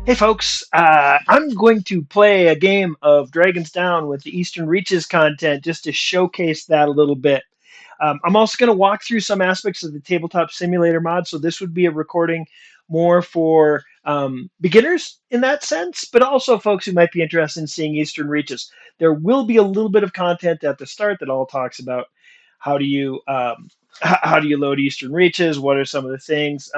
Hey folks, I'm going to play a game of Dragon's Down with the Eastern Reaches content just to showcase that a little bit. I'm also going to walk through some aspects of the Tabletop Simulator mod, so this would be a recording more for beginners in that sense, but also folks who might be interested in seeing Eastern Reaches. There will be a little bit of content at the start that all talks about how do you how do you load Eastern Reaches? What are some of the things?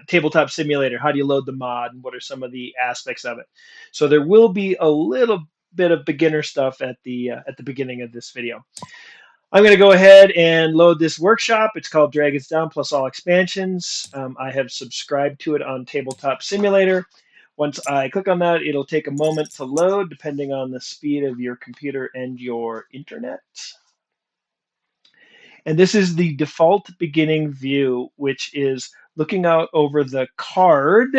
Tabletop Simulator. How do you load the mod? And what are some of the aspects of it? So there will be a little bit of beginner stuff at the beginning of this video. I'm going to go ahead and load this workshop. It's called Dragons Down plus all expansions. I have subscribed to it on Tabletop Simulator. Once I click on that, it'll take a moment to load, depending on the speed of your computer and your internet. And this is the default beginning view, which is looking out over the card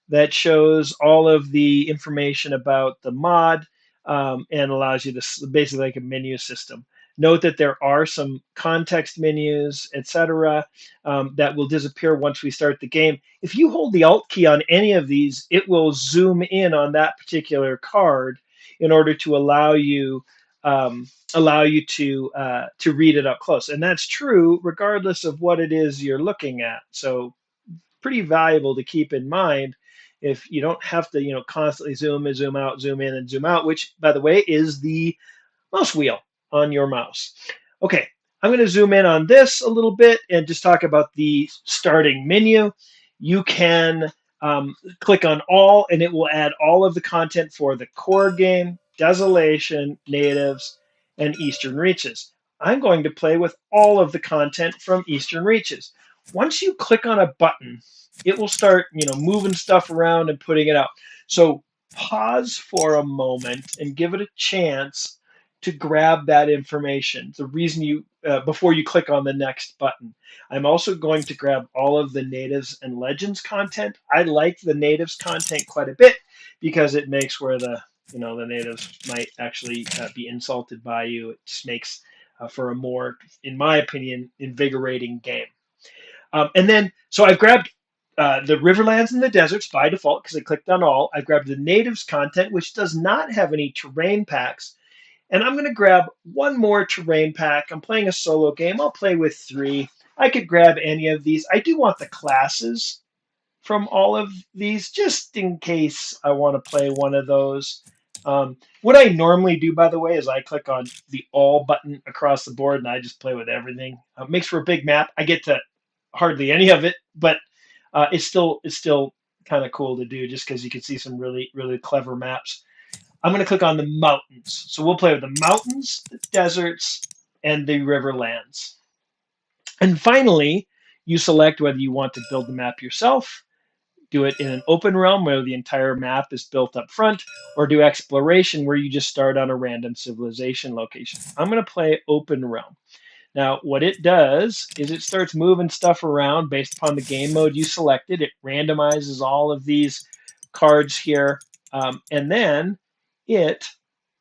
that shows all of the information about the mod and allows you to basically like a menu system. Note that there are some context menus, etc., that will disappear once we start the game. If you hold the Alt key on any of these, it will zoom in on that particular card in order to um, allow you to read it up close. And that's true regardless of what it is you're looking at. So pretty valuable to keep in mind if you don't have to constantly zoom in, zoom out, zoom in, and zoom out, which by the way is the mouse wheel on your mouse. Okay, I'm going to zoom in on this a little bit and just talk about the starting menu. You can click on all and it will add all of the content for the core game, Desolation, Natives, and Eastern Reaches. I'm going to play with all of the content from Eastern Reaches. Once you click on a button, it will start, moving stuff around and putting it out. So pause for a moment and give it a chance to grab that information. The reason you before you click on the next button. I'm also going to grab all of the natives and legends content. I like the natives content quite a bit because it makes where the natives might actually be insulted by you. It just makes for a more, in my opinion, invigorating game. So I've grabbed the Riverlands and the deserts by default because I clicked on all. I grabbed the natives content, which does not have any terrain packs. And I'm going to grab one more terrain pack. I'm playing a solo game. I'll play with three. I could grab any of these. I do want the classes from all of these just in case I want to play one of those. What I normally do, by the way, is I click on the all button across the board and I just play with everything. It makes for a big map. I get to hardly any of it, but it's still kind of cool to do just because you can see some really really clever maps. I'm going to click on the mountains. So we'll play with the mountains, the deserts, and the riverlands. And finally, you select whether you want to build the map yourself, do it in an open realm where the entire map is built up front, or do exploration where you just start on a random civilization location. I'm going to play open realm. Now, what it does is it starts moving stuff around based upon the game mode you selected. It randomizes all of these cards here, and then it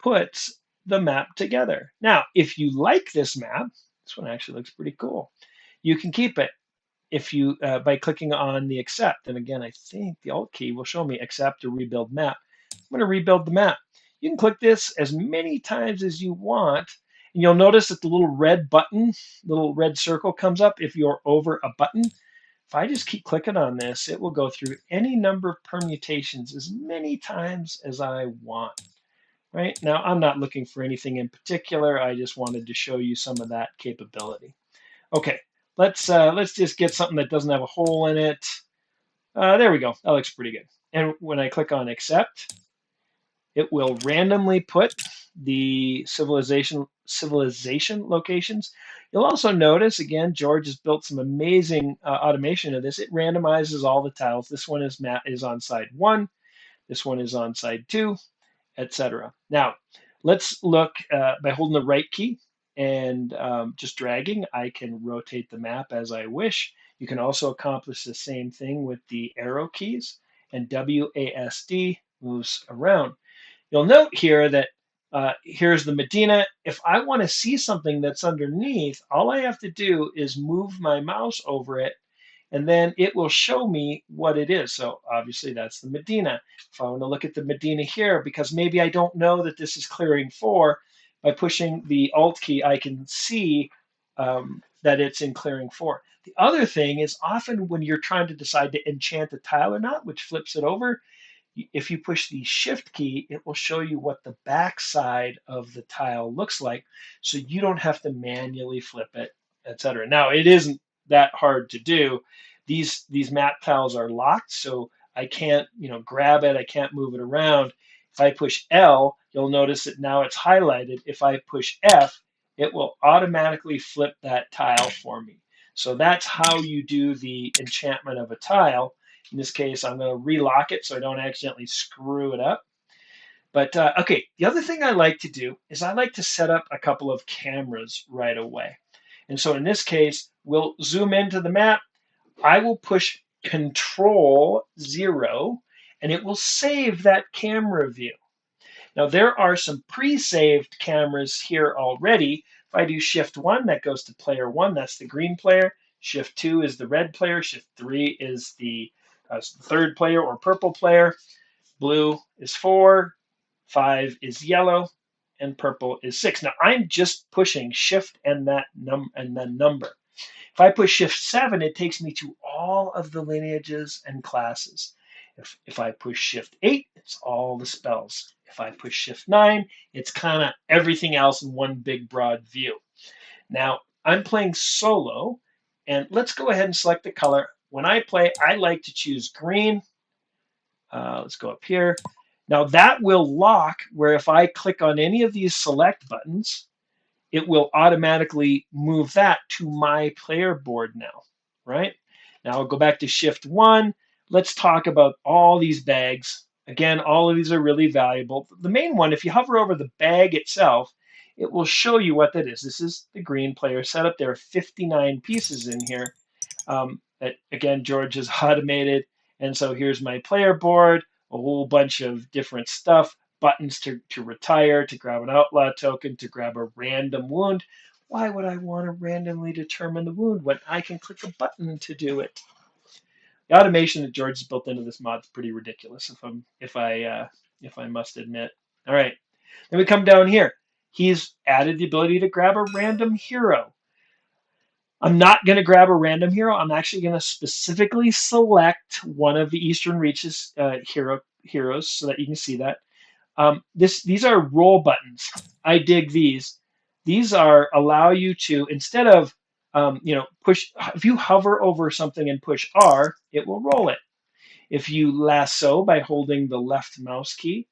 puts the map together. Now, if you like this map, this one actually looks pretty cool. You can keep it if you by clicking on the accept. And again, I think the Alt key will show me accept or rebuild map. I'm going to rebuild the map. You can click this as many times as you want, and you'll notice that the little red button, little red circle comes up if you're over a button. If I just keep clicking on this, it will go through any number of permutations as many times as I want. Right now, I'm not looking for anything in particular. I just wanted to show you some of that capability. Okay, let's just get something that doesn't have a hole in it. There we go. That looks pretty good. And when I click on accept, it will randomly put the civilization locations. You'll also notice, again, George has built some amazing automation of this. It randomizes all the tiles. This one is on side 1. This one is on side 2, etc. Now, let's look by holding the right key and just dragging. I can rotate the map as I wish. You can also accomplish the same thing with the arrow keys, and WASD moves around. You'll note here that here's the Medina. If I want to see something that's underneath, all I have to do is move my mouse over it, and then it will show me what it is. So obviously that's the Medina. If I want to look at the Medina here, because maybe I don't know that this is clearing 4, by pushing the Alt key, I can see that it's in clearing 4. The other thing is often when you're trying to decide to enchant a tile or not, which flips it over, if you push the shift key, it will show you what the back side of the tile looks like, so you don't have to manually flip it, etc. Now, it isn't that hard to do. These map tiles are locked, so I can't, grab it. I can't move it around. If I push L, you'll notice that now it's highlighted. If I push F, it will automatically flip that tile for me. So that's how you do the enchantment of a tile. In this case, I'm going to relock it so I don't accidentally screw it up. But okay, the other thing I like to do is I like to set up a couple of cameras right away. And so in this case, we'll zoom into the map. I will push Control 0, and it will save that camera view. Now there are some pre-saved cameras here already. If I do Shift 1, that goes to player 1, that's the green player. Shift 2 is the red player. Shift 3 is the third player or purple player. Blue is 4, 5 is yellow, and purple is 6. Now I'm just pushing Shift and that number. If I push Shift 7, it takes me to all of the lineages and classes. If I push Shift 8, it's all the spells. If I push Shift 9, it's kind of everything else in one big broad view. Now, I'm playing solo, and let's go ahead and select the color. When I play, I like to choose green. Let's go up here. Now that will lock where if I click on any of these select buttons, it will automatically move that to my player board now, right? Now I'll go back to Shift 1. Let's talk about all these bags. Again, all of these are really valuable. The main one, if you hover over the bag itself, it will show you what that is. This is the green player setup. There are 59 pieces in here that, again, George has automated. And so here's my player board, a whole bunch of different stuff, buttons to retire, to grab an outlaw token, to grab a random wound. Why would I want to randomly determine the wound when I can click a button to do it? The automation that George has built into this mod is pretty ridiculous, if I must admit. All right, then we come down here. He's added the ability to grab a random hero. I'm not going to grab a random hero. I'm actually going to specifically select one of the Eastern Reaches heroes so that you can see that. These are roll buttons. I dig these. These are allow you to, instead of push. If you hover over something and push R, it will roll it. If you lasso by holding the left mouse key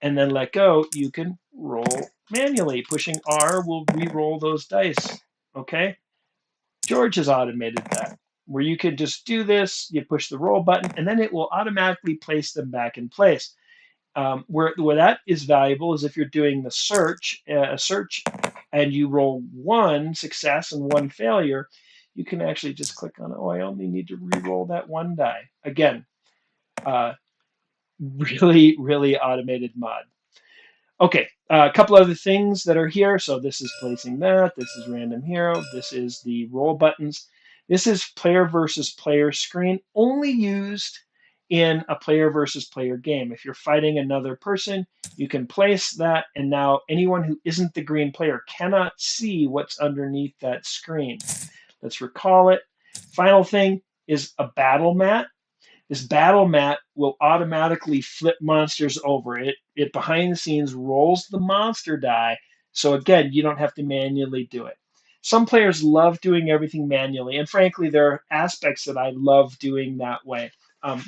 and then let go, you can roll manually. Pushing R will re-roll those dice. Okay. George has automated that, where you can just do this, you push the roll button, and then it will automatically place them back in place. Where that is valuable is if you're doing the a search, and you roll 1 success and 1 failure, you can actually just click on, oh, I only need to re-roll that 1 die. Again, really, really automated mod. Okay, a couple other things that are here. So this is placing that. This is random hero. This is the roll buttons. This is player versus player screen, only used in a player versus player game. If you're fighting another person, you can place that, and now anyone who isn't the green player cannot see what's underneath that screen. Let's recall it. Final thing is a battle mat. This battle mat will automatically flip monsters over. It behind the scenes rolls the monster die. So again, you don't have to manually do it. Some players love doing everything manually, and frankly, there are aspects that I love doing that way.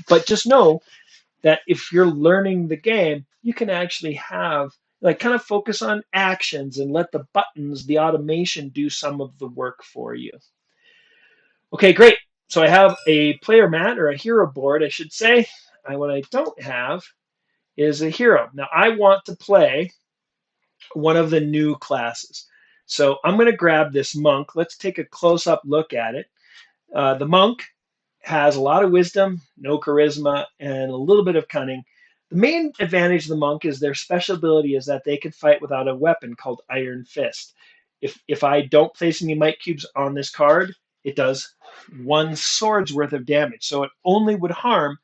But just know that if you're learning the game, you can actually have kind of focus on actions and let the buttons, the automation, do some of the work for you. Okay, great. So I have a player mat, or a hero board, I should say. What I don't have is a hero. Now I want to play one of the new classes. So I'm going to grab this monk. Let's take a close-up look at it. The monk has a lot of wisdom, no charisma, and a little bit of cunning. The main advantage of the monk is their special ability is that they can fight without a weapon called Iron Fist. If I don't place any might cubes on this card, it does one sword's worth of damage. So it only would harm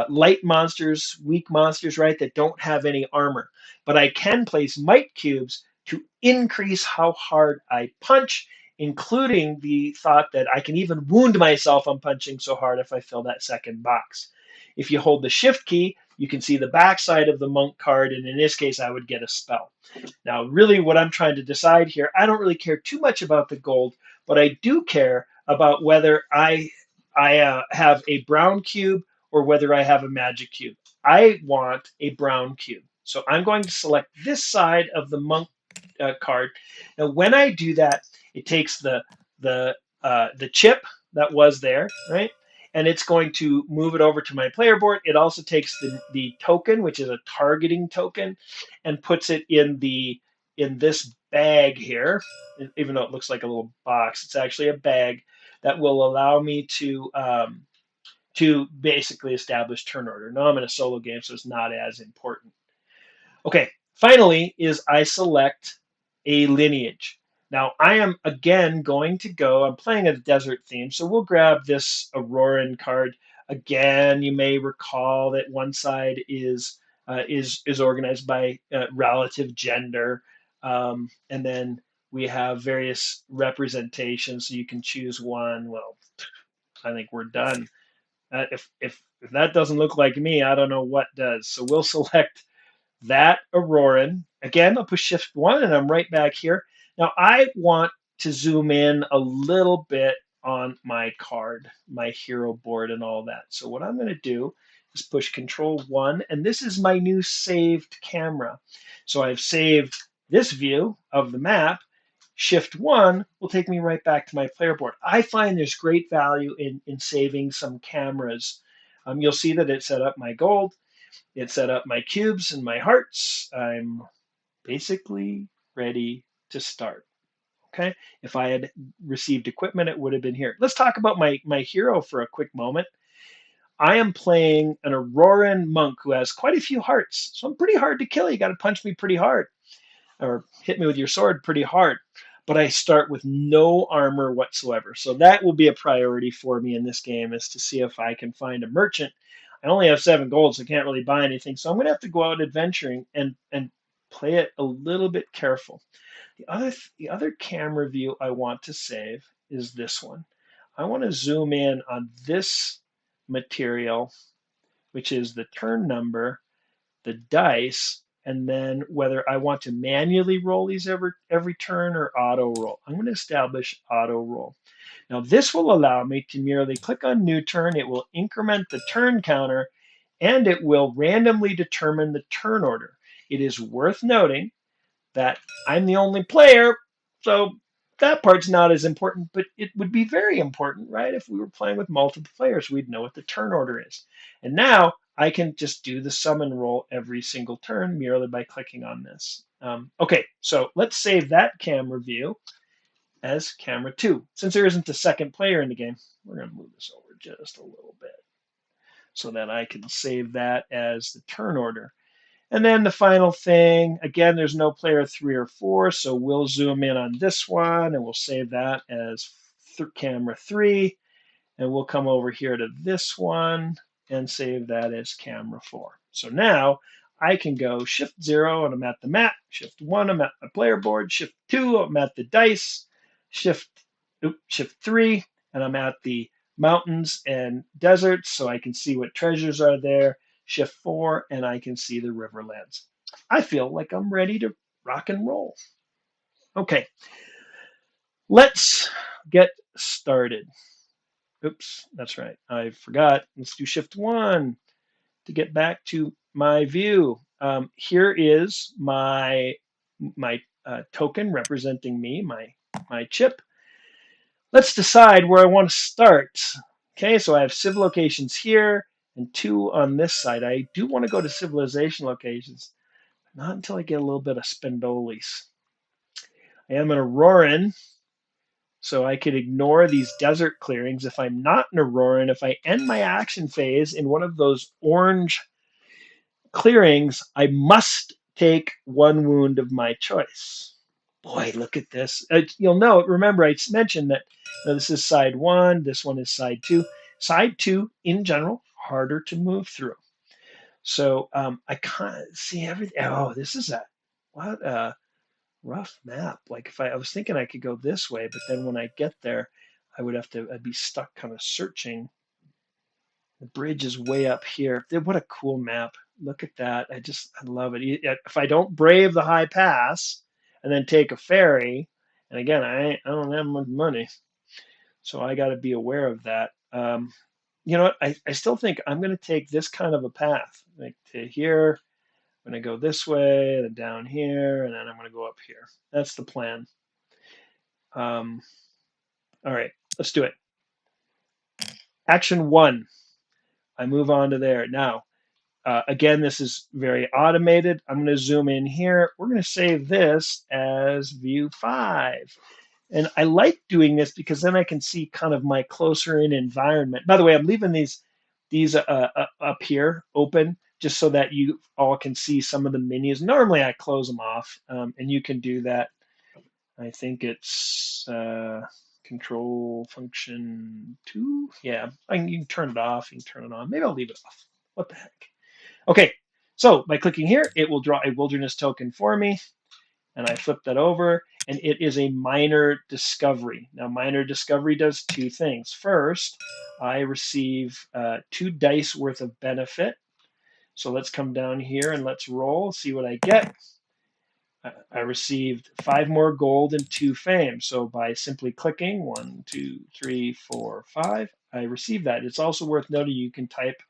light monsters, weak monsters, right, that don't have any armor. But I can place might cubes to increase how hard I punch, including the thought that I can even wound myself on punching so hard if I fill that second box. If you hold the shift key, you can see the backside of the monk card, and in this case, I would get a spell. Now, really, what I'm trying to decide here, I don't really care too much about the gold, but I do care about whether I have a brown cube or whether I have a magic cube. I want a brown cube. So I'm going to select this side of the monk card. Now, when I do that, it takes the chip that was there, right? And it's going to move it over to my player board. It also takes the token, which is a targeting token, and puts it in this bag here. Even though it looks like a little box, it's actually a bag that will allow me to basically establish turn order. Now I'm in a solo game, so it's not as important. Okay, finally is I select a lineage. Now I am again going to go, I'm playing a desert theme, so we'll grab this Auroran card. Again, you may recall that one side is organized by relative gender, and then we have various representations, so you can choose one. Well, I think we're done. If that doesn't look like me, I don't know what does. So we'll select that Auroran. Again, I'll push Shift 1 and I'm right back here. Now I want to zoom in a little bit on my card, my hero board and all that. So what I'm going to do is push Control 1, and this is my new saved camera. So I've saved this view of the map. Shift 1 will take me right back to my player board. I find there's great value in saving some cameras. You'll see that it set up my gold, it set up my cubes and my hearts. I'm basically ready to start. Okay, if I had received equipment, it would have been here. Let's talk about my hero for a quick moment. I am playing an Auroran monk who has quite a few hearts, so I'm pretty hard to kill. You got to punch me pretty hard, or hit me with your sword pretty hard. But I start with no armor whatsoever. So that will be a priority for me in this game, is to see if I can find a merchant. I only have 7 gold, so I can't really buy anything. So I'm going to have to go out adventuring and play it a little bit careful. The other camera view I want to save is this one. I want to zoom in on this material, which is the turn number, the dice, and then whether I want to manually roll these every turn or auto roll. I'm going to establish auto roll. Now this will allow me to merely click on new turn. It will increment the turn counter, and it will randomly determine the turn order. It is worth noting that I'm the only player, so that part's not as important, but it would be very important, right? If we were playing with multiple players, we'd know what the turn order is. And now I can just do the summon roll every single turn merely by clicking on this. Okay, so let's save that camera view as camera 2. Since there isn't a second player in the game, we're going to move this over just a little bit so that I can save that as the turn order. And then the final thing, again, there's no player 3 or 4, so we'll zoom in on this one and we'll save that as camera 3. And we'll come over here to this one and save that as camera 4. So now I can go Shift 0 and I'm at the map, Shift 1, I'm at my player board, Shift 2, I'm at the dice, Shift 3, and I'm at the mountains and deserts so I can see what treasures are there. Shift 4, and I can see the Riverlands. I feel like I'm ready to rock and roll. Okay, let's get started. Oops, that's right. I forgot. Let's do Shift 1 to get back to my view. Here is my token representing me, my chip. Let's decide where I want to start. Okay, so I have civ locations here and 2 on this side. I do want to go to civilization locations, but not until I get a little bit of Spendolis. I am an Auroran, so I could ignore these desert clearings. If I'm not an Auroran, if I end my action phase in one of those orange clearings, I must take 1 wound of my choice. Boy, look at this. You'll note, remember I mentioned that Now this is side one. This one is side two. Side two, in general, harder to move through. So I can't see everything. Oh, this is what a rough map. Like if I was thinking I could go this way, but then when I get there, I'd be stuck kind of searching. The bridge is way up here. What a cool map. Look at that. I love it. If I don't brave the high pass and then take a ferry, and again, I don't have much money, so I got to be aware of that. You know what? I still think I'm going to take this kind of a path, like to here. I'm going to go this way, and down here, and then I'm going to go up here. That's the plan. All right, let's do it. Action one. I move on to there. Now, again, this is very automated. I'm going to zoom in here. We're going to save this as view 5. And I like doing this because then I can see kind of my closer in environment. By the way, I'm leaving these up here open just so that you all can see some of the menus. Normally I close them off, and you can do that. I think it's control function 2. Yeah, you can turn it off, you can turn it on. Maybe I'll leave it off. What the heck? Okay, so by clicking here, it will draw a wilderness token for me, and I flip that over, and it is a minor discovery. Now, minor discovery does 2 things. First, I receive 2 dice worth of benefit. So let's come down here and let's roll, see what I get. I received 5 more gold and 2 fame. So by simply clicking 1, 2, 3, 4, 5, I received that. It's also worth noting you can type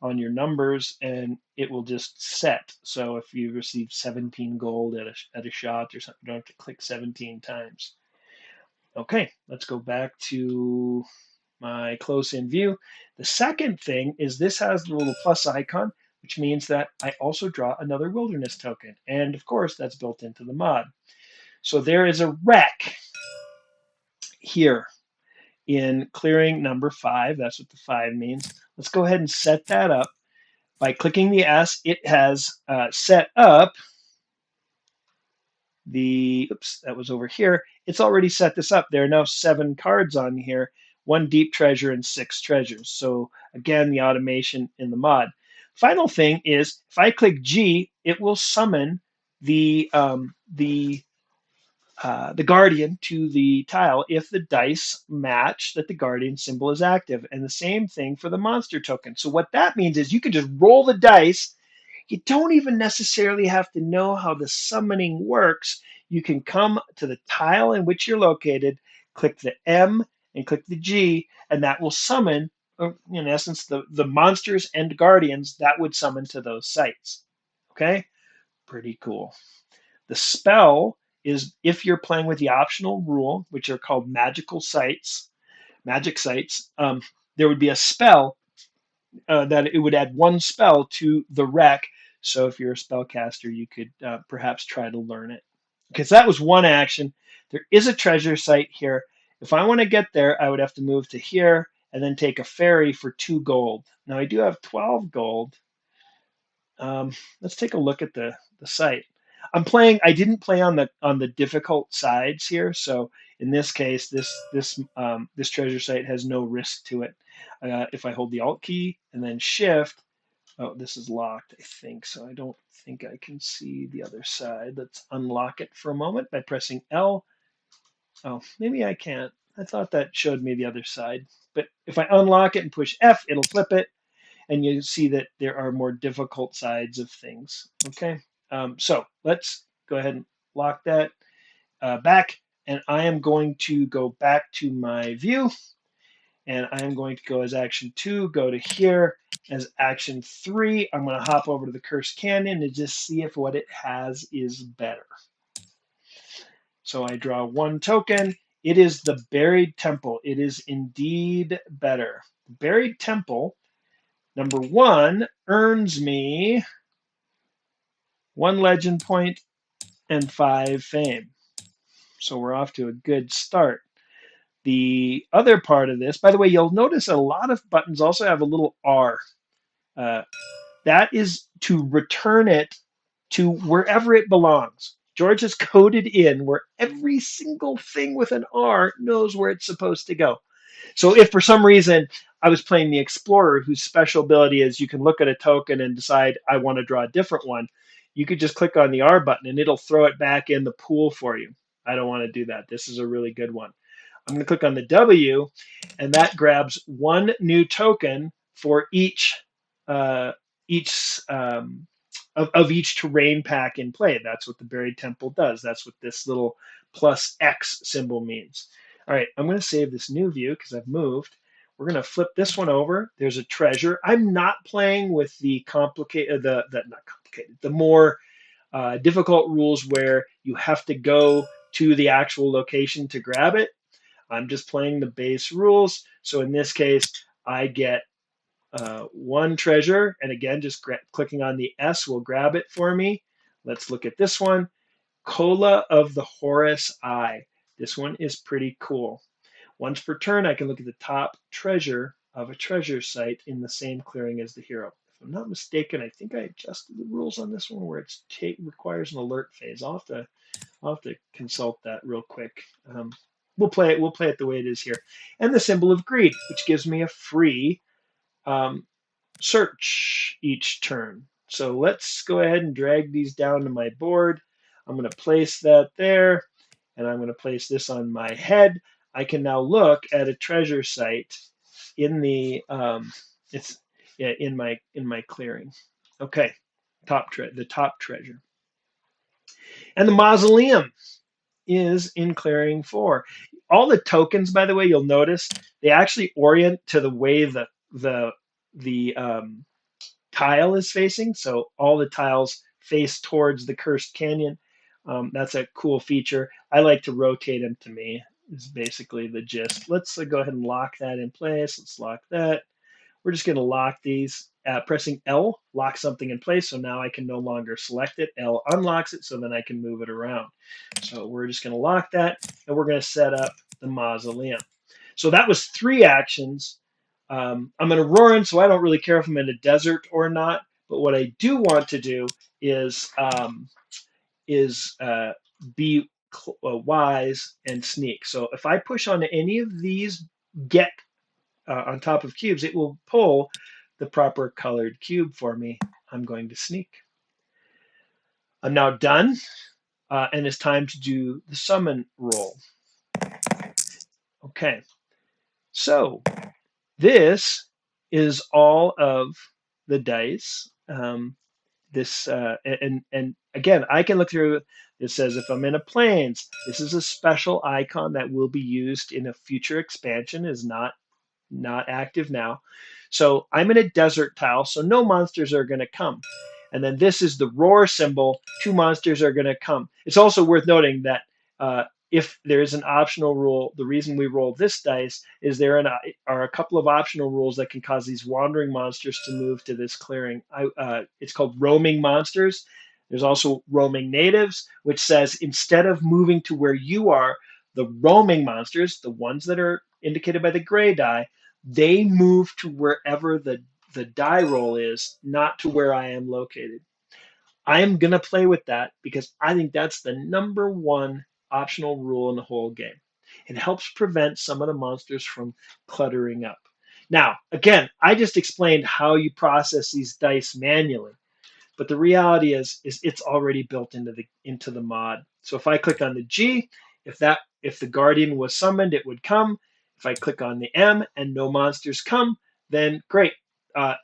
on your numbers and it will just set. So if you receive 17 gold at a shot or something, you don't have to click 17 times. Okay, let's go back to my close-in view. The second thing is this has the little plus icon, which means that I also draw another wilderness token. And of course, that's built into the mod. So there is a wreck here in clearing number 5. That's what the 5 means. Let's go ahead and set that up. By clicking the S, it has set up oops, that was over here. It's already set this up. There are now 7 cards on here, 1 deep treasure and 6 treasures. So again, the automation in the mod. Final thing is, if I click G, it will summon the guardian to the tile if the dice match that the guardian symbol is active. And the same thing for the monster token. So what that means is you can just roll the dice. You don't even necessarily have to know how the summoning works. You can come to the tile in which you're located, click the M and click the G, and that will summon, in essence, the monsters and guardians that would summon to those sites. Okay? Pretty cool. The spell is if you're playing with the optional rule, which are called magic sites, there would be a spell that it would add 1 spell to the wreck. So if you're a spellcaster, you could perhaps try to learn it. Okay, so that was 1 action. There is a treasure site here. If I want to get there, I would have to move to here and then take a ferry for 2 gold. Now I do have 12 gold. Let's take a look at the site. I didn't play on the difficult sides here, so in this case, this treasure site has no risk to it. If I hold the Alt key and then Shift, oh, this is locked, I think, so I don't think I can see the other side. Let's unlock it for a moment by pressing L. Oh, maybe I can't. I thought that showed me the other side, but if I unlock it and push F, it'll flip it, and you see that there are more difficult sides of things. Okay, so let's go ahead and lock that back, and I am going to go back to my view, and I am going to go as action 2, go to here. As action 3, I'm going to hop over to the Cursed Canyon and just see if what it has is better. So I draw 1 token. It is the Buried Temple. It is indeed better. The Buried Temple, number 1, earns me 1 legend point and 5 fame. So we're off to a good start. The other part of this, by the way, you'll notice a lot of buttons also have a little R. That is to return it to wherever it belongs. George has coded in where every single thing with an R knows where it's supposed to go. So if for some reason I was playing the Explorer, whose special ability is you can look at a token and decide I want to draw a different one, you could just click on the R button and it'll throw it back in the pool for you. I don't want to do that. This is a really good one. I'm going to click on the W, and that grabs one new token for uh, each of each terrain pack in play. That's what the Buried Temple does. That's what this little plus X symbol means. All right, I'm going to save this new view because I've moved. We're going to flip this one over. There's a treasure. I'm not playing with the complicated, not complicated, the more difficult rules where you have to go to the actual location to grab it. I'm just playing the base rules. So in this case, I get one treasure, and again, just clicking on the S will grab it for me. Let's look at this one. Cola of the Horus Eye. This one is pretty cool. Once per turn, I can look at the top treasure of a treasure site in the same clearing as the hero. If I'm not mistaken, I think I adjusted the rules on this one where it requires an alert phase. I'll have to consult that real quick. We'll play it. We'll play it the way it is here. And the symbol of greed, which gives me a free um, search each turn. So let's go ahead and drag these down to my board. I'm going to place that there, and I'm going to place this on my head. I can now look at a treasure site in the in my clearing. Okay, the top treasure, and the mausoleum is in clearing 4. All the tokens, by the way, you'll notice they actually orient to the way the tile is facing. So all the tiles face towards the cursed canyon. That's a cool feature. I like to rotate them to me, is basically the gist. Let's go ahead and lock that in place. Let's lock that. We're just going to lock these. Pressing L locks something in place, so now I can no longer select it. L unlocks it, so then I can move it around. So we're just going to lock that, and we're going to set up the mausoleum. So that was 3 actions. I'm in Auroran, so I don't really care if I'm in a desert or not. But what I do want to do is be wise and sneak. So if I push on any of these get on top of cubes, it will pull the proper colored cube for me. I'm going to sneak. I'm now done, and it's time to do the summon roll. Okay, so this is all of the dice. And again, I can look through. It says if I'm in a plains, this is a special icon that will be used in a future expansion. Is not active now. So I'm in a desert tile, so no monsters are going to come. And then this is the roar symbol. 2 monsters are going to come. It's also worth noting that if there is an optional rule, the reason we roll this dice is there are a couple of optional rules that can cause these wandering monsters to move to this clearing. It's called roaming monsters. There's also roaming natives, which says instead of moving to where you are, the roaming monsters, the ones that are indicated by the gray die, they move to wherever the die roll is, not to where I am located. I am going to play with that because I think that's the number one optional rule in the whole game. It helps prevent some of the monsters from cluttering up. Now, again, I just explained how you process these dice manually, but the reality is it's already built into the mod. So if I click on the G, if the guardian was summoned, it would come. If I click on the M and no monsters come, then great,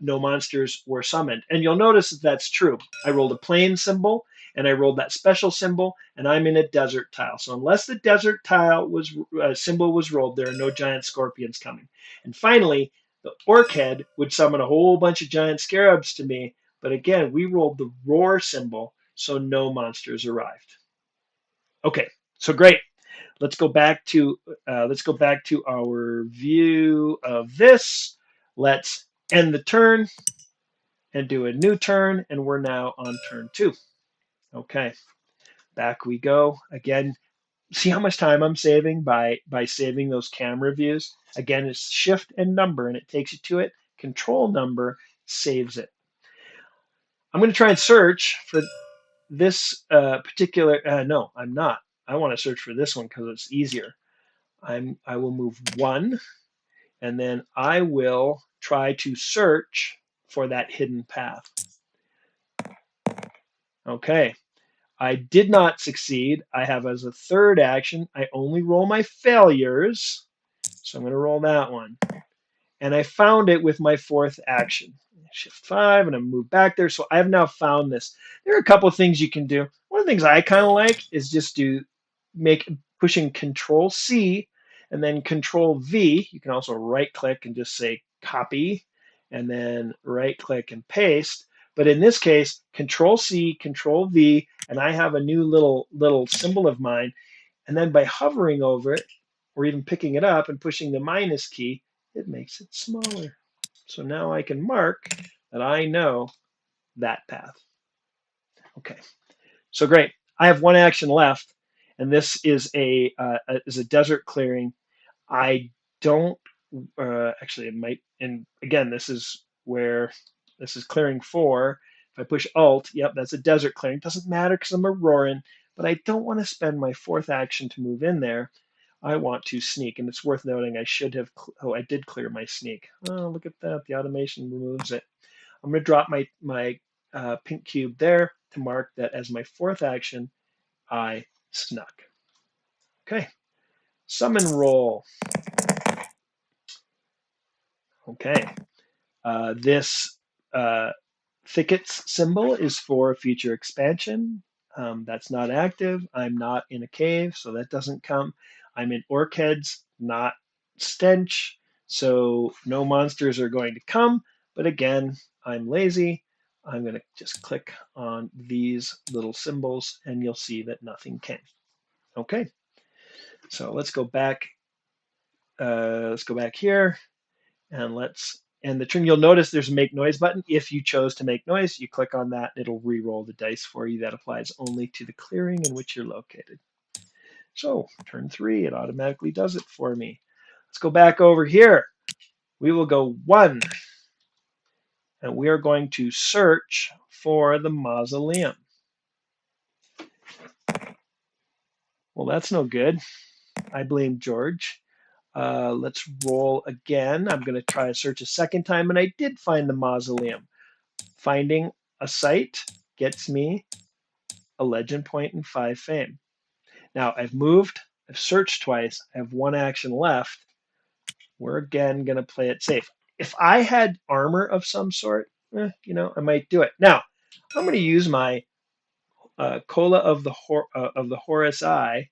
no monsters were summoned. And you'll notice that that's true. I rolled a plain symbol and I rolled that special symbol, and I'm in a desert tile. So unless the desert tile symbol was rolled, there are no giant scorpions coming. And finally, the orc head would summon a whole bunch of giant scarabs to me, but again, we rolled the roar symbol, so no monsters arrived. Okay, so great. Let's go back to our view of this. Let's end the turn and do a new turn, and we're now on turn 2. Okay, back we go again. See how much time I'm saving by saving those camera views. Again, it's shift and number, and it takes you to it. Control number saves it. I'm going to try and search for this particular, no, I'm not. I want to search for this one because it's easier. I will move 1, and then I will try to search for that hidden path. Okay, I did not succeed. I have as a third action, I only roll my failures. So I'm going to roll that one. And I found it with my fourth action. Shift 5, and I move back there. So I've now found this. There are a couple of things you can do. One of the things I kind of like is just to make pushing Control C and then Control V. You can also right click and just say copy and then right click and paste. But in this case, Control C, Control V, and I have a new little symbol of mine. And then by hovering over it, or even picking it up and pushing the minus key, it makes it smaller. So now I can mark that I know that path. Okay, so great. I have one action left, and this is a desert clearing. I don't actually, it might, and again, this is where this is clearing 4. If I push Alt, yep, that's a desert clearing. Doesn't matter because I'm Auroran, but I don't want to spend my fourth action to move in there. I want to sneak, and it's worth noting I should have, oh, I did clear my sneak. Oh, look at that, the automation removes it. I'm going to drop my pink cube there to mark that as my fourth action, I snuck. Okay, summon roll. Okay, this thickets symbol is for future expansion. That's not active. I'm not in a cave, so that doesn't come. I'm in orc heads, not stench, so no monsters are going to come. But again, I'm lazy. I'm going to just click on these little symbols, and you'll see that nothing came. Okay, so let's go back. Let's go back here, and let's and the turn. You'll notice there's a make noise button. If you chose to make noise, you click on that, it'll re-roll the dice for you. That applies only to the clearing in which you're located. So turn 3, it automatically does it for me. Let's go back over here. We will go 1, and we are going to search for the mausoleum. Well, that's no good. I blame George. Let's roll again. I'm going to try to search a second time, and I did find the mausoleum. Finding a site gets me a legend point and 5 fame. Now I've moved, I've searched twice, I have one action left. We're again going to play it safe. If I had armor of some sort, I might do it. Now I'm going to use my Cola of the Horus Eye.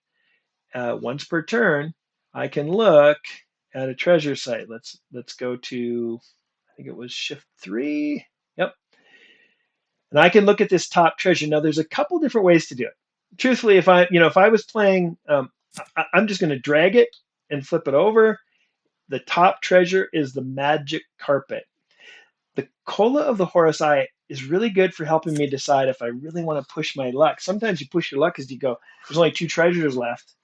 Once per turn, I can look at a treasure site. Let's go to, I think it was Shift 3. Yep. And I can look at this top treasure. Now, there's a couple different ways to do it. Truthfully, if I was playing, I'm just going to drag it and flip it over. The top treasure is the magic carpet. The Cola of the Horus Eye is really good for helping me decide if I really want to push my luck. Sometimes you push your luck because you go, there's only 2 treasures left.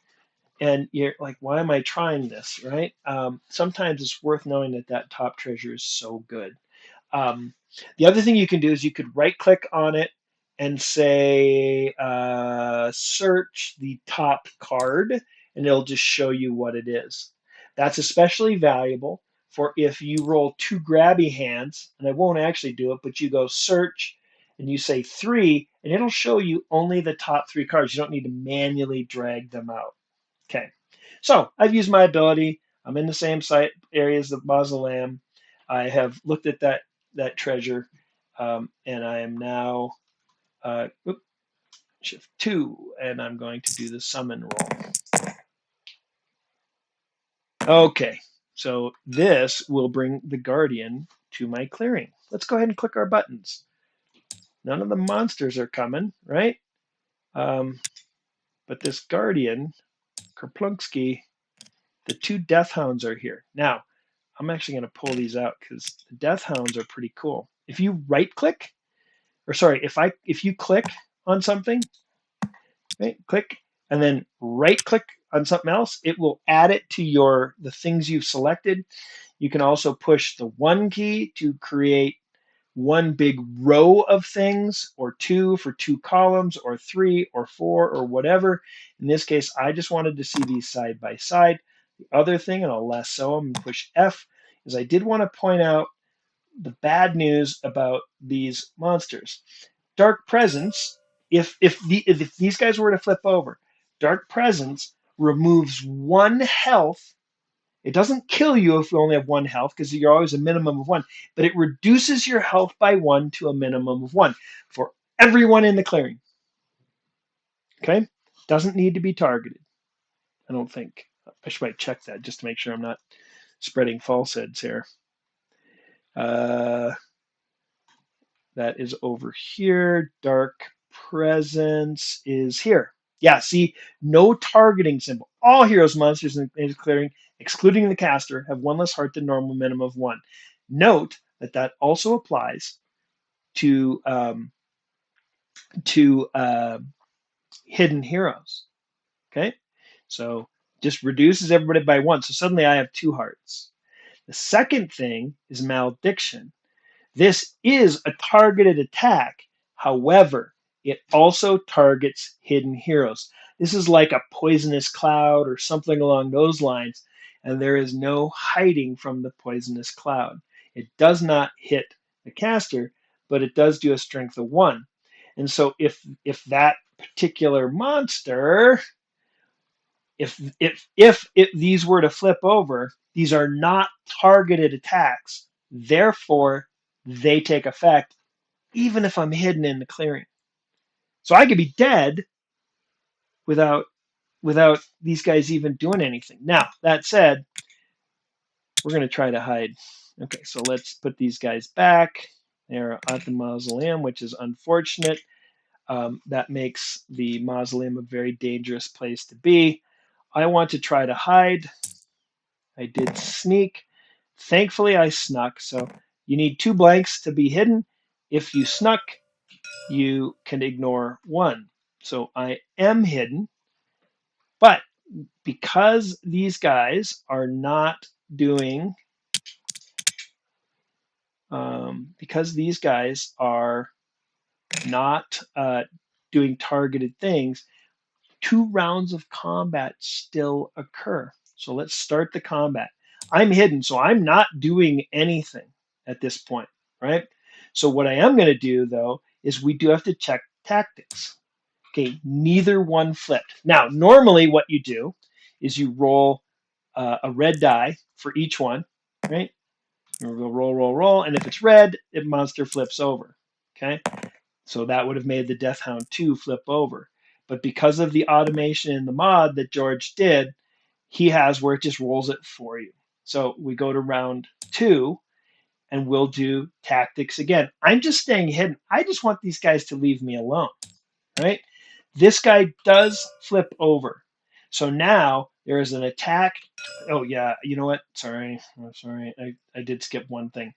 And you're like, why am I trying this, right? Sometimes it's worth knowing that top treasure is so good. The other thing you can do is you could right click on it and say search the top card, and it'll just show you what it is. That's especially valuable for if you roll 2 grabby hands, and I won't actually do it, but you go search and you say 3, and it'll show you only the top 3 cards. You don't need to manually drag them out. Okay, so I've used my ability. I'm in the same site area as the mausoleum. I have looked at that treasure, and I am now Shift 2, and I'm going to do the summon roll. Okay, so this will bring the Guardian to my clearing. Let's go ahead and click our buttons. None of the monsters are coming, right? But this Guardian, Kerplunksky, the 2 Death Hounds are here. Now, I'm actually going to pull these out because the Death Hounds are pretty cool. If you right click, or sorry, if you click on something, right, click, and then right click on something else, it will add it to the things you've selected. You can also push the 1 key to create one big row of things, or two for two columns, or three or four or whatever. In this case, I just wanted to see these side by side. The other thing, and I'll lasso them and push F, is I did want to point out the bad news about these monsters. Dark Presence, if these guys were to flip over, Dark Presence removes one health. It doesn't kill you if you only have one health, because you're always a minimum of one, but it reduces your health by one to a minimum of one for everyone in the clearing. Okay? Doesn't need to be targeted, I don't think. I should probably check that just to make sure I'm not spreading falsehoods here. That is over here. Dark Presence is here. Yeah, see, no targeting symbol. All heroes, monsters, in the clearing, excluding the caster, have one less heart than normal, minimum of one. Note that that also applies to hidden heroes. Okay, so just reduces everybody by one. So suddenly I have two hearts. The second thing is malediction. This is a targeted attack. However, it also targets hidden heroes. This is like a poisonous cloud or something along those lines, and there is no hiding from the poisonous cloud. It does not hit the caster, but it does do a strength of one. And so if that particular monster, if these were to flip over, these are not targeted attacks. Therefore, they take effect even if I'm hidden in the clearing. So I could be dead without these guys even doing anything. Now, that said, we're going to try to hide. Okay, so let's put these guys back. They're at the mausoleum, which is unfortunate. That makes the mausoleum a very dangerous place to be. I want to try to hide. I did sneak. Thankfully, I snuck. So you need two blanks to be hidden. If you snuck, you can ignore one. So I am hidden. But because these guys are not doing, because these guys are not doing targeted things, 2 rounds of combat still occur. So let's start the combat. I'm hidden, so I'm not doing anything at this point, right? So what I am going to do, though, is we do have to check tactics. Okay, neither one flipped. Now, normally what you do is you roll a red die for each one, right? We'll roll, roll, roll, and if it's red, the monster flips over, okay? So that would have made the Death Hound 2 flip over. But because of the automation in the mod that George did, he has where it just rolls it for you. So we go to round 2, and we'll do tactics again. I'm just staying hidden. I just want these guys to leave me alone, right? This guy does flip over. So now there is an attack. Oh, yeah, you know what? Sorry. I'm sorry. I did skip one thing.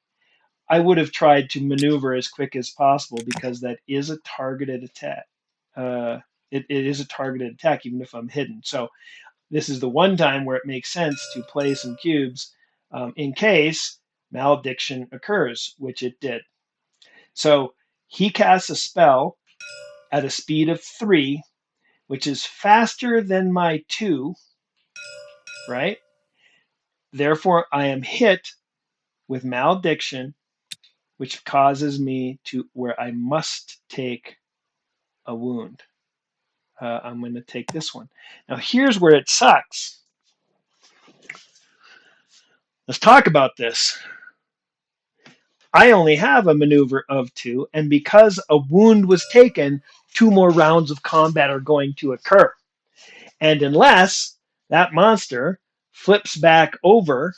I would have tried to maneuver as quick as possible because that is a targeted attack. It is a targeted attack, even if I'm hidden. So this is the one time where it makes sense to play some cubes in case malediction occurs, which it did. So he casts a spell at a speed of 3, which is faster than my 2, right? Therefore, I am hit with malediction, which causes me to where I must take a wound. I'm going to take this one. Now, here's where it sucks. Let's talk about this. I only have a maneuver of 2, and because a wound was taken, 2 more rounds of combat are going to occur. And unless that monster flips back over,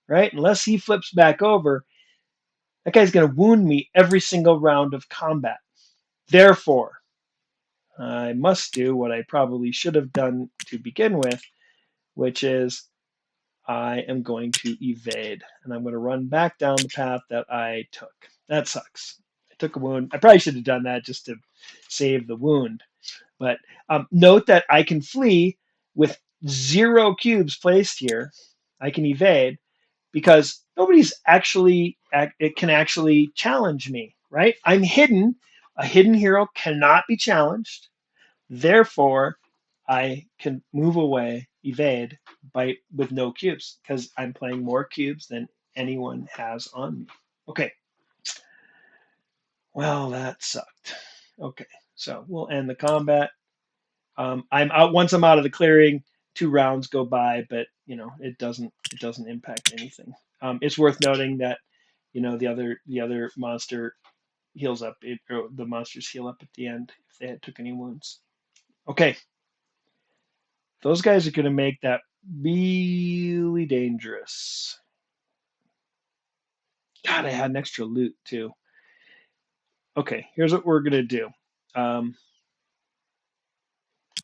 right? Unless he flips back over, that guy's going to wound me every single round of combat. Therefore, I must do what I probably should have done to begin with, which is I am going to evade, and I'm going to run back down the path that I took. That sucks. I took a wound. I probably should have done that just to save the wound. But note that I can flee with 0 cubes placed here. I can evade because nobody's actually it can actually challenge me, right? I'm hidden. A hidden hero cannot be challenged. Therefore, I can move away, evade, bite with no cubes because I'm playing more cubes than anyone has on me. Okay. Well, that sucked. Okay, so we'll end the combat. I'm out once I'm out of the clearing. 2 rounds go by, but it doesn't impact anything. It's worth noting that the other monster heals up. Or the monsters heal up at the end if they had took any wounds. Okay, those guys are going to make that really dangerous. God, I had an extra loot too. Okay, here's what we're going to do. Um,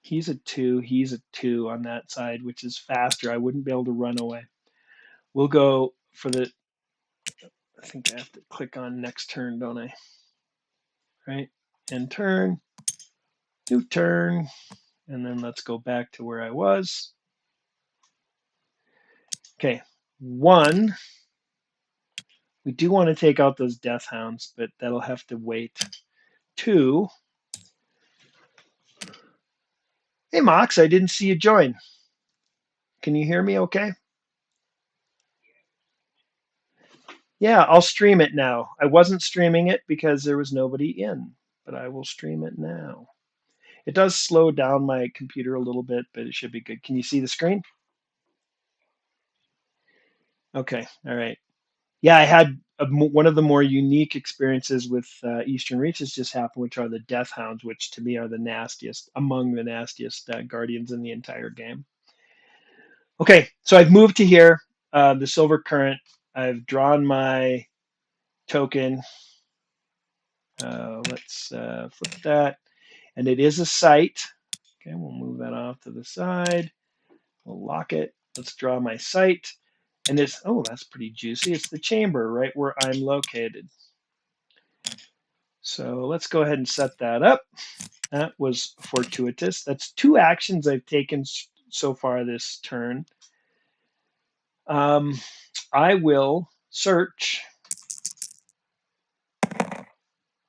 he's a 2. He's a 2 on that side, which is faster. I wouldn't be able to run away. We'll go for the. I think I have to click on next turn, don't I? Right? End turn, new turn, and then let's go back to where I was. Okay, 1. We do want to take out those death hounds, but that'll have to wait. 2. Hey, Mox, I didn't see you join. Can you hear me okay? Yeah, I'll stream it now. I wasn't streaming it because there was nobody in, but I will stream it now. It does slow down my computer a little bit, but it should be good. Can you see the screen? Okay, all right. Yeah, I had one of the more unique experiences with Eastern Reaches just happened, which are the Death Hounds, which to me are the nastiest, among the nastiest guardians in the entire game. Okay, so I've moved to here, the Silver Current. I've drawn my token. Let's flip that. And it is a site. Okay, we'll move that off to the side. We'll lock it. Let's draw my site. And it's, oh, that's pretty juicy. It's the chamber right where I'm located. So let's go ahead and set that up. That was fortuitous. That's 2 actions I've taken so far this turn. I will search.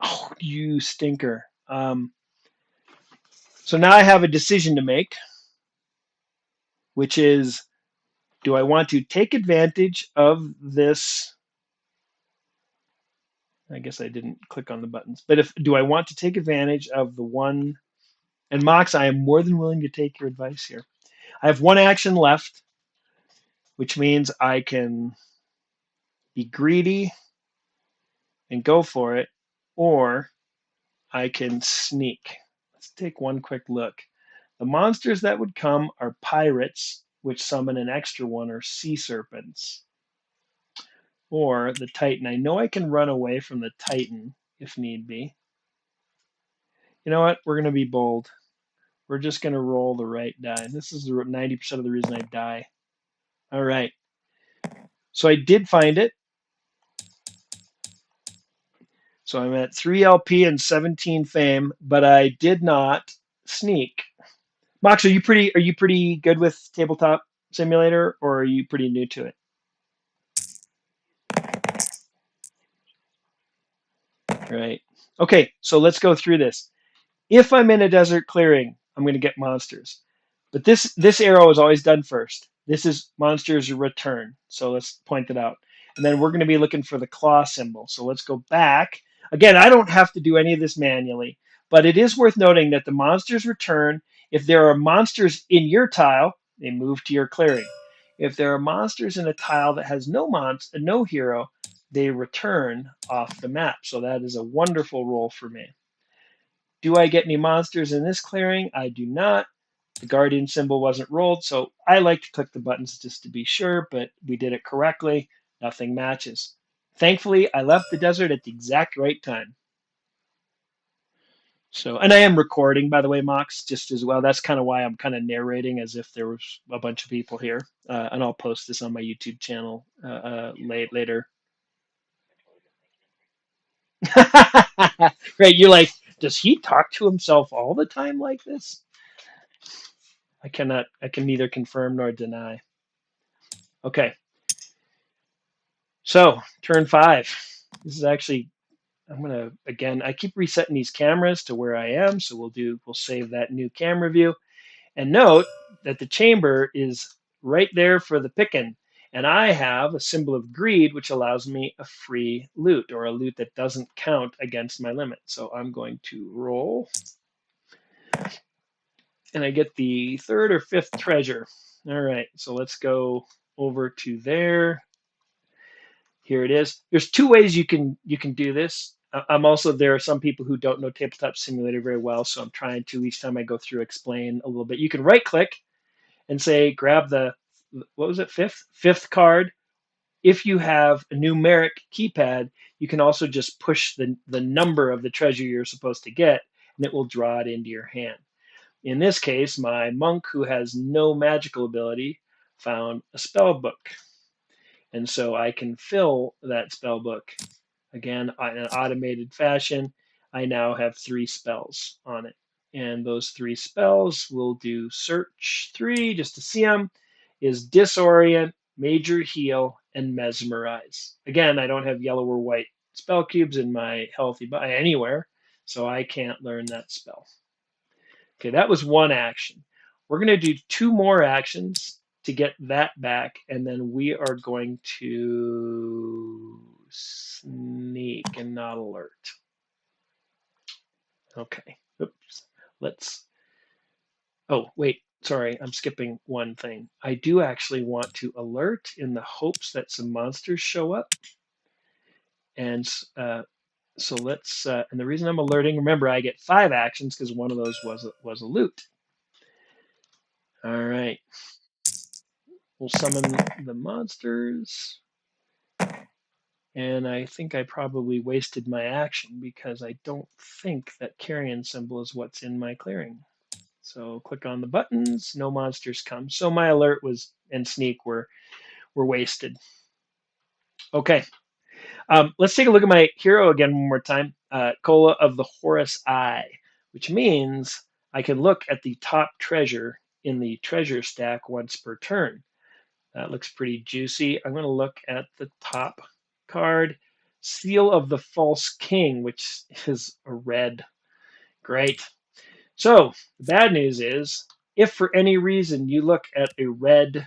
Oh, you stinker. So now I have a decision to make, which is, do I want to take advantage of this? I guess I didn't click on the buttons, but do I want to take advantage of the one? And Mox, I am more than willing to take your advice here. I have 1 action left, which means I can be greedy and go for it, or I can sneak. Let's take one quick look. The monsters that would come are pirates, which summon an extra one, or sea serpents, or the Titan. I know I can run away from the Titan if need be. You know what? We're going to be bold. We're just going to roll the right die. This is 90% of the reason I die. All right. So I did find it. So I'm at 3 LP and 17 fame, but I did not sneak. Mox, are you pretty good with Tabletop Simulator, or are you pretty new to it? Right. Okay, so let's go through this. If I'm in a desert clearing, I'm going to get monsters. But this arrow is always done first. This is monsters return. So let's point it out. And then we're going to be looking for the claw symbol. So let's go back. Again, I don't have to do any of this manually, but it is worth noting that the monsters return. If there are monsters in your tile, they move to your clearing. If there are monsters in a tile that has no hero, they return off the map. So that is a wonderful roll for me. Do I get any monsters in this clearing? I do not. The guardian symbol wasn't rolled, so I like to click the buttons just to be sure, but we did it correctly. Nothing matches. Thankfully, I left the desert at the exact right time. So, and I am recording, by the way, Mox, just as well. That's kind of why I'm kind of narrating as if there was a bunch of people here. And I'll post this on my YouTube channel later. Right, you're like, does he talk to himself all the time like this? I can neither confirm nor deny. Okay. So turn 5. This is actually, I'm gonna, again, I keep resetting these cameras to where I am, so we'll save that new camera view. And note that the chamber is right there for the picking. And I have a symbol of greed, which allows me a free loot, or a loot that doesn't count against my limit. So I'm going to roll, and I get the 3rd or 5th treasure. All right, so let's go over to there. Here it is. There's 2 ways you can do this. I'm also, there are some people who don't know Tabletop Simulator very well, so I'm trying to, each time I go through, explain a little bit. You can right click and say grab the, what was it, fifth card. If you have a numeric keypad, you can also just push the number of the treasure you're supposed to get, and it will draw it into your hand. In this case, my monk, who has no magical ability, found a spell book. And so I can fill that spell book again in an automated fashion. I now have 3 spells on it. And those 3 spells will do search 3 just to see them, is disorient, major heal, and mesmerize. Again, I don't have yellow or white spell cubes in my healthy body anywhere, so I can't learn that spell. Okay, that was 1 action. We're going to do 2 more actions to get that back, and then we are going to sneak and not alert. Okay, oops. Oh, wait, sorry, I'm skipping one thing. I do actually want to alert in the hopes that some monsters show up. And so let's, and the reason I'm alerting, remember, I get 5 actions because one of those was a loot. All right. We'll summon the monsters. And I think I probably wasted my action because I don't think that carrion symbol is what's in my clearing. So click on the buttons, no monsters come. So my alert was and sneak were wasted. Okay, let's take a look at my hero again one more time. Cola of the Horus Eye, which means I can look at the top treasure in the treasure stack once per turn. That looks pretty juicy. I'm going to look at the top card, Seal of the False King, which is a red. Great. So the bad news is, if for any reason you look at a red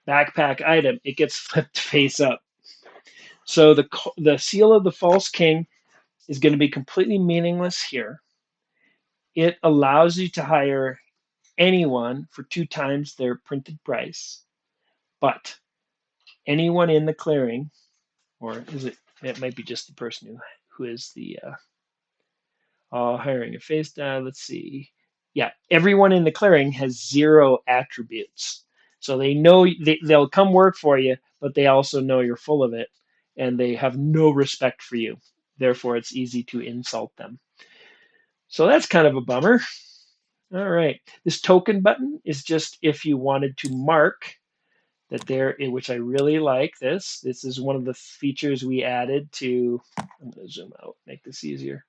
backpack item, it gets flipped face up. So the Seal of the False King is going to be completely meaningless here. It allows you to hire anyone for 2 times their printed price, but anyone in the clearing, or is it? It might be just the person who is the hiring a face. Let's see. Yeah, everyone in the clearing has 0 attributes, so they know they'll come work for you, but they also know you're full of it, and they have no respect for you. Therefore, it's easy to insult them. So that's kind of a bummer. All right, this token button is just if you wanted to mark that there, which I really like this. This is one of the features we added to, I'm going to zoom out, make this easier.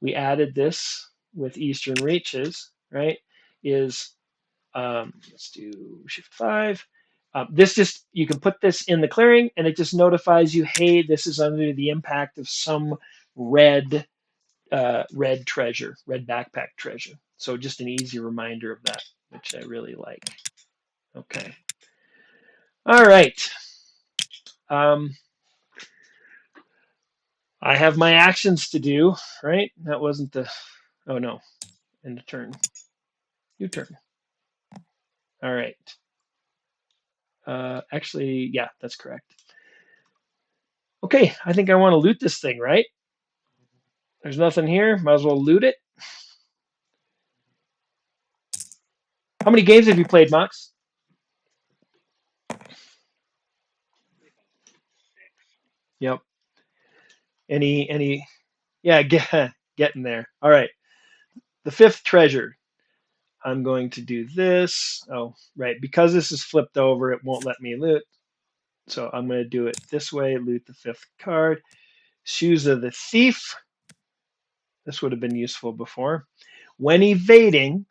We added this with Eastern Reaches, right? Is, let's do Shift 5. This just, you can put this in the clearing and it just notifies you, hey, this is under the impact of some red treasure, red backpack treasure. So just an easy reminder of that, which I really like. Okay. All right. I have my actions to do, right? That wasn't the, oh no, end of turn. U-turn. All right. Actually, yeah, that's correct. Okay, I think I want to loot this thing, right? There's nothing here. Might as well loot it. How many games have you played, Mox? Yep. Any? Yeah, getting there. All right. The 5th treasure. I'm going to do this. Oh, right. Because this is flipped over, it won't let me loot. So I'm going to do it this way. Loot the 5th card. Shoes of the Thief. This would have been useful before. When evading,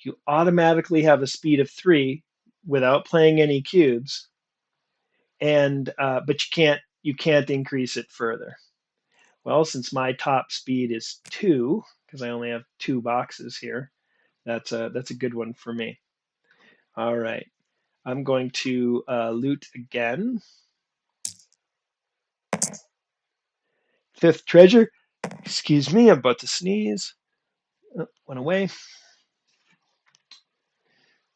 you automatically have a speed of 3 without playing any cubes. and but you can't increase it further. Well, since my top speed is 2, because I only have 2 boxes here, that's a good one for me. All right, I'm going to loot again. 5th treasure. Excuse me, I'm about to sneeze. Oh, went away.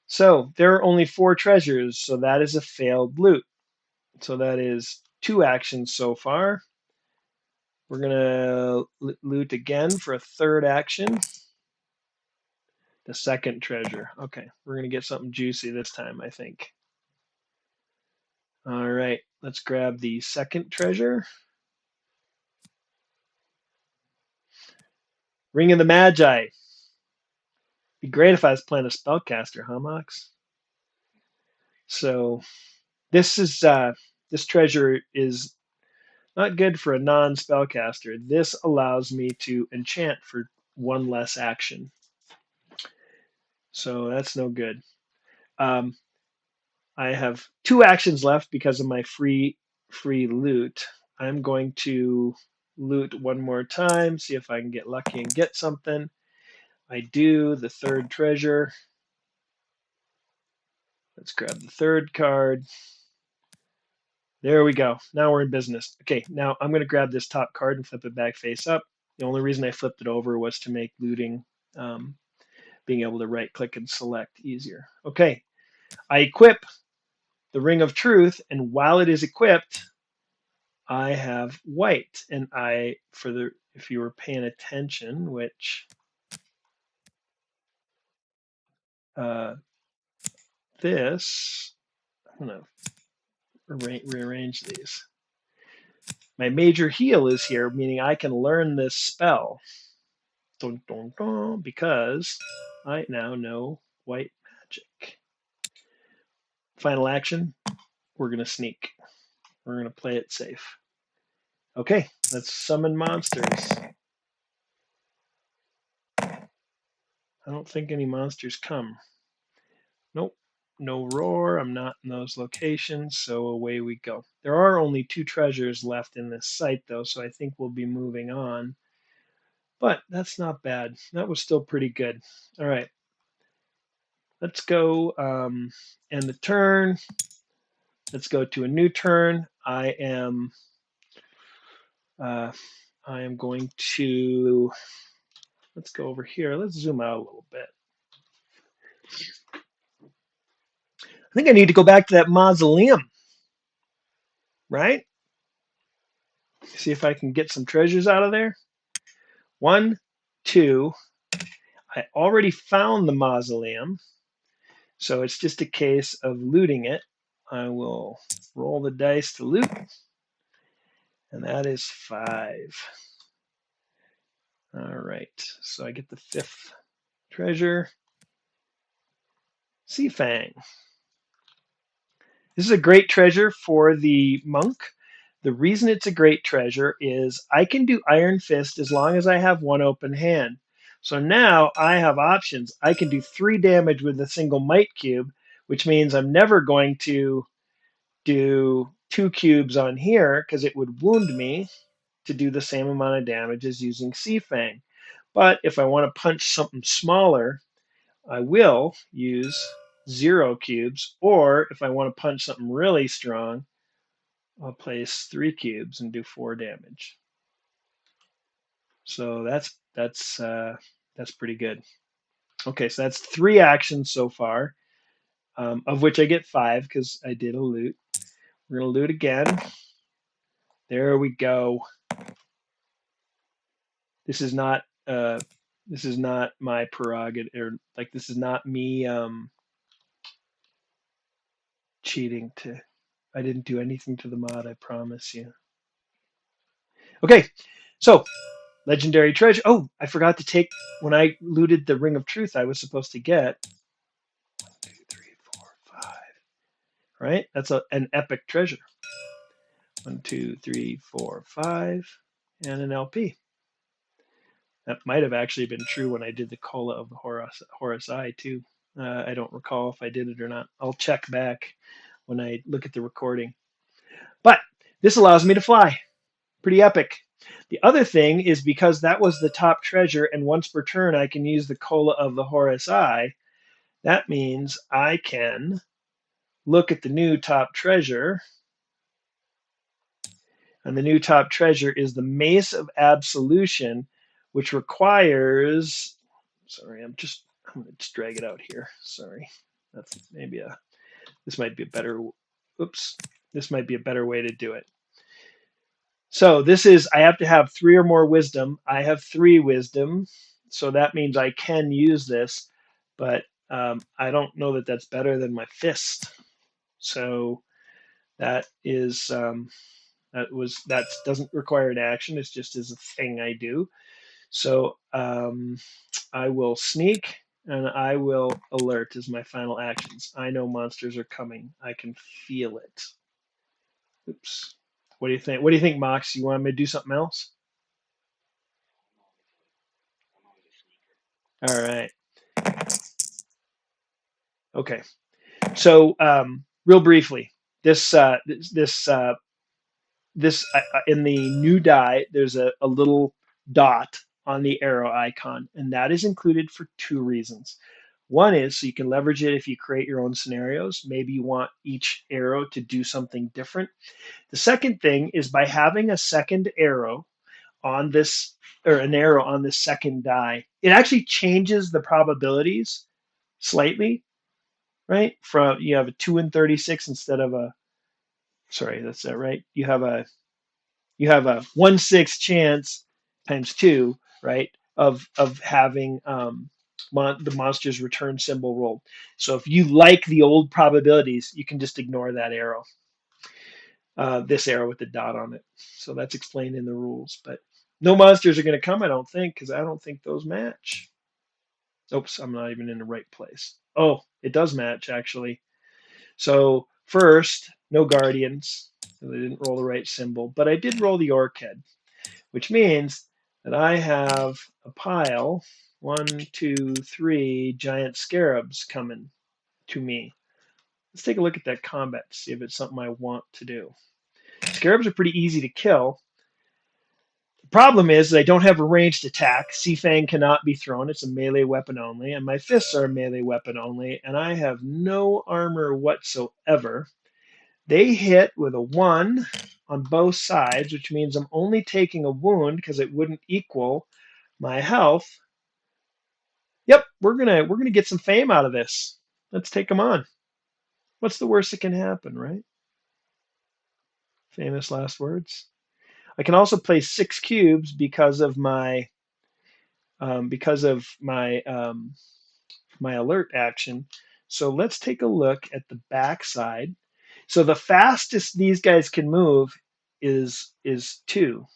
So there are only 4 treasures, so that is a failed loot. So that is 2 actions so far. We're gonna loot again for a 3rd action. The 2nd treasure. Okay, we're gonna get something juicy this time, I think. All right, let's grab the 2nd treasure. Ring of the Magi. Be great if I was playing a spellcaster, huh, Mox? So this treasure is not good for a non-spellcaster. This allows me to enchant for 1 less action. So that's no good. Um, I have 2 actions left because of my free loot. I'm going to loot one more time, see if I can get lucky and get something. I do, the 3rd treasure. Let's grab the 3rd card. There we go. Now we're in business. Okay, now I'm going to grab this top card and flip it back face up. The only reason I flipped it over was to make looting, being able to right click and select easier. Okay, I equip the Ring of Truth, and while it is equipped, I have white. And if you were paying attention, which uh, this, I'm going to rearrange these. My major heal is here, meaning I can learn this spell. Dun, dun, dun, because I now know white magic. Final action, we're going to sneak. We're going to play it safe. Okay, let's summon monsters. I don't think any monsters come. Nope, no roar. I'm not in those locations, so away we go. There are only 2 treasures left in this site, though, so I think we'll be moving on. But that's not bad. That was still pretty good. All right, let's go end the turn. Let's go to a new turn. I am going to, let's go over here. Let's zoom out a little bit. I think I need to go back to that mausoleum, right? See if I can get some treasures out of there. 1, 2. I already found the mausoleum, so it's just a case of looting it. I will roll the dice to loot, and that is 5. All right, so I get the 5th treasure. Sea Fang. This is a great treasure for the monk. The reason it's a great treasure is I can do Iron Fist as long as I have 1 open hand. So now I have options. I can do 3 damage with a single might cube, which means I'm never going to do 2 cubes on here because it would wound me to do the same amount of damage as using Sea Fang. But if I want to punch something smaller, I will use 0 cubes, or if I want to punch something really strong, I'll place 3 cubes and do 4 damage. So that's pretty good. Okay, so that's 3 actions so far, of which I get 5 because I did a loot. We're gonna loot again. There we go. This is not my prerogative, or like this is not me cheating. I didn't do anything to the mod, I promise you. Okay, so legendary treasure. Oh, I forgot to take, when I looted the Ring of Truth, I was supposed to get 1, 2, 3, 4, 5. Right? That's an epic treasure. 1, 2, 3, 4, 5, and an LP. That might have actually been true when I did the Cola of the Horus Eye too. I don't recall if I did it or not. I'll check back when I look at the recording. But this allows me to fly. Pretty epic. The other thing is because that was the top treasure, and once per turn I can use the cola of the Horus Eye, that means I can look at the new top treasure, and the new top treasure is the Mace of Absolution, which requires. Sorry, I'm going to just drag it out here. Sorry, that's maybe a. This might be a better. Oops, this might be a better way to do it. So this is, I have to have 3 or more wisdom. I have 3 wisdom, so that means I can use this, but I don't know that that's better than my fist. So that is that doesn't require an action. It's just as a thing I do. So I will sneak and I will alert as my final actions. I know monsters are coming. I can feel it. Oops. What do you think? What do you think, Mox? You want me to do something else? All right. Okay. So, real briefly, this in the new die, there's a little dot on the arrow icon, and that is included for 2 reasons. One is so you can leverage it if you create your own scenarios. Maybe you want each arrow to do something different. The second thing is by having a second arrow on this, or an arrow on this second die, it actually changes the probabilities slightly, right? From you have a 2 in 36 instead of a, sorry, that's that right? You have a 1/6 chance times 2, right? Of having the monster's return symbol rolled. So if you like the old probabilities, you can just ignore that arrow. This arrow with the dot on it. So that's explained in the rules. But no monsters are going to come, I don't think, because I don't think those match. Oops, I'm not even in the right place. Oh, it does match actually. So first, no guardians. So they didn't roll the right symbol, but I did roll the orc head, which means that I have a pile, 1, 2, 3 giant scarabs coming to me. Let's take a look at that combat to see if it's something I want to do. Scarabs are pretty easy to kill. The problem is that I don't have a ranged attack. Seafang cannot be thrown. It's a melee weapon only, and my fists are a melee weapon only, and I have no armor whatsoever. They hit with a 1 on both sides, which means I'm only taking a wound because it wouldn't equal my health. Yep, we're gonna get some fame out of this. Let's take them on. What's the worst that can happen, right? Famous last words. I can also play 6 cubes because of my alert action. So let's take a look at the backside. So the fastest these guys can move is 2,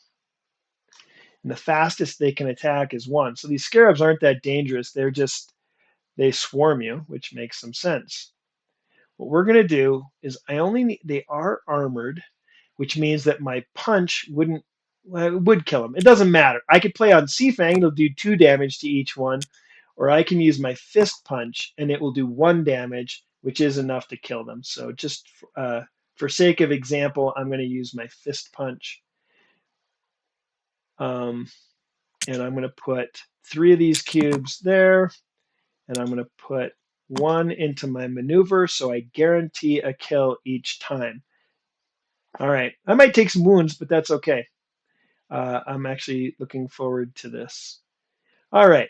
and the fastest they can attack is 1. So these scarabs aren't that dangerous. They swarm you, which makes some sense. What we're going to do is they are armored, which means that my punch would kill them. It doesn't matter. I could play on Seafang, it'll do 2 damage to each one, or I can use my fist punch and it will do 1 damage, which is enough to kill them. So just for sake of example, I'm going to use my fist punch. And I'm going to put 3 of these cubes there, and I'm going to put 1 into my maneuver, so I guarantee a kill each time. All right, I might take some wounds, but that's okay. I'm actually looking forward to this. All right,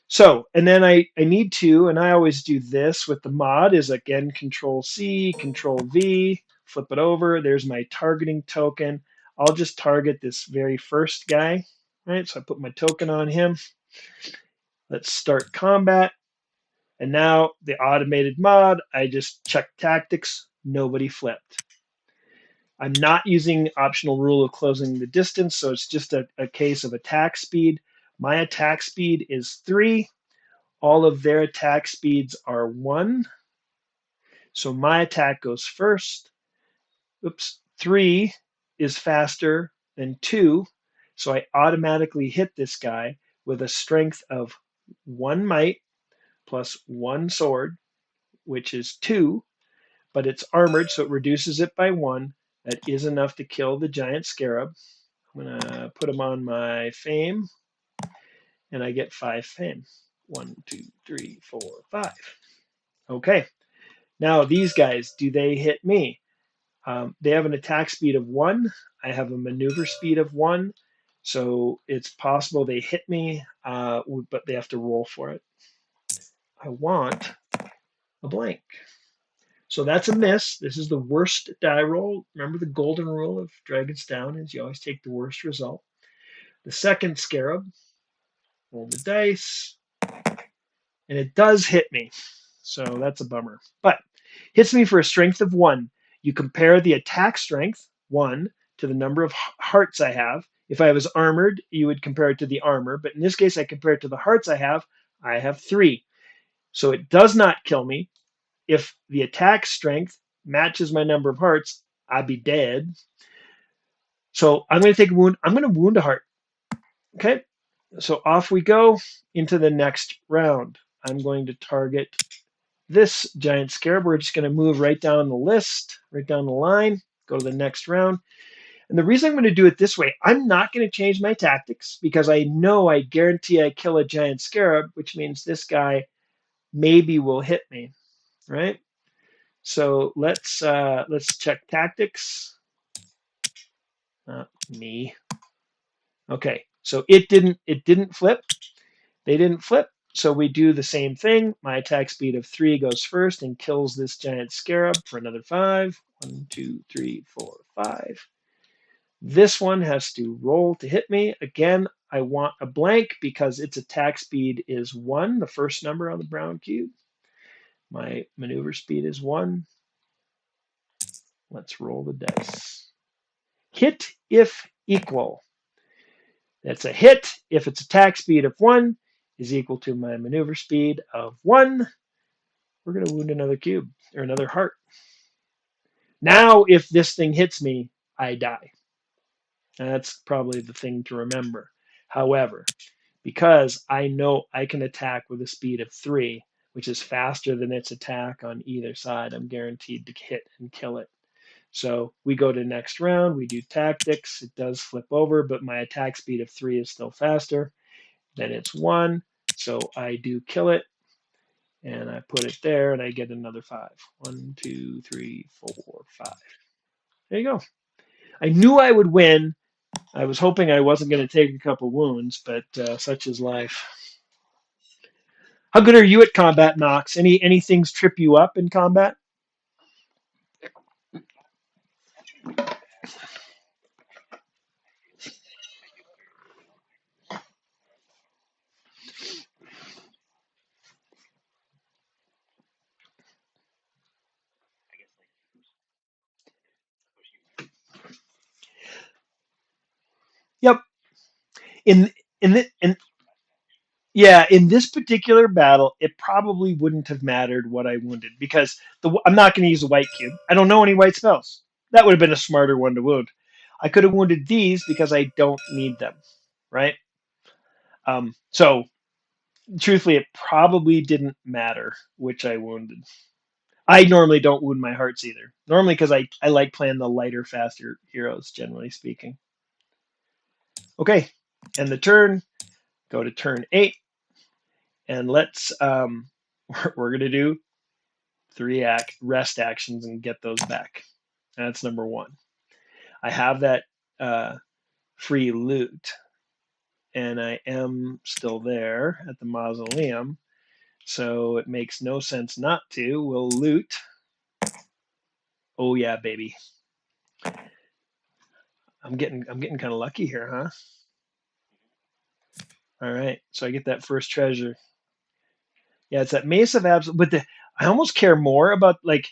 so, and then I need to, and I always do this with the mod, is again, Control C, Control V, flip it over. There's my targeting token. I'll just target this very first guy, right? So I put my token on him. Let's start combat. And now the automated mod, I just check tactics, nobody flipped. I'm not using optional rule of closing the distance, so it's just a case of attack speed. My attack speed is 3. All of their attack speeds are 1. So my attack goes first. Oops, 3 is faster than 2. So I automatically hit this guy with a strength of 1 might plus 1 sword, which is 2, but it's armored, so it reduces it by 1. That is enough to kill the giant scarab. I'm going to put him on my fame, and I get 5 fame. 1, 2, 3, 4, 5. Okay. Now these guys, do they hit me? They have an attack speed of 1. I have a maneuver speed of 1. So it's possible they hit me, but they have to roll for it. I want a blank. So that's a miss. This is the worst die roll. Remember the golden rule of Dragon's Down is you always take the worst result. The second scarab, roll the dice, and it does hit me. So that's a bummer. But hits me for a strength of 1. You compare the attack strength, 1, to the number of hearts I have. If I was armored, you would compare it to the armor. But in this case, I compare it to the hearts I have. I have 3. So it does not kill me. If the attack strength matches my number of hearts, I'd be dead. So I'm going to take a wound. I'm going to wound a heart. Okay. So off we go into the next round. I'm going to target this giant scarab. We're just going to move right down the list, right down the line, go to the next round. And the reason I'm going to do it this way, I'm not going to change my tactics because I know I guarantee I kill a giant scarab, which means this guy maybe will hit me, right? So let's check tactics. Not me. Okay, so it didn't flip. They didn't flip. So we do the same thing. My attack speed of 3 goes first and kills this giant scarab for another 5. 1, 2, 3, 4, 5. This one has to roll to hit me. Again, I want a blank because its attack speed is 1, the first number on the brown cube. My maneuver speed is 1. Let's roll the dice. Hit if equal. That's a hit if its attack speed of 1 is equal to my maneuver speed of 1. We're going to wound another cube or another heart. Now, if this thing hits me, I die. That's probably the thing to remember. However, because I know I can attack with a speed of 3, which is faster than its attack on either side, I'm guaranteed to hit and kill it. So we go to next round, we do tactics. It does flip over, but my attack speed of 3 is still faster. Then it's 1, so I do kill it, and I put it there, and I get another 5. 1, 2, 3, 4, 5. There you go. I knew I would win. I was hoping I wasn't going to take a couple wounds, but such is life. How good are you at combat, Knox? Any things trip you up in combat? Yep. In in Yeah, in this particular battle, it probably wouldn't have mattered what I wounded because I'm not going to use a white cube. I don't know any white spells. That would have been a smarter one to wound. I could have wounded these because I don't need them, right? So truthfully, it probably didn't matter which I wounded. I normally don't wound my hearts either. Normally because I like playing the lighter, faster heroes, generally speaking. Okay, and the turn, go to turn 8, and let's we're gonna do 3 rest actions and get those back. That's number 1. I have that uh, free loot, and I am still there at the mausoleum, so it makes no sense not to. We'll loot. Oh yeah, baby. I'm getting kind of lucky here, huh? All right, so I get that first treasure. Yeah, it's that Mace of Absolute, but I almost care more about like,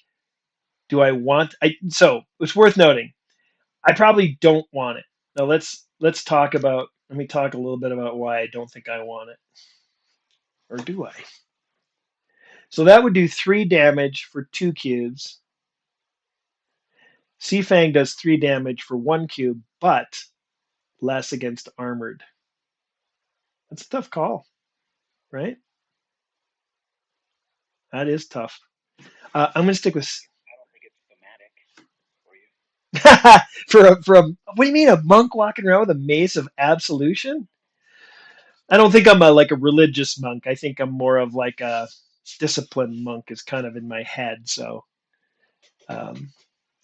do I want? So it's worth noting. I probably don't want it. Now let's talk about. Let me talk a little bit about why I don't think I want it, or do I? So that would do 3 damage for 2 cubes. Sea Fang does 3 damage for 1 cube, but less against armored. That's a tough call, right? That is tough. I'm going to stick with. What do you mean a monk walking around with a mace of absolution? I don't think I'm like a religious monk. I think I'm more of like a disciplined monk is kind of in my head. So, um,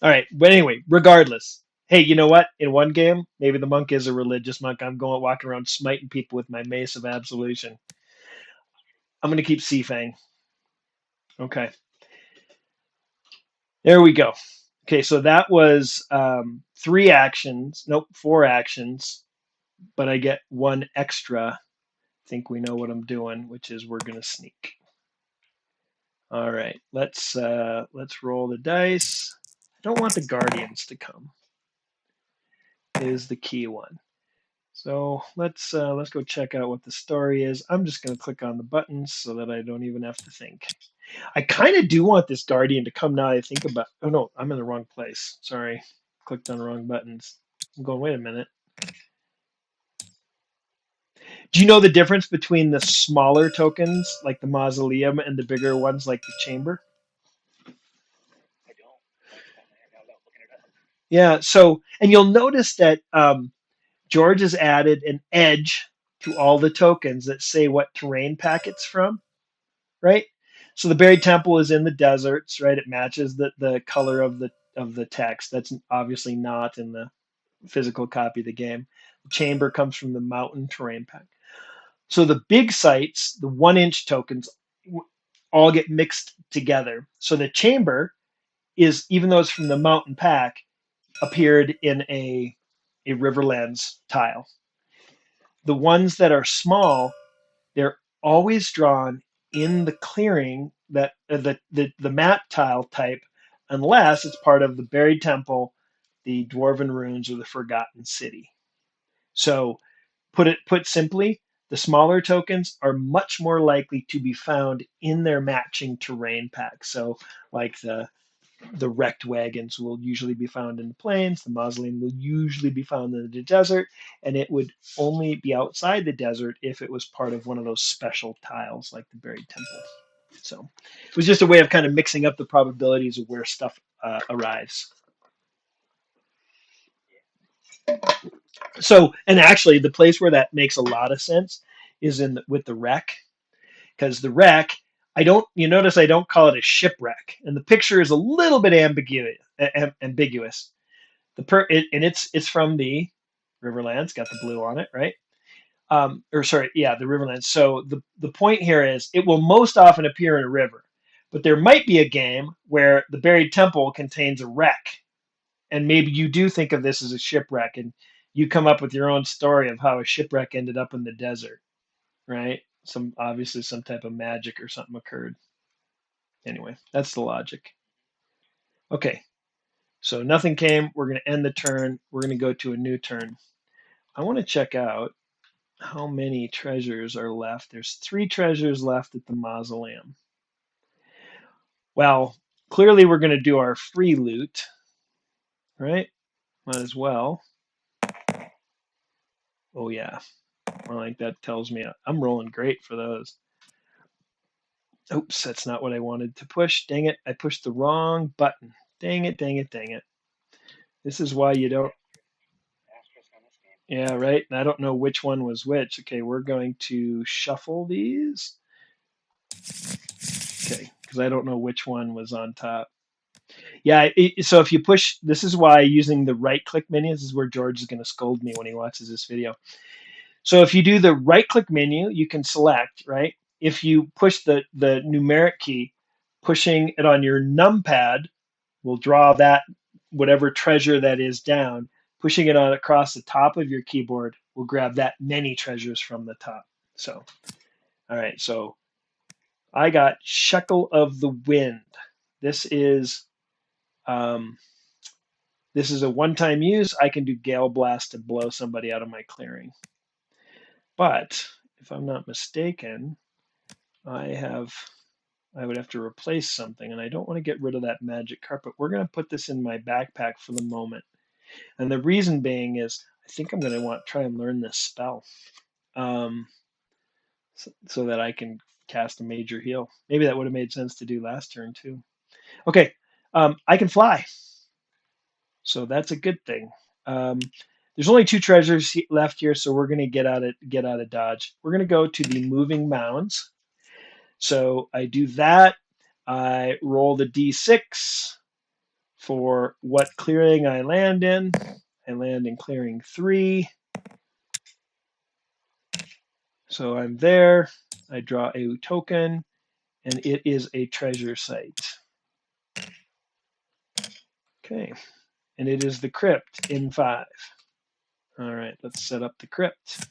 all right. But anyway, regardless. Hey, you know what? In one game, maybe the monk is a religious monk. I'm going walking around smiting people with my mace of absolution. I'm going to keep Seafang. Okay. There we go. Okay, so that was three actions. Nope, four actions, but I get one extra. I think we know what I'm doing, which is we're gonna sneak. All right, let's roll the dice. I don't want the guardians to come. Is the key one. So let's go check out what the story is. I'm just gonna click on the buttons so that I don't even have to think. I kind of do want this guardian to come now. I think about. Oh no, I'm in the wrong place. Sorry, clicked on the wrong buttons. I'm going. Wait a minute. Do you know the difference between the smaller tokens, like the mausoleum, and the bigger ones, like the chamber? Yeah. So, and you'll notice that George has added an edge to all the tokens that say what terrain pack it's from, right? So the buried temple is in the deserts, right? It matches the color of the text. That's obviously not in the physical copy of the game. The chamber comes from the mountain terrain pack. So the big sites, the 1 inch tokens, all get mixed together. So the chamber is, even though it's from the mountain pack, appeared in a Riverlands tile. The ones that are small, they're always drawn in the clearing that the map tile type, unless it's part of the buried temple, the dwarven ruins, or the forgotten city. So put simply, the smaller tokens are much more likely to be found in their matching terrain packs. So like the wrecked wagons will usually be found in the plains, the mausoleum will usually be found in the desert, and it would only be outside the desert if it was part of one of those special tiles like the buried temple. So it was just a way of kind of mixing up the probabilities of where stuff arrives. So, and actually, the place where that makes a lot of sense is with the wreck, because the wreck, I don't. You notice I don't call it a shipwreck, and the picture is a little bit ambiguous. And it's from the Riverlands, got the blue on it, right? Or sorry, yeah, the Riverlands. So the point here is it will most often appear in a river, but there might be a game where the buried temple contains a wreck, and maybe you do think of this as a shipwreck, and you come up with your own story of how a shipwreck ended up in the desert, right? Obviously some type of magic or something occurred. Anyway, that's the logic. Okay, so nothing came. We're going to end the turn. We're going to go to a new turn. I want to check out how many treasures are left. There's 3 treasures left at the mausoleum. Well, clearly we're going to do our free loot, right? Might as well. Oh yeah, well, like that tells me I'm rolling great for those. Oops, that's not what I wanted to push. Dang it, I pushed the wrong button. Dang it, dang it, dang it. This is why you don't. Yeah, right. And I don't know which one was which. Okay, we're going to shuffle these. Okay, because I don't know which one was on top. Yeah, so if you push, this is why using the right click menu, this is where George is going to scold me when he watches this video. So if you do the right click menu, you can select, right? If you push the numeric key, pushing it on your numpad will draw that whatever treasure that is down. Pushing it on across the top of your keyboard will grab that many treasures from the top. So, all right, so I got Shekel of the Wind. This is um, this is a one-time use. I can do Gale Blast to blow somebody out of my clearing. But if I'm not mistaken, I would have to replace something, and I don't want to get rid of that magic carpet. We're going to put this in my backpack for the moment. And the reason being is I think I'm going to want to try and learn this spell so that I can cast a major heal. Maybe that would have made sense to do last turn too. Okay, I can fly. So that's a good thing. Um, there's only 2 treasures left here, so we're going to get out of Dodge. We're going to go to the moving mounds. So I do that. I roll the d6 for what clearing I land in. I land in clearing 3. So I'm there. I draw a token, and it is a treasure site. Okay. And it is the crypt in 5. All right, let's set up the crypt.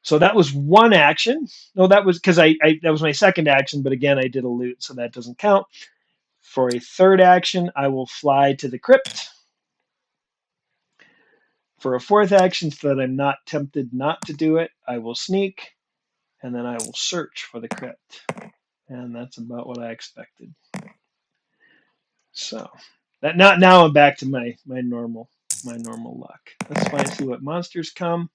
So that was one action. No, that was because I that was my second action, but again, I did a loot, so that doesn't count. For a third action, I will fly to the crypt. For a fourth action, so that I'm not tempted not to do it, I will sneak, and then I will search for the crypt. And that's about what I expected. So that now I'm back to my normal luck. Let's see what monsters come.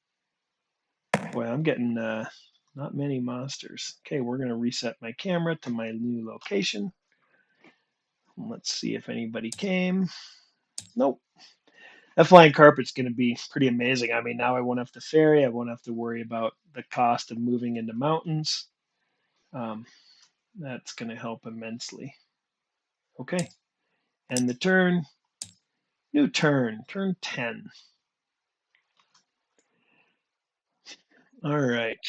Boy, I'm getting not many monsters. Okay, we're gonna reset my camera to my new location. Let's see if anybody came. Nope. That flying carpet's going to be pretty amazing. I mean, now I won't have to ferry. I won't have to worry about the cost of moving into mountains. Um, that's going to help immensely. Okay. And the turn. New turn. Turn 10. All right.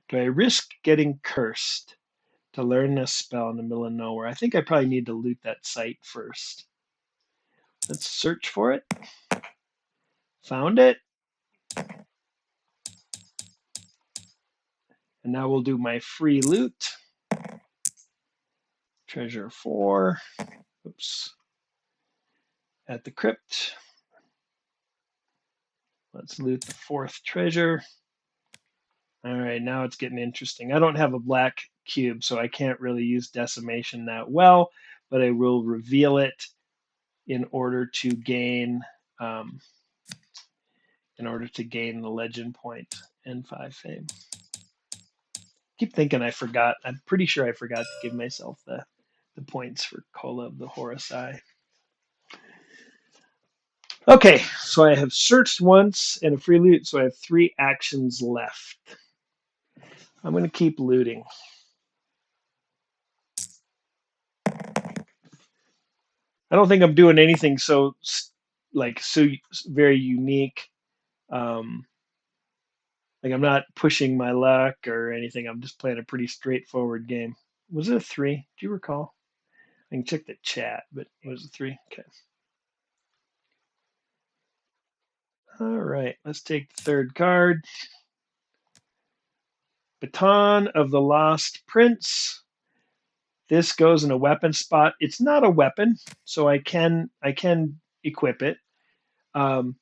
Do I risk getting cursed to learn this spell in the middle of nowhere? I think I probably need to loot that site first. Let's search for it. Found it. And now we'll do my free loot. Treasure 4. Oops. At the crypt. Let's loot the 4th treasure. All right, now it's getting interesting. I don't have a black cube, so I can't really use decimation that well, but I will reveal it in order to gain the legend point and 5 fame. Keep thinking I forgot. I'm pretty sure I forgot to give myself the points for Cola of the Horus-Eye. Okay, so I have searched once and a free loot, so I have 3 actions left. I'm going to keep looting. I don't think I'm doing anything so very unique. Like I'm not pushing my luck or anything. I'm just playing a pretty straightforward game. Was it a 3? Do you recall? I can check the chat, but it was a 3. Okay. All right, let's take the 3rd card. Baton of the Lost Prince. This goes in a weapon spot. It's not a weapon, so I can equip it. And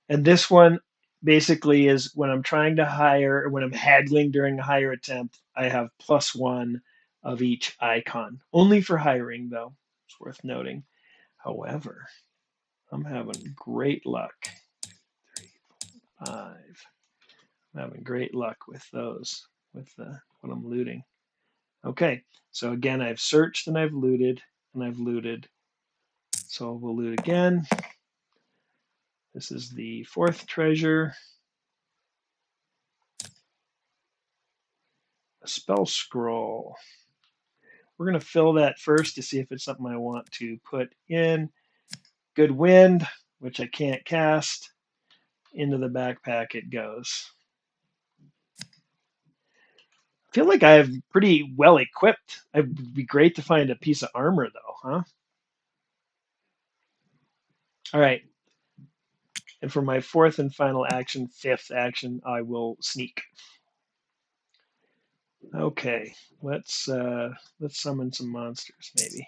this one basically is when I'm trying to hire, or when I'm haggling during a hire attempt, I have +1 of each icon. Only for hiring, though. It's worth noting. However, I'm having great luck. 3, 4, 5. I'm having great luck with those, with what I'm looting. Okay, so again, I've searched and I've looted and I've looted. So we'll loot again. This is the 4th treasure. A spell scroll. We're going to fill that first to see if it's something I want to put in. Good wind, which I can't cast. Into the backpack it goes. I feel like I have pretty well equipped. It would be great to find a piece of armor, though, huh? All right. And for my 4th and final action, 5th action, I will sneak. Okay, let's summon some monsters, maybe.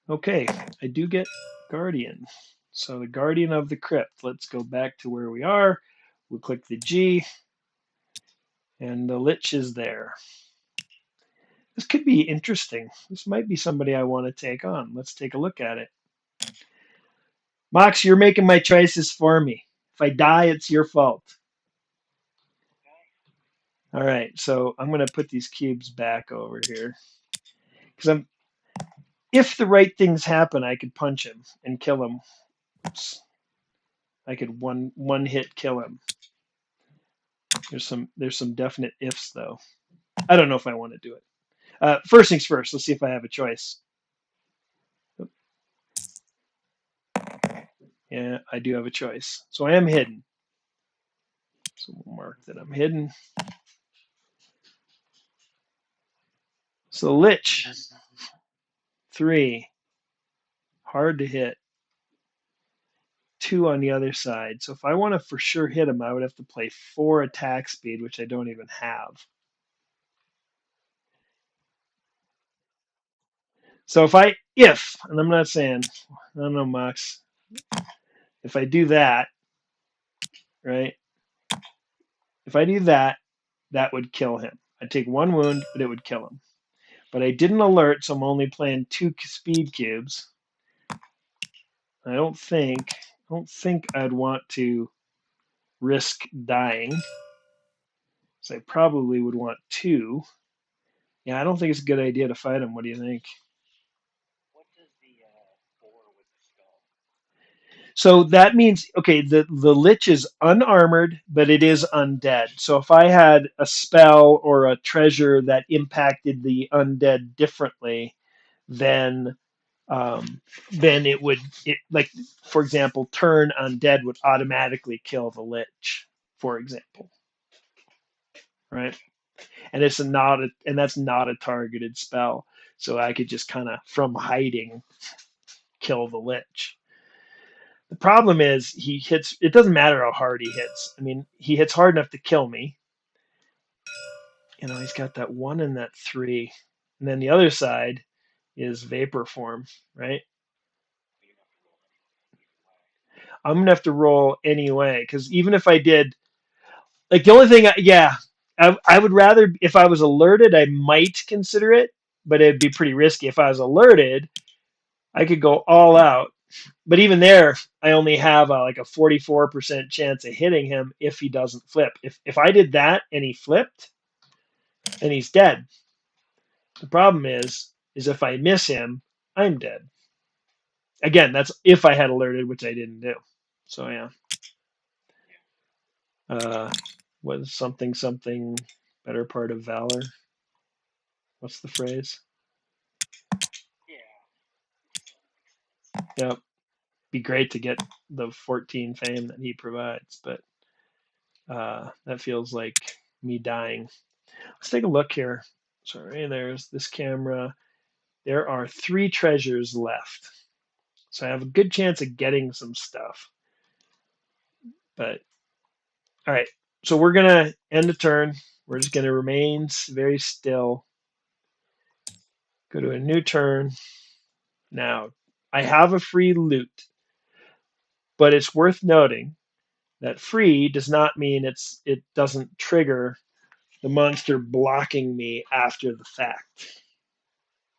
Okay, I do get Guardian. So the Guardian of the Crypt. Let's go back to where we are. We'll click the G, and the Lich is there. This could be interesting. This might be somebody I want to take on. Let's take a look at it. Mox, you're making my choices for me. If I die, it's your fault. All right, so I'm going to put these cubes back over here because if the right things happen, I could punch him and kill him. Oops. I could one hit kill him. There's some definite ifs though. I don't know if I want to do it. First things first. Let's see if I have a choice. Yeah, I do have a choice. So I am hidden. So we'll mark that I'm hidden. So Lich, 3, hard to hit. 2 on the other side. So if I want to for sure hit him, I would have to play 4 attack speed, which I don't even have. So and I'm not saying, I don't know, Max, if I do that, right? If I do that, that would kill him. I'd take 1 wound, but it would kill him. But I didn't alert, so I'm only playing 2 speed cubes. I don't think I'd want to risk dying. So I probably would want 2. Yeah, I don't think it's a good idea to fight him. What do you think? So that means, okay, the Lich is unarmored, but it is undead. So if I had a spell or a treasure that impacted the undead differently, then then like, for example, turn undead would automatically kill the Lich, for example, right? And that's not a targeted spell, so I could just kind of from hiding kill the Lich. The problem is he hits. It doesn't matter how hard he hits. I mean, he hits hard enough to kill me. You know, he's got that 1 and that 3, and then the other side is vapor form, right? I'm gonna have to roll anyway because even if I did, like the only thing, yeah, I would rather if I was alerted, I might consider it, but it'd be pretty risky. If I was alerted, I could go all out. But even there, I only have like a 44% chance of hitting him if he doesn't flip. If I did that and he flipped, then he's dead. The problem is if I miss him, I'm dead. Again, that's if I had alerted, which I didn't do. So yeah. Was something better part of valor? What's the phrase? Yep. Be great to get the 14 fame that he provides, but that feels like me dying. Let's take a look here. Sorry, there's this camera. There are 3 treasures left. So I have a good chance of getting some stuff. But, all right. So we're going to end the turn. We're just going to remain very still. Go to a new turn. Now, I have a free loot. But it's worth noting that free does not mean it doesn't trigger the monster blocking me after the fact.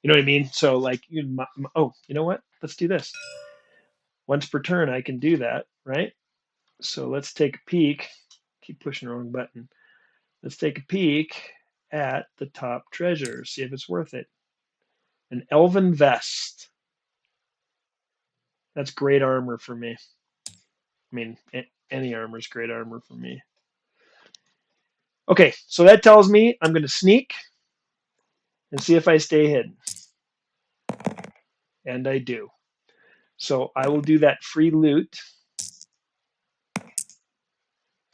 You know what I mean? So like, oh, you know what? Let's do this. Once per turn, I can do that, right? So let's take a peek. Keep pushing the wrong button. Let's take a peek at the top treasure. See if it's worth it. An elven vest. That's great armor for me. I mean, any armor is great armor for me. Okay, so that tells me I'm going to sneak and see if I stay hidden. And I do. So I will do that free loot.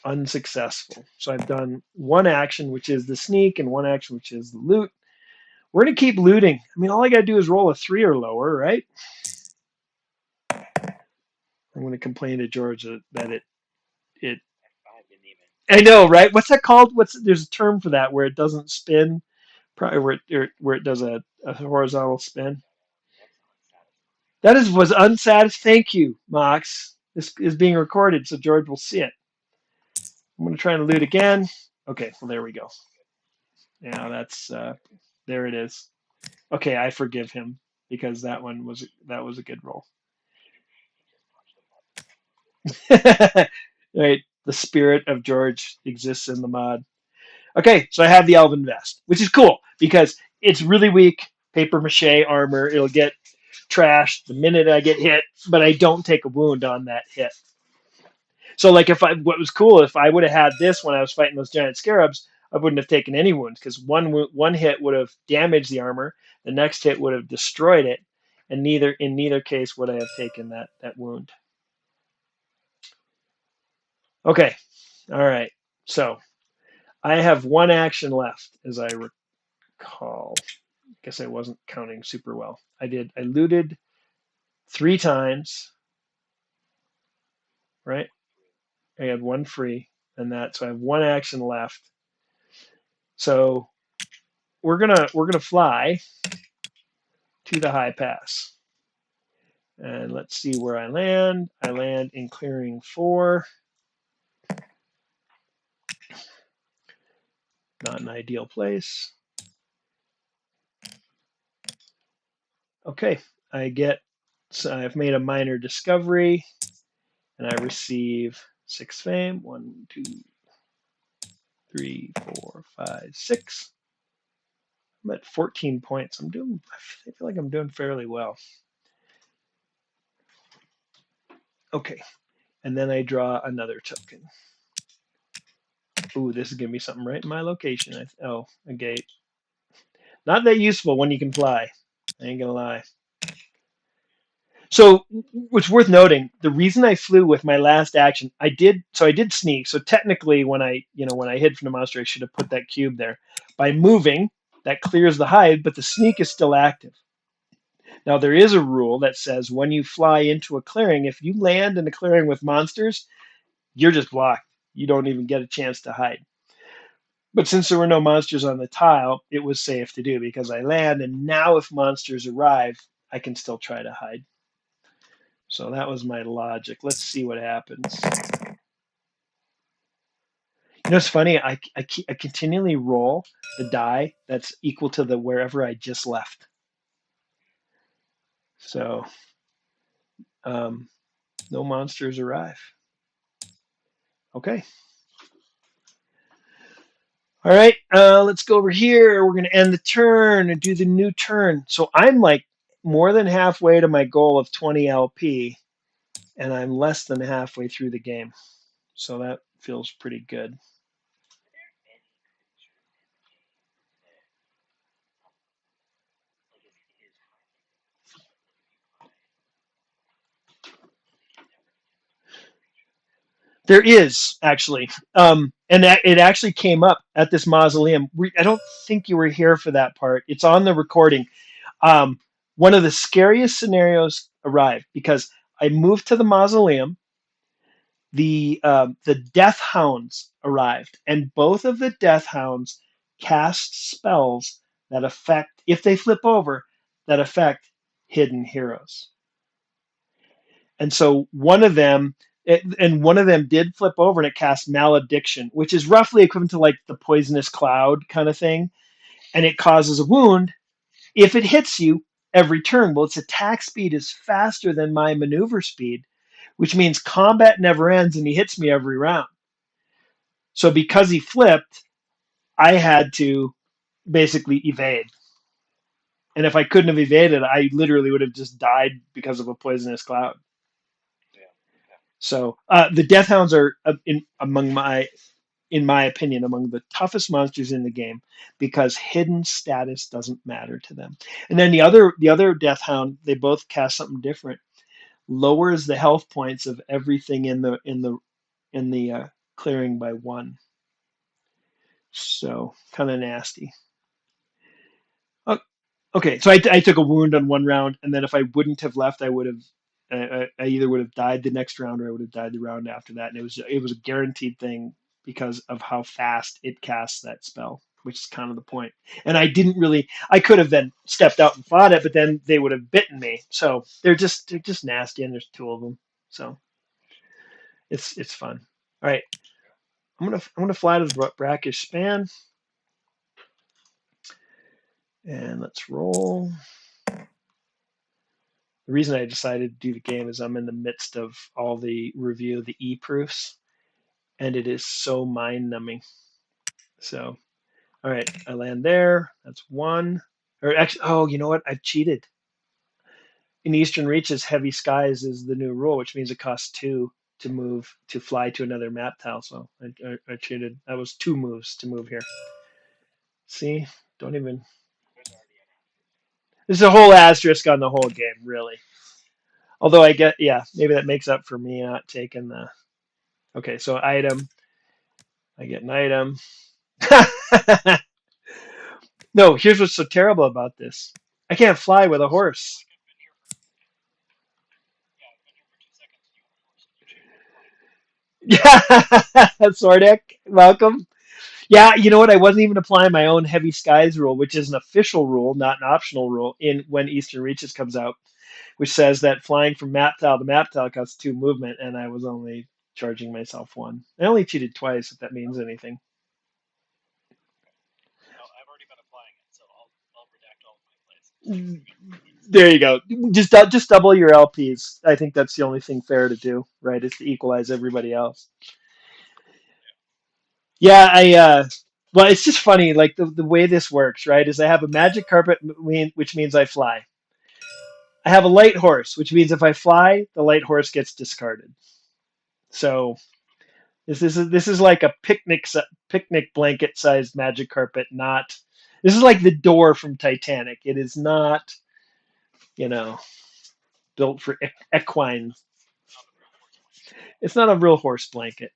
Unsuccessful. So I've done 1 action, which is the sneak, and 1 action, which is the loot. We're going to keep looting. I mean, all I got to do is roll a 3 or lower, right? I'm going to complain to George that it. I know, right? What's that called? There's a term for that where it doesn't spin, probably where it does a horizontal spin. That was unsatisfying. Thank you, Mox. This is being recorded, so George will see it. I'm going to try and loot again. Okay, well, there we go. Yeah, that's there it is. Okay, I forgive him because that was a good roll. Right, the spirit of George exists in the mod. Okay, so I have the Elven vest, which is cool because it's really weak paper mache armor. trash the minute I get hit, but I don't take a wound on that hit. So like what was cool if I would have had this when I was fighting those giant scarabs, I wouldn't have taken any wounds because one hit would have damaged the armor, the next hit would have destroyed it, and neither case would I have taken that wound. Okay, all right. So I have one action left, as I recall. I guess I wasn't counting super well. I looted 3 times, right? I had one free, so I have one action left. So we're gonna fly to the high pass. And let's see where I land. I land in clearing 4. Not an ideal place. Okay, so I've made a minor discovery, and I receive 6 fame. 1, 2, 3, 4, 5, 6. I'm at 14 points. I feel like I'm doing fairly well. Okay, and then I draw another token. Ooh, this is gonna be something right in my location. Oh, a gate. Not that useful when you can fly. I ain't gonna lie. So it's worth noting the reason I flew with my last action, I did sneak. So technically, when I hid from the monster, I should have put that cube there. By moving, that clears the hide, but the sneak is still active. Now there is a rule that says when you fly into a clearing, if you land in a clearing with monsters, you're just blocked. You don't even get a chance to hide. But since there were no monsters on the tile, it was safe to do because I land, and now if monsters arrive, I can still try to hide. So that was my logic. Let's see what happens. It's funny. I continually roll the die that's equal to the wherever I just left. So no monsters arrive. Okay. All right. Let's go over here. We're going to end the turn and do the new turn. So I'm like more than halfway to my goal of 20 LP, and I'm less than halfway through the game. So that feels pretty good. There is actually, and that it actually came up at this mausoleum. I don't think you were here for that part. It's on the recording. Um, One of the scariest scenarios arrived because I moved to the mausoleum. The death hounds arrived, and both of the death hounds cast spells that affect, if they flip over, that affect hidden heroes. And so one of them did flip over and it cast malediction, which is roughly equivalent to like the poisonous cloud kind of thing, and it causes a wound if it hits you every turn. Well, its attack speed is faster than my maneuver speed, which means combat never ends and he hits me every round. So because he flipped, I had to basically evade. And if I couldn't have evaded, I literally would have just died because of a poisonous cloud. So the Death Hounds are in my opinion, among the toughest monsters in the game because hidden status doesn't matter to them. And then the other Death Hound, they both cast something different. Lowers the health points of everything in the clearing by 1. So kind of nasty. Okay, so I took a wound on one round, and then if I wouldn't have left, I would have. I either would have died the next round or I would have died the round after that, and it was a guaranteed thing because of how fast it casts that spell, which is kind of the point. And I didn't really. I could have then stepped out and fought it, but then they would have bitten me. So they're just nasty, and there's 2 of them. So it's fun. All right, I'm gonna fly to the brackish span, and let's roll. The reason I decided to do the game is I'm in the midst of all the review of the e-proofs, and it is so mind-numbing. So, all right, I land there. That's 1. Or actually, oh, you know what? I've cheated. in Eastern Reaches, heavy skies is the new rule, which means it costs two to move to fly to another map tile. So I cheated. That was two moves to move here. See, don't even. There's a whole asterisk on the whole game, really. Although I get, yeah, maybe that makes up for me not taking the. Okay, so item. I get an item. No, here's what's so terrible about this. I can't fly with a horse. Yeah, Sordek, welcome. Yeah, you know what? I wasn't even applying my own heavy skies rule, which is an official rule, not an optional rule, in when Eastern Reaches comes out, which says that flying from map tile to map tile costs two movement, and I was only charging myself one. I only cheated twice, if that means anything. There you go. Just double your LPs. I think that's the only thing fair to do, right? Is to equalize everybody else. Yeah, well, it's just funny, like the way this works, right? Is I have a magic carpet, which means I fly. I have a light horse, which means if I fly, the light horse gets discarded. So this is like a picnic blanket sized magic carpet. Not This is like the door from Titanic. It is not, you know, built for equine. It's not a real horse blanket.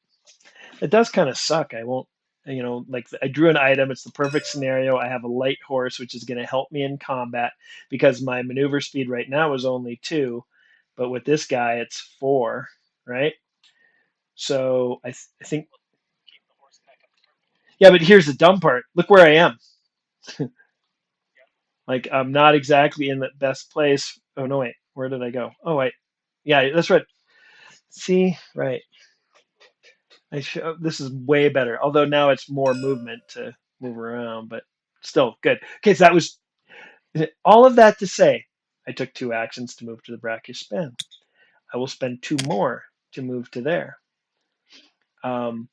It does kind of suck. I won't, like I drew an item. It's the perfect scenario. I have a light horse, which is going to help me in combat because my maneuver speed right now is only two, but with this guy, it's four, right? So I think, yeah, but here's the dumb part. Look where I am. Like I'm not exactly in the best place. Oh no, wait, where did I go? Oh wait, yeah, that's right. See, right. This is way better. Although now it's more movement to move around, but still good. Okay, so that was all of that to say. I took two actions to move to the brackish span. I will spend two more to move to there. Um,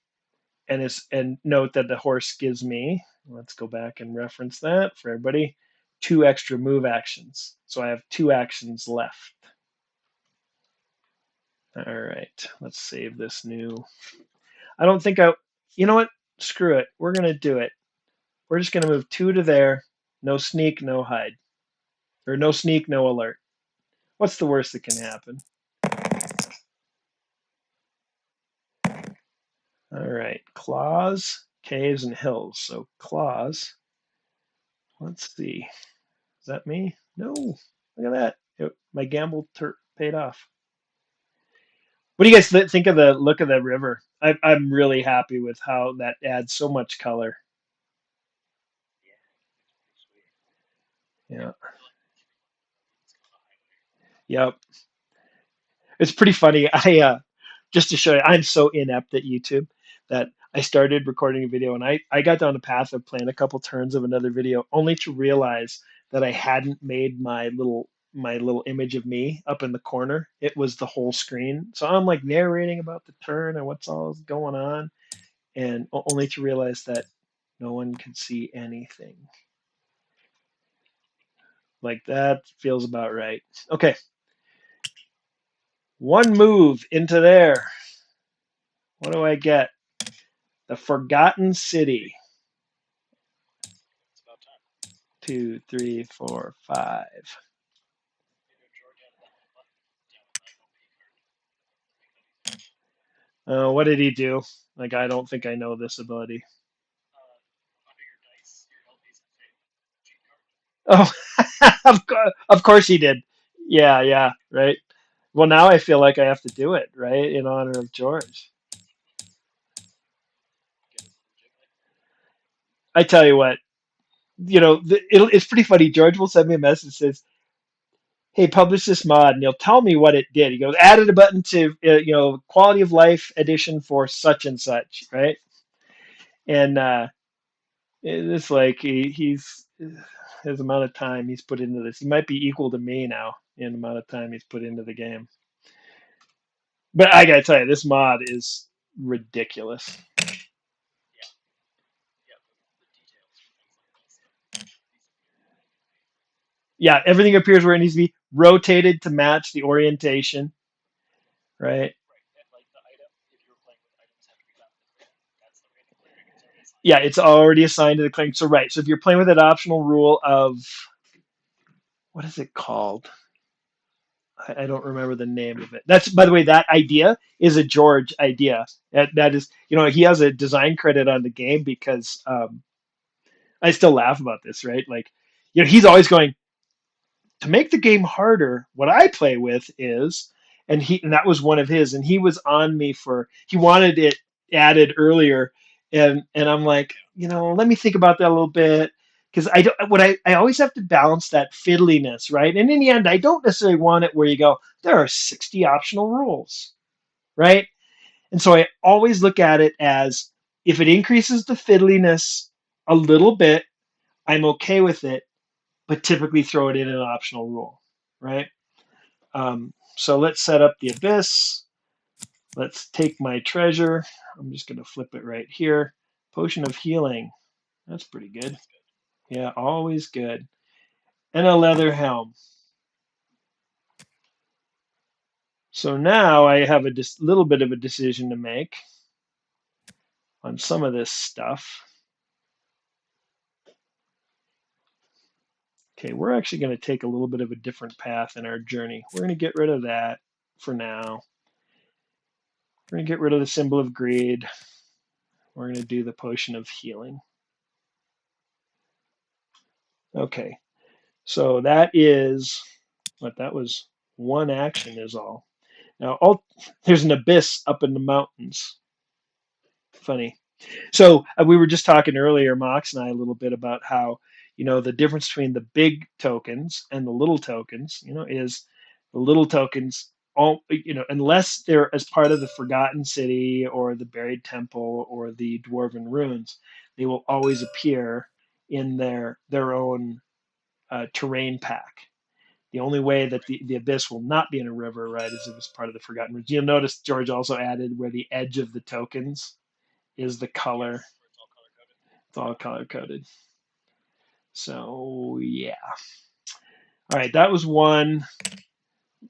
and note that the horse gives me. Let's go back and reference that for everybody. Two extra move actions. So I have two actions left. All right, let's save this new. I don't think I. You know what? Screw it. We're gonna do it. We're just gonna move two to there. No sneak, no hide, or no sneak, no alert. What's the worst that can happen? All right, claws, caves, and hills. So claws. Let's see. Is that me? No. Look at that. My gamble paid off. What do you guys think of the look of the river? I'm really happy with how that adds so much color. Yeah. Yep. It's pretty funny. I just to show you, I'm so inept at YouTube that I started recording a video and I got down the path of playing a couple turns of another video only to realize that I hadn't made my little image of me up in the corner. It was the whole screen. So I'm like narrating about the turn and what's all going on, and only to realize that no one can see anything. Like that feels about right. Okay, one move into there. What do I get? The Forgotten City. 2, 3, 4, 5. What did he do? Like, I don't think I know this ability. Oh, of course he did. Yeah, yeah, right. Well, now I feel like I have to do it, right, in honor of George. I tell you what, it's pretty funny. George will send me a message that says, "Hey, publish this mod," and he'll tell me what it did. He goes, "Added a button to, quality of life edition for such and such," right? And it's like he's his amount of time he's put into this. He might be equal to me now in the amount of time he's put into the game. But I gotta tell you, this mod is ridiculous. Yeah, everything appears where it needs to be. rotated to match the orientation, right? Yeah, it's already assigned to the claim. So right. So if you're playing with an optional rule of what is it called? I don't remember the name of it. That's, by the way, that idea is a George idea. That is, he has a design credit on the game because I still laugh about this, right? Like, he's always going to make the game harder. What I play with is, and that was one of his, and he was on me for he wanted it added earlier, and I'm like, let me think about that a little bit because I don't what I always have to balance that fiddliness, right? And in the end, I don't necessarily want it where you go, there are 60 optional rules, right? And so I always look at it as if it increases the fiddliness a little bit, I'm okay with it, but typically throw it in an optional rule, right? So let's set up the abyss. Let's take my treasure. I'm just going to flip it right here. Potion of healing. That's pretty good. Yeah, always good. And a leather helm. So now I have a little bit of a decision to make on some of this stuff. Okay, we're actually going to take a little bit of a different path in our journey. We're going to get rid of that for now. We're going to get rid of the symbol of greed. We're going to do the potion of healing. Okay, so that is what that was. One action is all. Now, there's an abyss up in the mountains. Funny. So we were just talking earlier, Mox and I, a little bit about how the difference between the big tokens and the little tokens. Is the little tokens all unless they're as part of the Forgotten City or the Buried Temple or the Dwarven Ruins, they will always appear in their own terrain pack. The only way that the abyss will not be in a river, right, is if it's part of the Forgotten Ruins. You'll notice George also added where the edge of the tokens is the color. It's all color coded. So yeah. All right, that was one.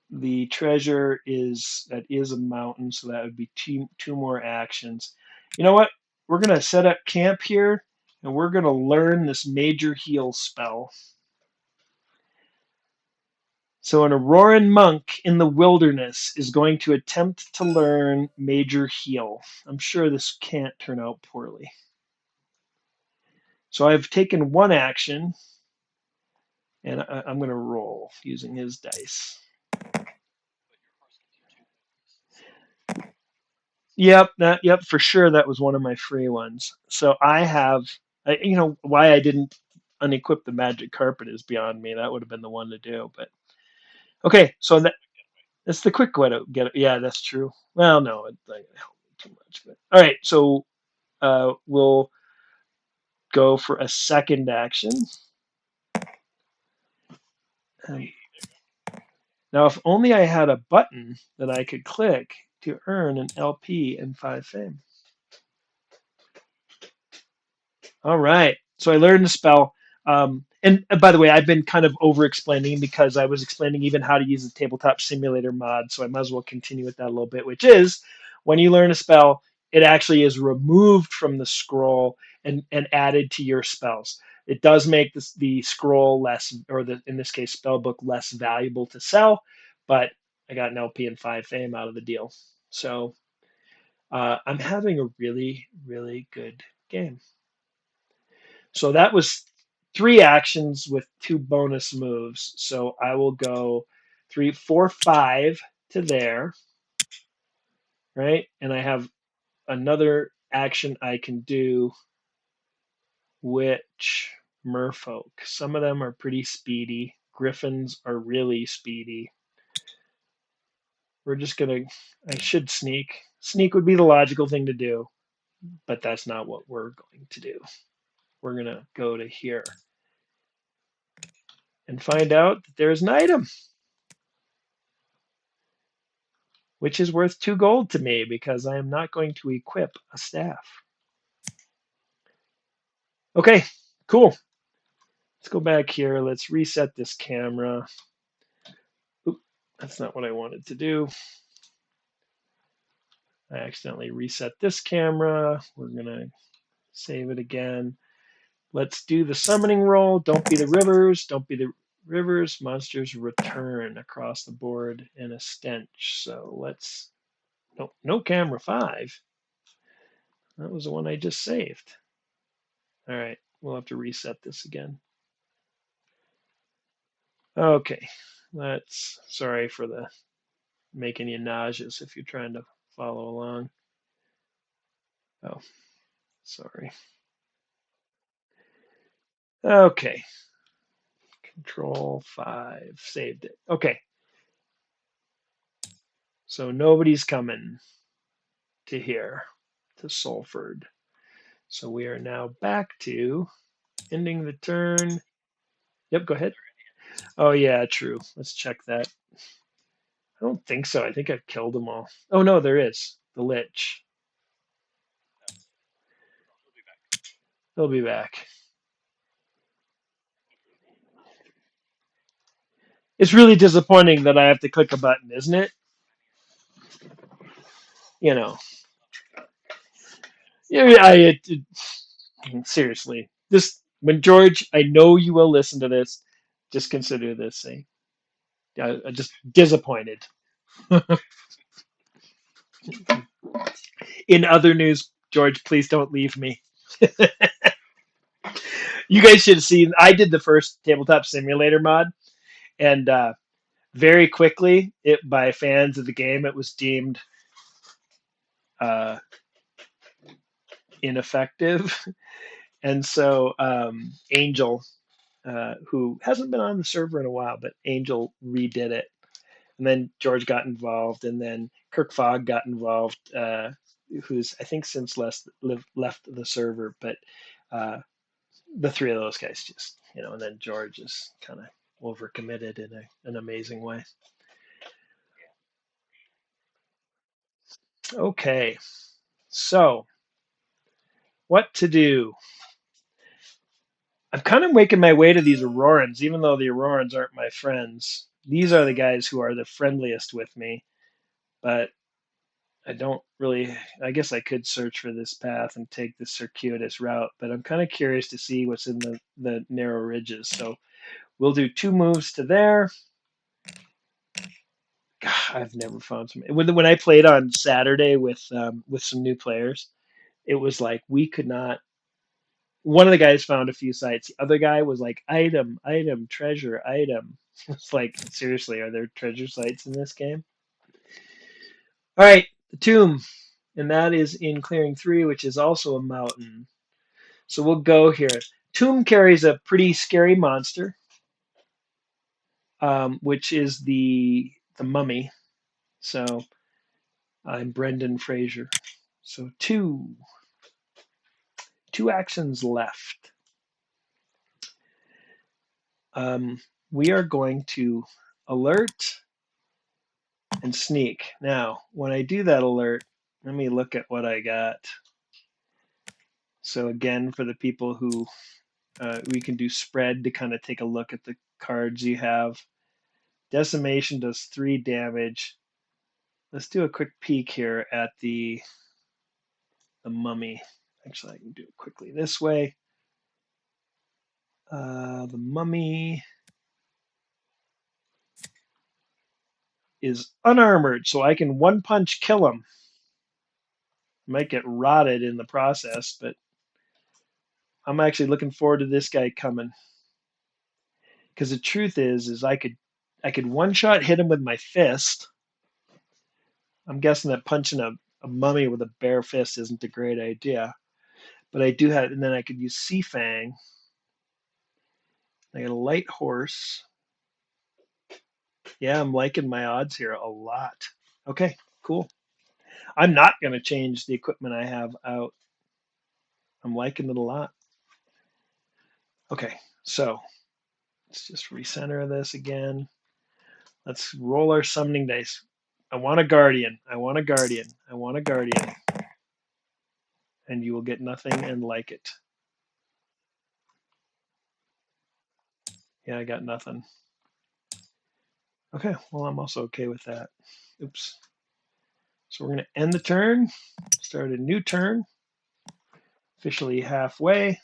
The treasure is a mountain, so that would be two more actions. You know what? We're gonna set up camp here, and we're gonna learn this major heal spell. So an Auroran monk in the wilderness is going to attempt to learn Major Heal. I'm sure this can't turn out poorly. So I've taken one action, and I'm going to roll using his dice. Yep, for sure. That was one of my free ones. So I have, why I didn't unequip the magic carpet is beyond me. That would have been the one to do. But okay, so that's the quick way to get it. Yeah, that's true. Well, no, it helped me too much. But all right, so we'll go for a second action. And now, if only I had a button that I could click to earn an LP and 5 fame. All right. So I learned the spell. And by the way, I've been kind of over explaining because I was explaining even how to use the tabletop simulator mod. So I might as well continue with that a little bit, which is when you learn a spell, it actually is removed from the scroll and added to your spells. It does make the scroll less, or in this case, spell book less valuable to sell, but I got an LP and 5 fame out of the deal. So I'm having a really, really good game. So that was 3 actions with 2 bonus moves. So I will go 3, 4, 5 to there, right? And I have another action I can do, which merfolk. Some of them are pretty speedy. Griffins are really speedy. We're just gonna. I should sneak. Sneak would be the logical thing to do, but that's not what we're going to do. We're gonna go to here and find out that there's an item, which is worth 2 gold to me because I am not going to equip a staff. Okay, cool. Let's go back here. Let's reset this camera. That's not what I wanted to do. I accidentally reset this camera. We're going to save it again. Let's do the summoning roll. Don't be the rivers. Don't be the rivers. Monsters return across the board in a stench. So let's. No camera 5. That was the one I just saved. All right. We'll have to reset this again. Okay. That's sorry for the making you nauseous if you're trying to follow along. Oh, sorry. Okay. Control 5. Saved it. Okay. So nobody's coming to here, to Salford. So we are now back to ending the turn. Yep, go ahead. Oh, yeah, true. Let's check that. I don't think so. I think I've killed them all. Oh, no, there is. The Lich. He'll be back. It's really disappointing that I have to click a button, isn't it? You know. Yeah, seriously. This when George, I know you will listen to this. Just consider this I'm just disappointed. In other news, George, please don't leave me. You guys should have seen. I did the first tabletop simulator mod, and very quickly, it by fans of the game, it was deemed uh, ineffective. And so Angel, who hasn't been on the server in a while, but Angel redid it, and then George got involved, and then Kirk Fogg got involved, who's I think since left the server, but uh, the three of those guys just and then George is kind of overcommitted in an amazing way. Okay, so what to do? I'm kind of making my way to these Aurorans, even though the Aurorans aren't my friends. These are the guys who are the friendliest with me, but I don't really. I guess I could search for this path and take the circuitous route, but I'm kind of curious to see what's in the narrow ridges. So we'll do 2 moves to there. God, I've never found some. When I played on Saturday with some new players, it was like we could not. One of the guys found a few sites. The other guy was like, item, item, treasure, item. It's like, seriously, are there treasure sites in this game? All right, the tomb. And that is in clearing 3, which is also a mountain. So we'll go here. Tomb carries a pretty scary monster, which is the mummy. So I'm Brendan Fraser. So two actions left. Um, we are going to alert and sneak. Now, when I do that alert, let me look at what I got. So again, for the people who we can do spread to kind of take a look at the cards you have. Decimation does 3 damage. Let's do a quick peek here at the mummy. Actually, I can do it quickly this way. The mummy is unarmored, so I can one punch kill him. Might get rotted in the process, but I'm actually looking forward to this guy coming. Because the truth is I could one shot hit him with my fist. I'm guessing that punching a mummy with a bare fist isn't a great idea. But I do have, and then I could use Sea Fang. I got a light horse. Yeah, I'm liking my odds here a lot. Okay, cool. I'm not going to change the equipment I have out. I'm liking it a lot. Okay, so let's just recenter this again. Let's roll our summoning dice. I want a guardian. I want a guardian. I want a guardian. And you will get nothing and like it. Yeah, I got nothing. Okay, well, I'm also okay with that. Oops. So we're going to end the turn, start a new turn, officially halfway.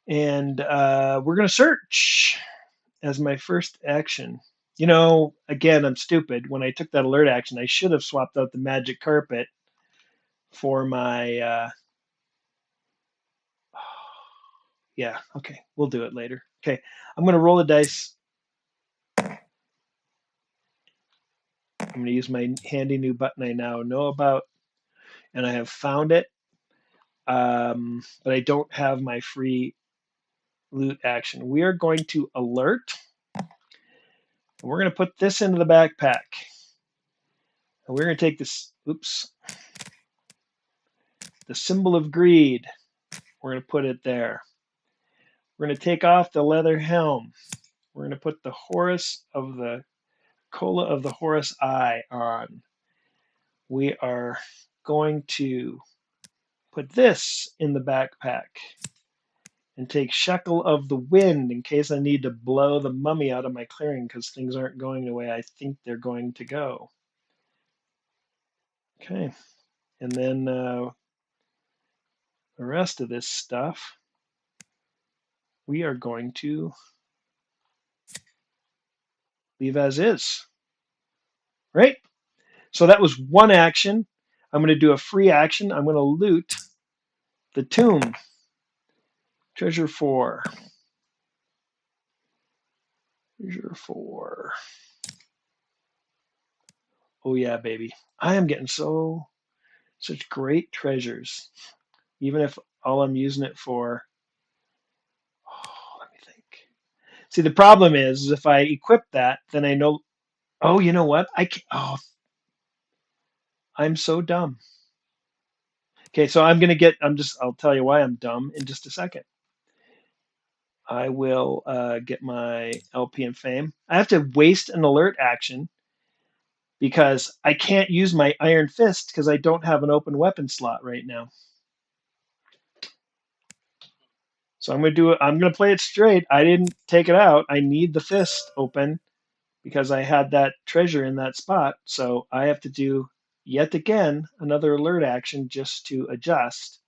And we're going to search as my first action. You know, again, I'm stupid. When I took that alert action, I should have swapped out the magic carpet for my. Yeah, okay, we'll do it later. Okay, I'm going to roll the dice. I'm going to use my handy new button I now know about, and I have found it. But I don't have my free loot action. We are going to alert. And we're going to put this into the backpack. And we're going to take this, oops, the symbol of greed. We're going to put it there. We're going to take off the leather helm. We're going to put the Horus of the Cola of the Horus Eye on. We are going to put this in the backpack and take Shekel of the Wind in case I need to blow the mummy out of my clearing because things aren't going the way I think they're going to go. Okay, and then the rest of this stuff we are going to leave as is, right? So that was one action. I'm going to do a free action. I'm going to loot the tomb. Treasure 4. Treasure 4. Oh yeah, baby. I am getting such great treasures. Even if all I'm using it for, oh, let me think. See, the problem is if I equip that, then I know, oh, you know what? I can, oh, I'm so dumb. Okay, so I'm going to get, I'll tell you why I'm dumb in just a second. I will get my LP and fame. I have to waste an alert action because I can't use my Iron Fist because I don't have an open weapon slot right now. So I'm gonna do it. I'm gonna play it straight. I didn't take it out. I need the fist open because I had that treasure in that spot. So I have to do yet again another alert action just to adjust.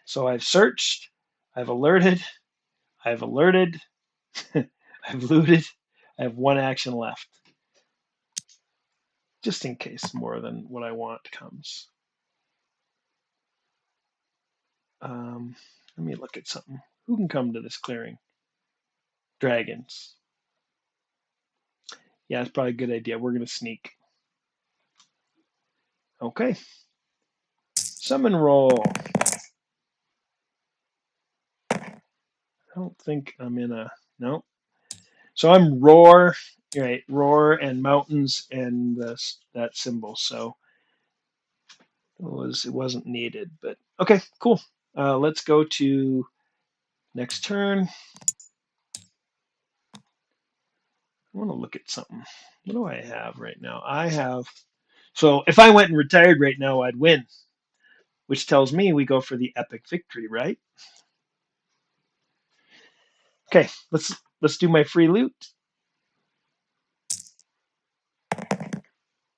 So I've searched, I've alerted, I've alerted, I've looted. I have one action left, just in case more than what I want comes. Let me look at something. Who can come to this clearing? Dragons. Yeah, it's probably a good idea. We're going to sneak. Okay. Summon roll. I don't think I'm in a. No. So I'm roar. Right. Roar and mountains and that symbol. So it wasn't needed. But okay, cool. Let's go to next turn. I want to look at something. What do I have right now? I have. So if I went and retired right now, I'd win, which tells me we go for the epic victory, right? Okay, let's do my free loot.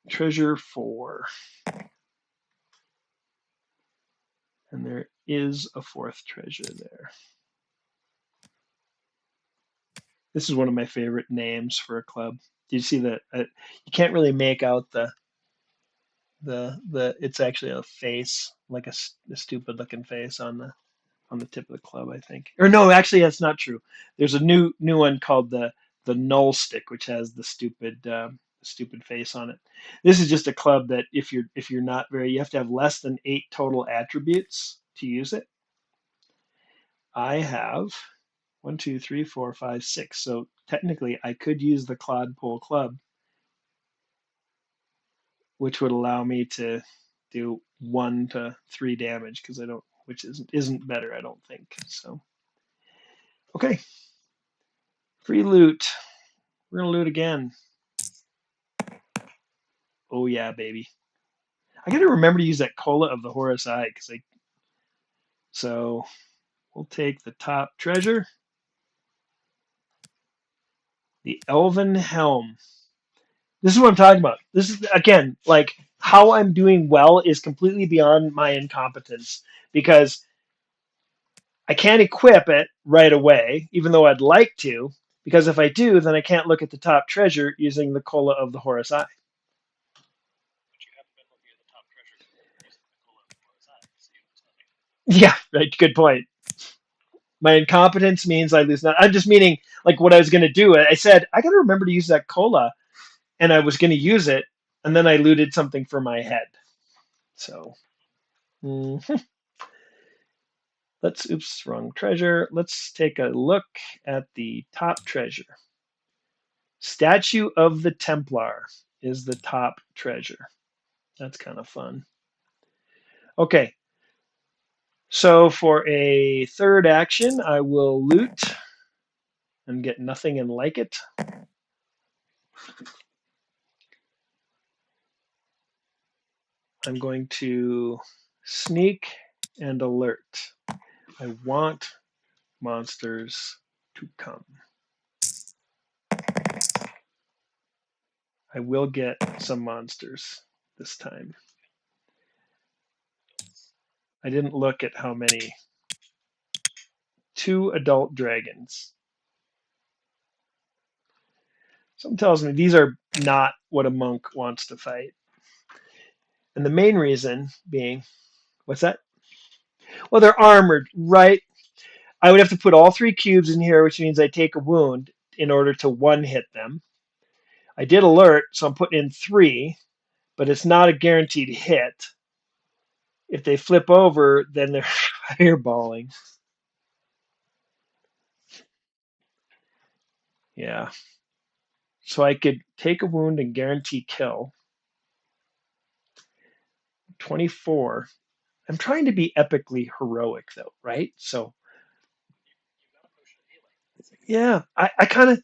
Treasure 4. And there is a fourth treasure there. This is one of my favorite names for a club. Do you see that? You can't really make out the. It's actually a face, like a stupid looking face on the tip of the club, I think. Or no, actually, that's not true. There's a new one called the null stick, which has the stupid face on it. This is just a club that if you're not very, you have to have less than 8 total attributes to use it. I have 1, 2, 3, 4, 5, 6. So technically, I could use the Clodpole Club, which would allow me to do 1 to 3 damage because I don't, which isn't better, I don't think. So okay, free loot. We're gonna loot again. Oh yeah, baby. I gotta remember to use that cola of the Horus Eye because I. So we'll take the top treasure. The Elven Helm. This is what I'm talking about. This is, again, like how I'm doing well is completely beyond my incompetence because I can't equip it right away, even though I'd like to, because if I do, then I can't look at the top treasure using the Cola of the Horus Eye. Yeah, right. Good point. My incompetence means I lose. Not. I'm just meaning like what I was going to do. I said I got to remember to use that Cola, and I was going to use it, and then I looted something for my head. So mhm. Let's. Oops, wrong treasure. Let's take a look at the top treasure. Statue of the Templar is the top treasure. That's kind of fun. Okay, so for a third action, I will loot and get nothing and like it. I'm going to sneak and alert. I want monsters to come. I will get some monsters this time. I didn't look at how many. 2 adult dragons. Something tells me these are not what a monk wants to fight. And the main reason being, what's that? Well, they're armored, right? I would have to put all 3 cubes in here, which means I take a wound in order to one hit them. I did alert, so I'm putting in 3, but it's not a guaranteed hit. If they flip over, then they're fireballing. Yeah. So I could take a wound and guarantee kill. 24. I'm trying to be epically heroic, though, right? So, yeah, I kind of,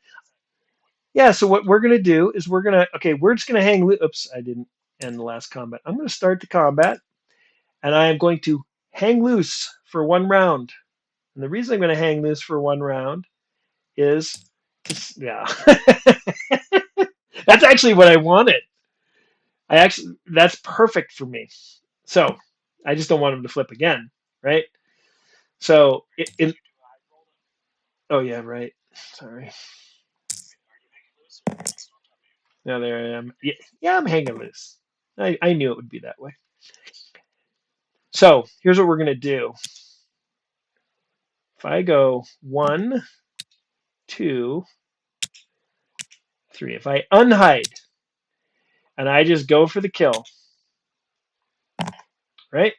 yeah. So what we're gonna do is okay, we're just gonna hang. Oops, I didn't end the last combat. I'm gonna start the combat, and I am going to hang loose for 1 round. And the reason I'm gonna hang loose for 1 round is, yeah, that's actually what I wanted. That's perfect for me. So I just don't want him to flip again, right? So oh yeah, right. Sorry. Now there I am. Yeah, yeah, I'm hanging loose. I knew it would be that way. So here's what we're gonna do. If I go 1, 2, 3, if I unhide and I just go for the kill, right?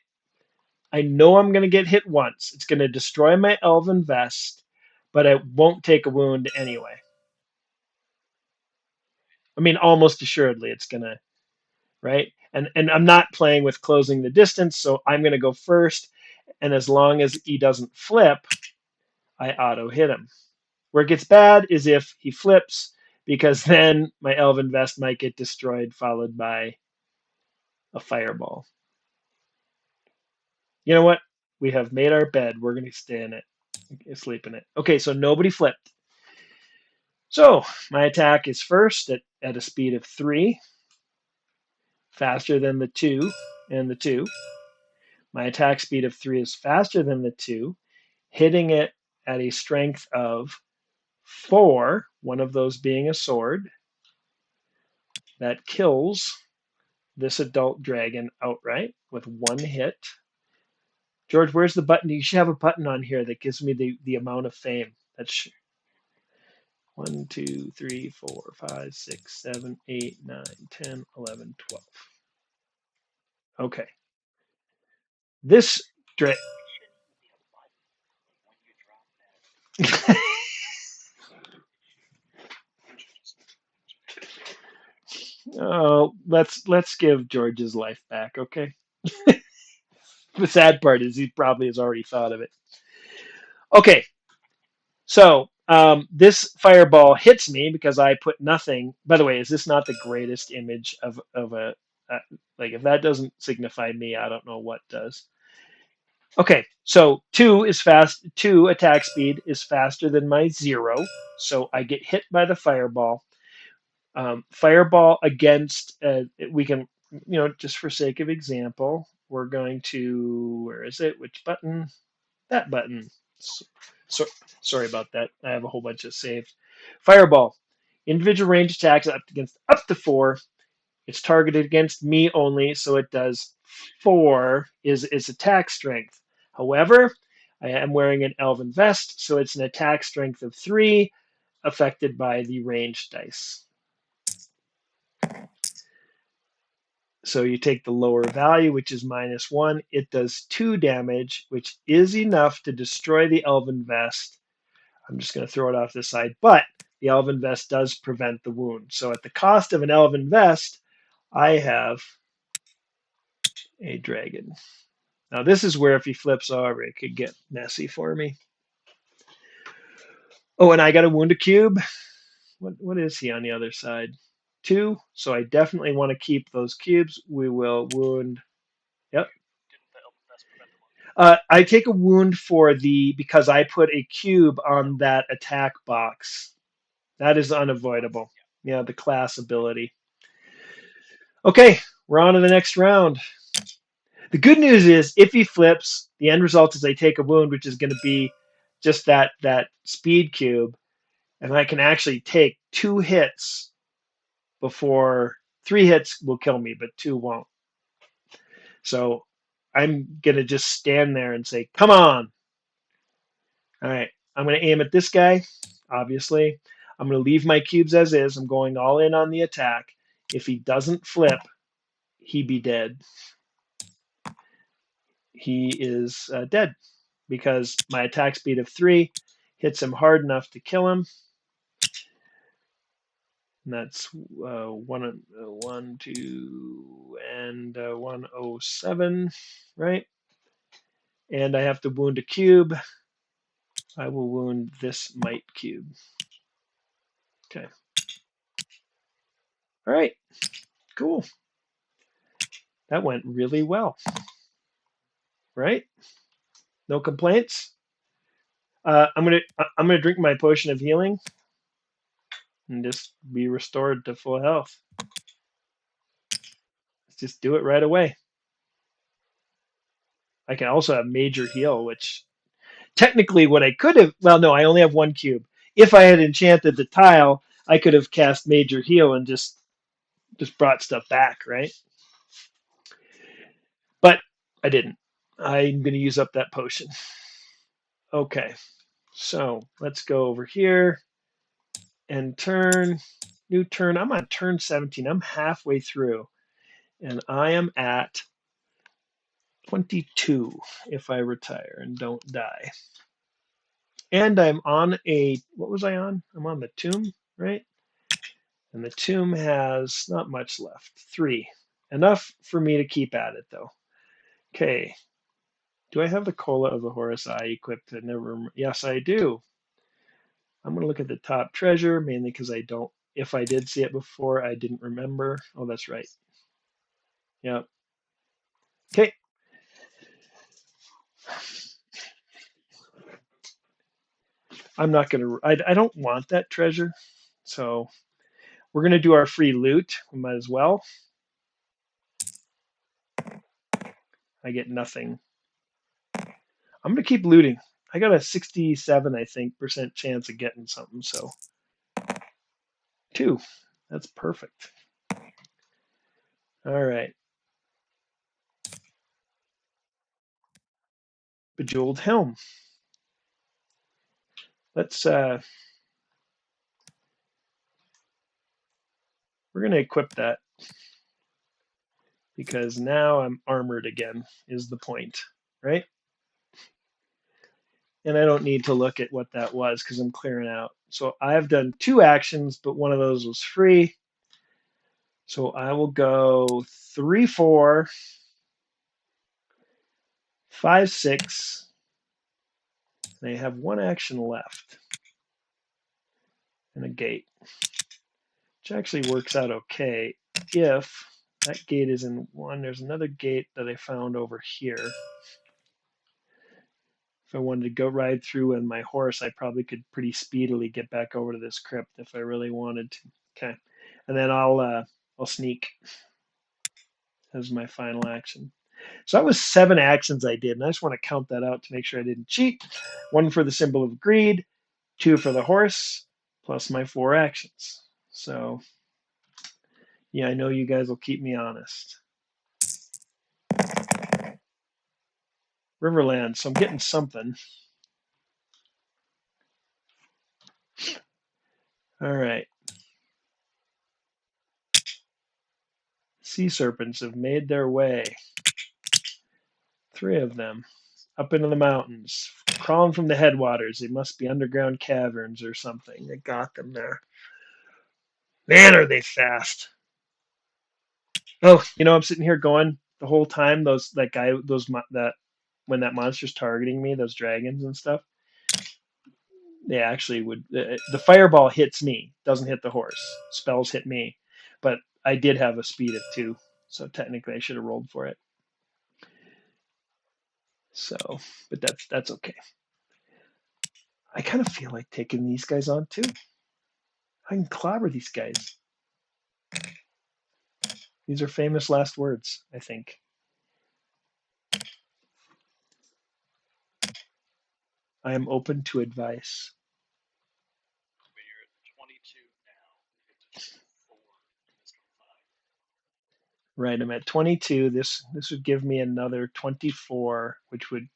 I know I'm gonna get hit once. It's gonna destroy my elven vest, but I won't take a wound anyway. I mean, almost assuredly, it's gonna, right? And I'm not playing with closing the distance, so I'm gonna go first. And as long as he doesn't flip, I auto hit him. Where it gets bad is if he flips, because then my elven vest might get destroyed, followed by a fireball. You know what? We have made our bed. We're going to stay in it, sleep in it. Okay, so nobody flipped. So my attack is first at a speed of 3, faster than the 2 and the 2. My attack speed of 3 is faster than the 2, hitting it at a strength of 4, one of those being a sword. That kills this adult dragon outright with 1 hit. George, where's the button? You should have a button on here that gives me the amount of fame. That's 1, 2, 3, 4, 5, 6, 7, 8, 9, 10, 11, 12. Okay. This dragon. Oh, let's give George his life back, okay? The sad part is he probably has already thought of it. Okay, so this fireball hits me because I put nothing. By the way, is this not the greatest image of a like if that doesn't signify me, I don't know what does. Okay, so 2 attack speed is faster than my 0, so I get hit by the fireball. Fireball against, we can, just for sake of example, we're going to, where is it? Which button? That button. So, sorry about that. I have a whole bunch of saved. Fireball. Individual range attacks up to 4. It's targeted against me only, so it does 4 is its attack strength. However, I am wearing an elven vest, so it's an attack strength of 3, affected by the ranged dice. So you take the lower value, which is -1. It does 2 damage, which is enough to destroy the elven vest. I'm just going to throw it off the side, but the elven vest does prevent the wound. So at the cost of an elven vest, I have a dragon. Now this is where if he flips over, it could get messy for me. Oh, and I got to wound a cube. What is he on the other side? 2. So I definitely want to keep those cubes. We will wound. Yep. I take a wound because I put a cube on that attack box. That is unavoidable. Yeah, the class ability. Okay, we're on to the next round. The good news is if he flips, the end result is I take a wound, which is going to be just that speed cube, and I can actually take 2 hits before 3 hits will kill me, but 2 won't. So I'm going to just stand there and say, come on. All right, I'm going to aim at this guy, obviously. I'm going to leave my cubes as is. I'm going all in on the attack. If he doesn't flip, he be dead. He is dead because my attack speed of 3 hits him hard enough to kill him. And that's 1, 2, and 107, right? And I have to wound a cube. I will wound this might cube. Okay. All right. Cool. That went really well, right? No complaints. I'm gonna drink my potion of healing and just be restored to full health. Let's just do it right away. I can also have major heal, which technically what I could have. Well, no, I only have 1 cube. If I had enchanted the tile, I could have cast major heal and just brought stuff back, right? But I didn't. I'm gonna use up that potion. Okay, so let's go over here and turn. New turn. I'm on turn 17. I'm halfway through, and I am at 22 if I retire and don't die. And I'm on what was I on? I'm on the tomb, right? And the tomb has not much left. 3. Enough for me to keep at it, though. Okay. Do I have the Cola of the Horus Eye equipped? Yes, I do. I'm going to look at the top treasure, mainly because I don't. If I did see it before, I didn't remember. Oh, that's right. Yep. Okay. I'm not going to. I don't want that treasure. So we're going to do our free loot. We might as well. I get nothing. I'm going to keep looting. I got a 67, I think, percent chance of getting something. So 2. That's perfect. All right. Bejeweled helm. Let's we're going to equip that because now I'm armored again is the point, right? And I don't need to look at what that was because I'm clearing out. So I've done 2 actions, but one of those was free. So I will go 3, 4, 5, 6. And I have 1 action left. And a gate. Which actually works out okay if that gate is in 1. There's another gate that I found over here. If I wanted to go ride through on my horse, I probably could pretty speedily get back over to this crypt if I really wanted to. Okay, and then I'll sneak as my final action. So that was 7 actions I did, and I just want to count that out to make sure I didn't cheat. 1 for the symbol of greed, 2 for the horse, plus my 4 actions. So yeah, I know you guys will keep me honest. Riverland, so I'm getting something. All right. Sea serpents have made their way. 3 of them up into the mountains, crawling from the headwaters. They must be underground caverns or something that got them there. Man, are they fast! Oh, I'm sitting here going the whole time. That when that monster's targeting me, those dragons and stuff. They actually would. The fireball hits me, doesn't hit the horse. Spells hit me, but I did have a speed of 2, so technically I should have rolled for it. So, but that's okay. I kind of feel like taking these guys on too. I can clobber these guys. These are famous last words, I think. I am open to advice. Right, I'm at 22. This would give me another 24, which would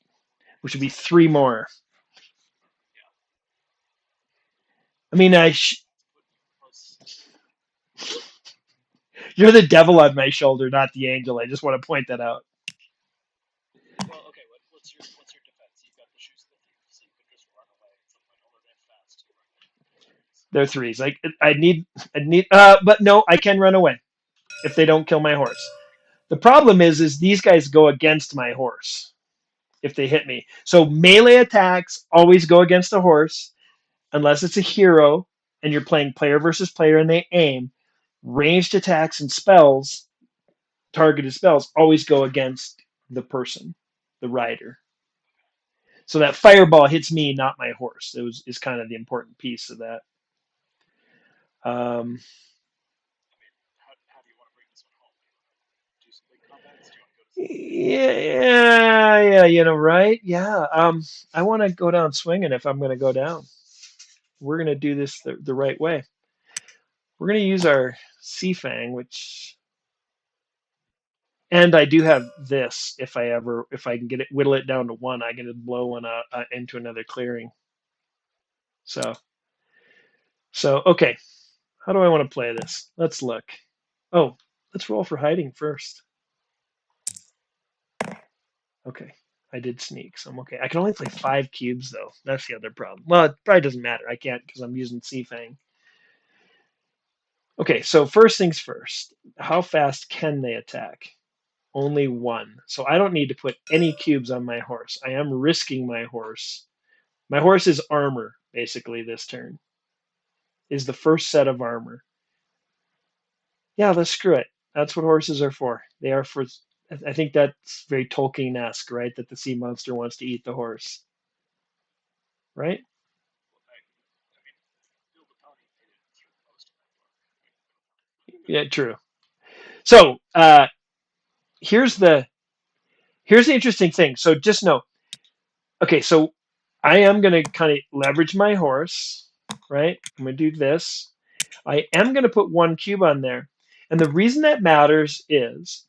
be 3 more. I mean, you're the devil on my shoulder, not the angel. I just want to point that out. They're threes. Like I need. But no, I can run away if they don't kill my horse. The problem is these guys go against my horse if they hit me. So melee attacks always go against the horse unless it's a hero and you're playing player versus player and they aim. Ranged attacks and spells, targeted spells, always go against the person, the rider. So that fireball hits me, not my horse. Is kind of the important piece of that. Um, yeah, right? Yeah. I want to go down swinging if I'm going to go down. We're going to do this the right way. We're going to use our Sea Fang, and I do have this. If I can get it, whittle it down to 1, I can blow one into another clearing. So okay. How do I want to play this? Let's look. Oh, let's roll for hiding first. Okay. I did sneak, so I'm okay. I can only play 5 cubes, though. That's the other problem. Well, it probably doesn't matter. I can't because I'm using Sea Fang. Okay, so first things first. How fast can they attack? Only 1. So I don't need to put any cubes on my horse. I am risking my horse. My horse is armor, basically, this turn. Is the first set of armor. Yeah, let's screw it. That's what horses are for. They are for. I think that's very Tolkien-esque, right? That the sea monster wants to eat the horse, right? Yeah, true. So here's the here's the interesting thing. So just know, okay, so I am going to kind of leverage my horse, right? I'm going to do this. I am going to put 1 cube on there, and the reason that matters is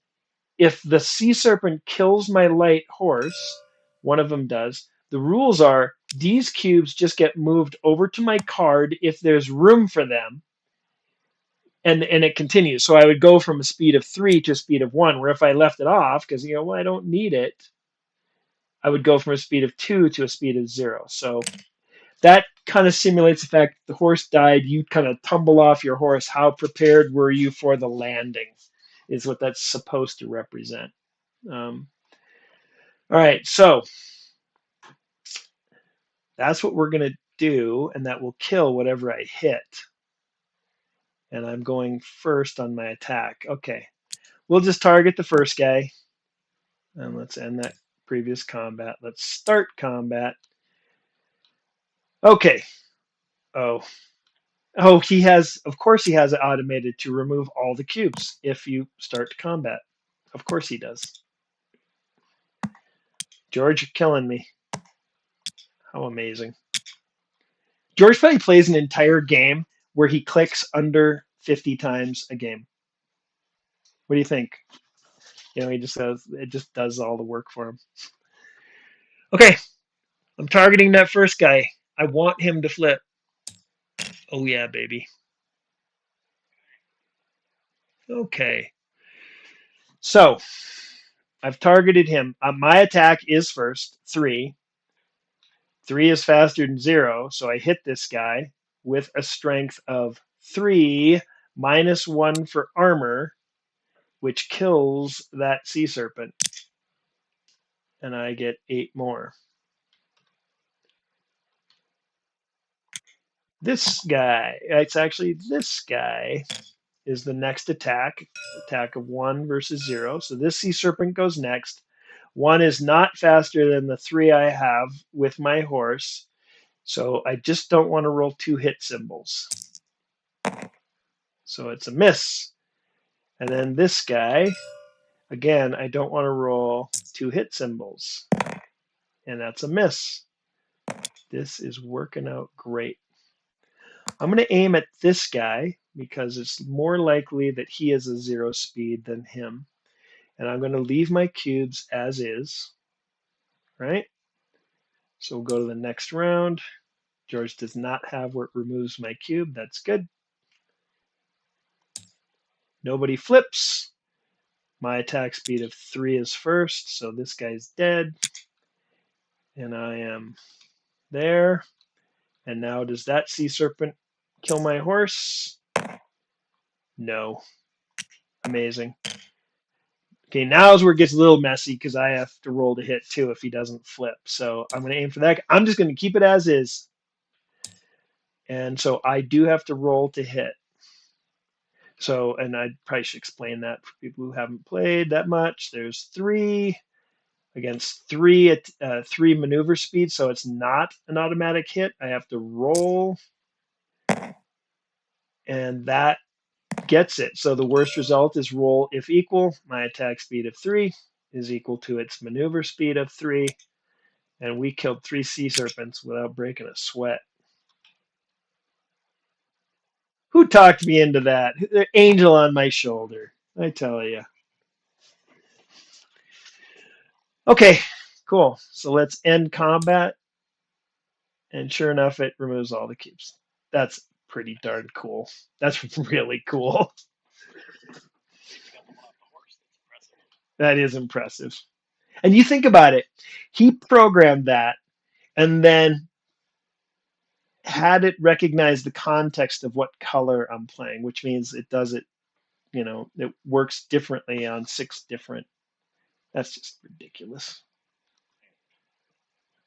if the sea serpent kills my light horse, one of them does. The rules are these cubes just get moved over to my card if there's room for them, and it continues. So I would go from a speed of 3 to a speed of 1. Where if I left it off because well I don't need it, I would go from a speed of 2 to a speed of 0. So that kind of simulates the fact that the horse died. You kind of tumble off your horse. How prepared were you for the landing? Is what that's supposed to represent. Um, all right, so that's what we're going to do, and that will kill whatever I hit. And I'm going first on my attack. Okay, we'll just target the first guy, and let's end that previous combat. Let's start combat. Okay. Oh. Oh, of course he has it automated to remove all the cubes if you start combat. Of course he does. George, you're killing me. How amazing. George probably plays an entire game where he clicks under 50 times a game. What do you think? He just says it just does all the work for him. Okay, I'm targeting that first guy. I want him to flip. Oh yeah, baby. Okay. So I've targeted him. My attack is first, 3. 3 is faster than 0, so I hit this guy with a strength of 3 minus 1 for armor, which kills that sea serpent. And I get 8 more. This guy, it's actually this guy, is the next attack of 1 versus 0. So this sea serpent goes next. 1 is not faster than the 3 I have with my horse. So I just don't want to roll 2 hit symbols. So it's a miss. And then this guy, again, I don't want to roll 2 hit symbols. And that's a miss. This is working out great. I'm going to aim at this guy because it's more likely that he has a 0 speed than him. And I'm going to leave my cubes as is, right? So we'll go to the next round. George does not have where it removes my cube. That's good. Nobody flips. My attack speed of 3 is first, so this guy's dead. And I am there. And now does that sea serpent kill my horse? No. Amazing. Okay, now is where it gets a little messy because I have to roll to hit too if he doesn't flip. So I'm going to aim for that. I'm just going to keep it as is. And so I do have to roll to hit. So, and I probably should explain that for people who haven't played that much. There's 3 against 3 at 3 maneuver speed, so it's not an automatic hit. I have to roll, and that gets it. So the worst result is roll if equal. My attack speed of 3 is equal to its maneuver speed of 3, and we killed 3 sea serpents without breaking a sweat. Who talked me into that? The angel on my shoulder, I tell you. Okay, cool. So let's end combat. And sure enough, it removes all the cubes. That's pretty darn cool. That's really cool. That is impressive. And you think about it, he programmed that and then had it recognize the context of what color I'm playing, which means it does it, it works differently on 6 different. That's just ridiculous.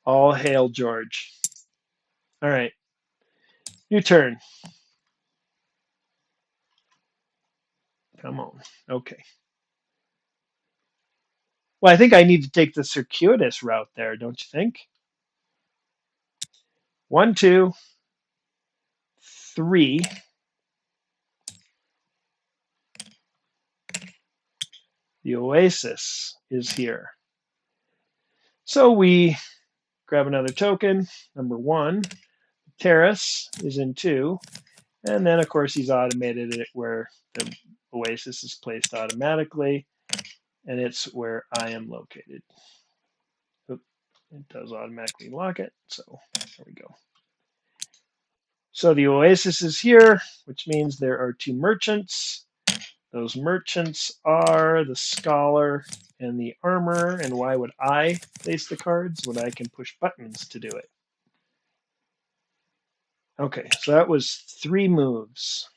All hail George. All right. Your turn. Come on. Okay. Well, I think I need to take the circuitous route there, don't you think? 1, 2, 3. The oasis is here. So we grab another token. Number 1. Terrace is in 2. And then, of course, he's automated it where the oasis is placed automatically. And it's where I am located. Oop, it does automatically lock it. So there we go. So the oasis is here, which means there are 2 merchants. Those merchants are the scholar and the armor. And why would I place the cards when I can push buttons to do it? Okay, so that was 3 moves.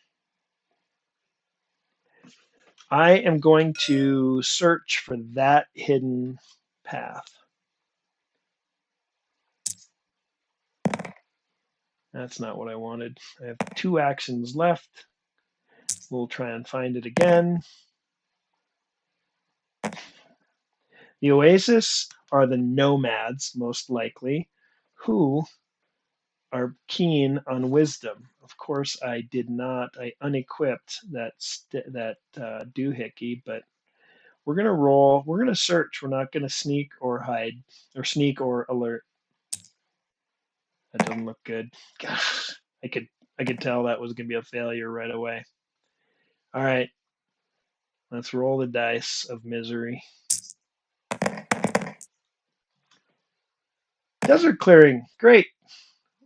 I am going to search for that hidden path. That's not what I wanted. I have 2 actions left. We'll try and find it again. The oasis are the nomads, most likely, who are keen on wisdom. Of course, I did not. I unequipped that doohickey, but we're gonna roll. We're gonna search. We're not gonna sneak or hide or sneak or alert. That doesn't look good. Gosh, I could tell that was gonna be a failure right away. All right, let's roll the dice of misery. Desert clearing, great.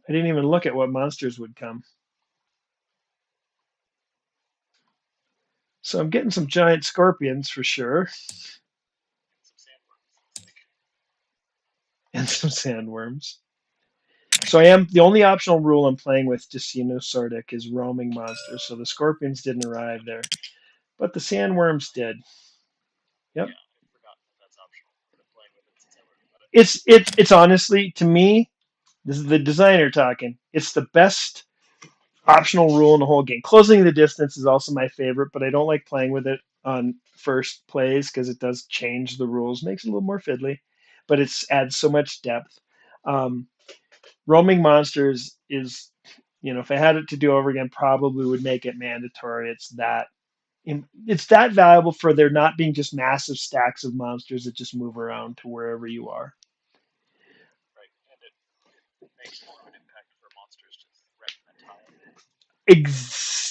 I didn't even look at what monsters would come. So I'm getting some giant scorpions for sure, and some sandworms. So I am the only optional rule I'm playing with, just so you know, Sardic, is roaming monsters. So the scorpions didn't arrive there, but the sandworms did. Yep. It's honestly, to me, this is the designer talking. It's the best optional rule in the whole game. Closing the distance is also my favorite, but I don't like playing with it on first plays because it does change the rules, makes it a little more fiddly, but it adds so much depth. Um, Roaming monsters is, if I had it to do over again, probably would make it mandatory. It's that valuable for there not being just massive stacks of monsters that just move around to wherever you are.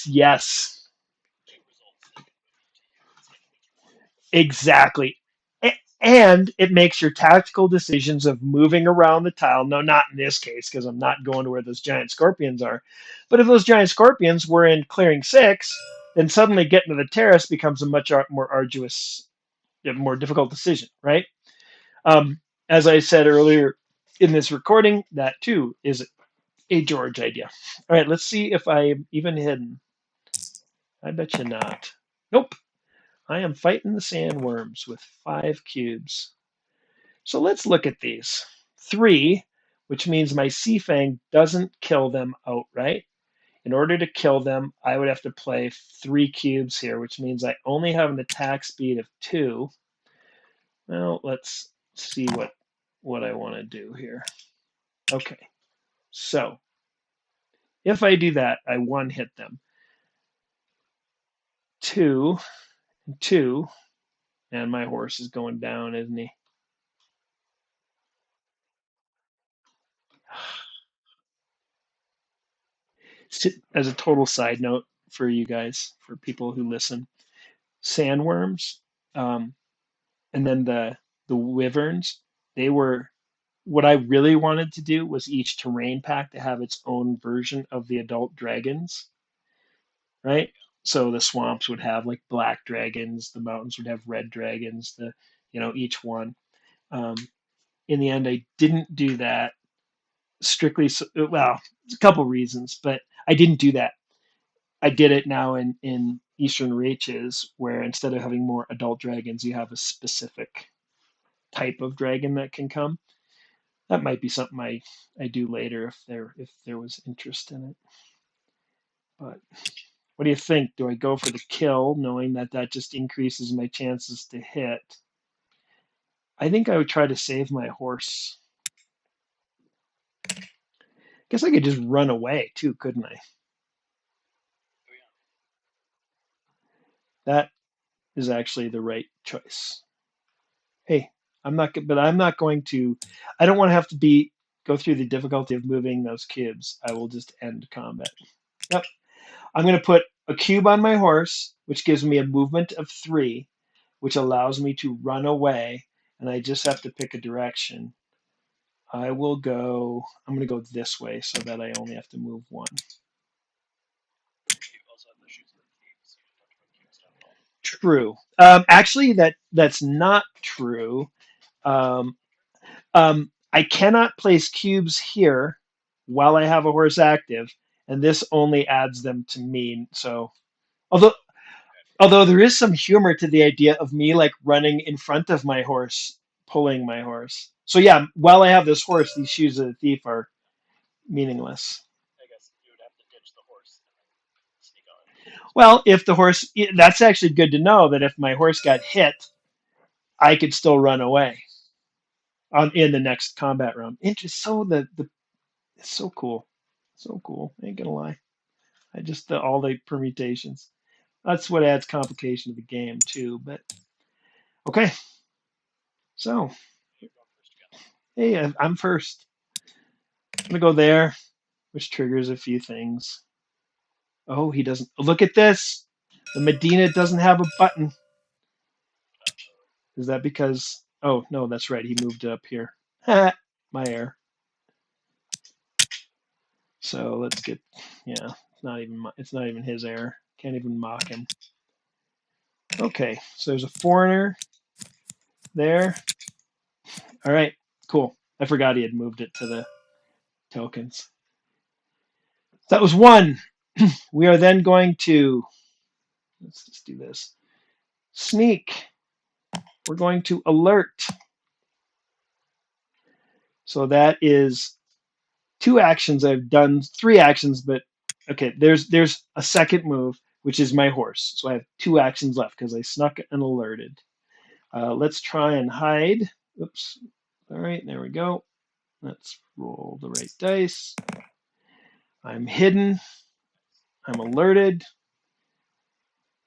Yes, exactly. And it makes your tactical decisions of moving around the tile. No, not in this case, because I'm not going to where those giant scorpions are. But if those giant scorpions were in clearing 6, then suddenly getting to the terrace becomes a much more arduous, more difficult decision, right? Um, as I said earlier in this recording, that too is a George idea. All right, let's see if I'm even hidden. I bet you not. Nope. I am fighting the sandworms with 5 cubes. So let's look at these. 3, which means my Sea Fang doesn't kill them outright. In order to kill them, I would have to play 3 cubes here, which means I only have an attack speed of 2. Well, let's see what I want to do here. Okay, so if I do that, I one hit them. 2 and 2, and my horse is going down, isn't he? As a total side note for you guys, for people who listen, sandworms, um, and then the wyverns, they were what I really wanted to do was each terrain pack to have its own version of the adult dragons, right? So the swamps would have like black dragons, the mountains would have red dragons, each one. Um, in the end, I didn't do that strictly. Well, a couple reasons, but I didn't do that. I did it now in Eastern Reaches, where instead of having more adult dragons, you have a specific type of dragon that can come. That might be something I do later if there was interest in it. But what do you think? Do I go for the kill, knowing that just increases my chances to hit? I think I would try to save my horse. Guess I could just run away too, couldn't I? That is actually the right choice. Hey, I'm not going to. I don't want to have to go through the difficulty of moving those cubes. I will just end combat. Yep. I'm going to put a cube on my horse, which gives me a movement of 3, which allows me to run away, and I just have to pick a direction. I'm going to go this way so that I only have to move 1. True. Actually, that's not true. Um, I cannot place cubes here while I have a horse active, and this only adds them to me. So, although although there is some humor to the idea of me like running in front of my horse, pulling my horse. So yeah, while I have this horse, these shoes of the thief are meaningless. Well, if the horse, that's actually good to know that if my horse got hit, I could still run away. in the next combat round. So the it's so cool, so cool. Ain't gonna lie. I just all the permutations. That's what adds complication to the game too. But okay, so hey, I'm first. I'm gonna go there, which triggers a few things. Oh, he doesn't. Look at this. The Medina doesn't have a button. Is that because? Oh no, that's right. He moved up here. My error. So let's get. Yeah, it's not even his error. Can't even mock him. Okay, so there's a foreigner there. All right, cool. I forgot he had moved it to the tokens. That was one. We are then going to. Let's just do this. Sneak. We're going to alert. So that is two actions. I've done three actions, but okay, there's a second move, which is my horse. So I have two actions left because I snuck and alerted. Let's try and hide. Oops. All right, there we go. Let's roll the right dice. I'm hidden. I'm alerted.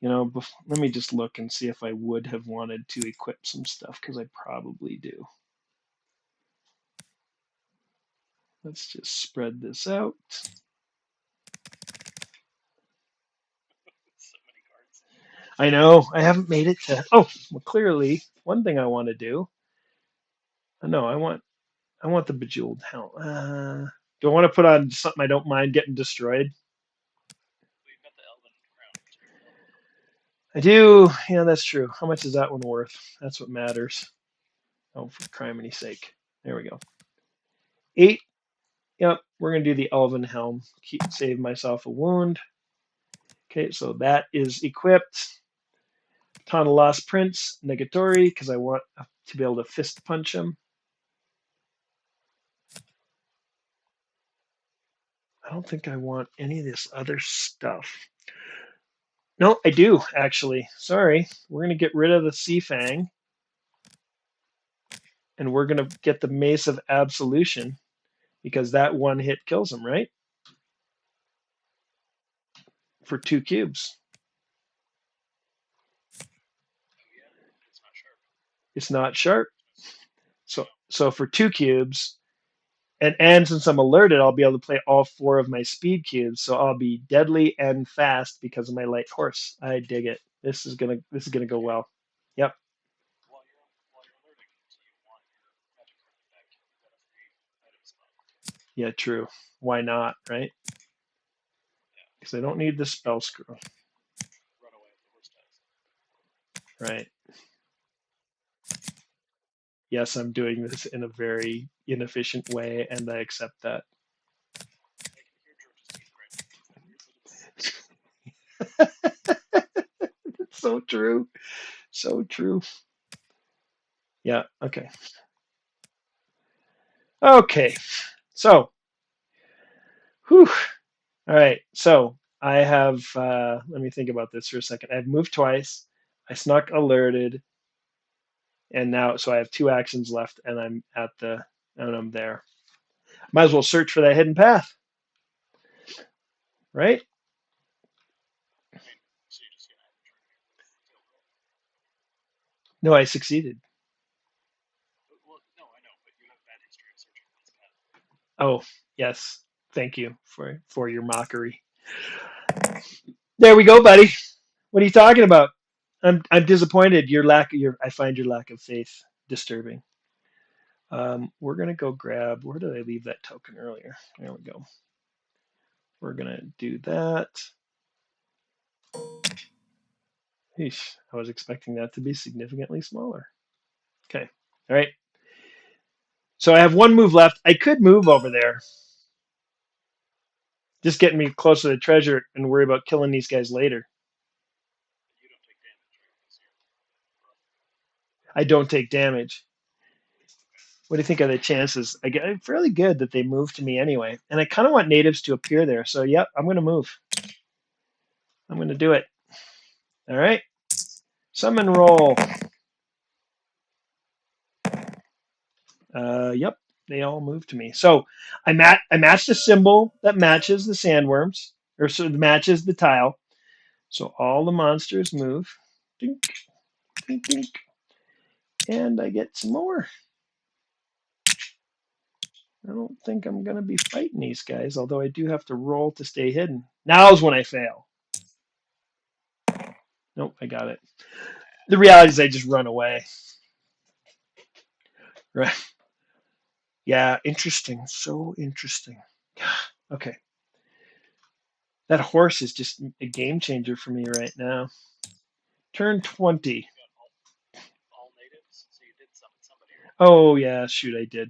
Let me just look and see if I would have wanted to equip some stuff because I probably do. Let's just spread this out. I know I haven't made it to. Oh, well, clearly one thing I want to do. No, I want the bejeweled helm. Do I want to put on something I don't mind getting destroyed? I do. Yeah, that's true. How much is that one worth? That's what matters. Oh, for criminy sake. There we go. 8. Yep, we're going to do the Elven Helm. Save myself a wound. Okay, so that is equipped. Baton of Lost Prince, Negatory, because I want to be able to fist punch him. I don't think I want any of this other stuff. No, I do, actually. Sorry. We're going to get rid of the Sea Fang. And we're going to get the Mace of Absolution. Because that one hit kills him, right? For 2 cubes. It's not sharp. So for 2 cubes, and since I'm alerted, I'll be able to play all 4 of my speed cubes. So I'll be deadly and fast because of my light horse. I dig it. This is gonna go well. Yep. Yeah, true. Why not, right? Because I don't need the spell scroll. Right. Yes, I'm doing this in a very inefficient way, and I accept that. It's so true. So true. Yeah, okay. Okay. So, whew. All right. So I have, let me think about this for a second. I've moved twice. I snuck alerted. And now, so I have 2 actions left, and I'm there. Might as well search for that hidden path, right? No, I succeeded. Oh, yes. Thank you for your mockery. There we go, buddy. What are you talking about? I'm disappointed. I find your lack of faith disturbing. We're gonna go grab. Where did I leave that token earlier? There we go. We're gonna do that. Eesh, I was expecting that to be significantly smaller. Okay. All right. So I have 1 move left. I could move over there. Just getting me closer to the treasure and worry about killing these guys later. I don't take damage. What do you think are the chances? I get fairly good that they move to me anyway. And I kind of want natives to appear there. So, yep, I'm going to move. I'm going to do it. All right. Summon roll. Yep, they all move to me. So I matched a symbol that matches the sandworms, or so matches the tile. So all the monsters move. Dink, dink, dink. And I get some more. I don't think I'm going to be fighting these guys, although I do have to roll to stay hidden. Now's when I fail. Nope, I got it. The reality is I just run away. Right. Yeah, interesting. So interesting. Okay. That horse is just a game changer for me right now. Turn 20. Oh yeah, shoot, I did.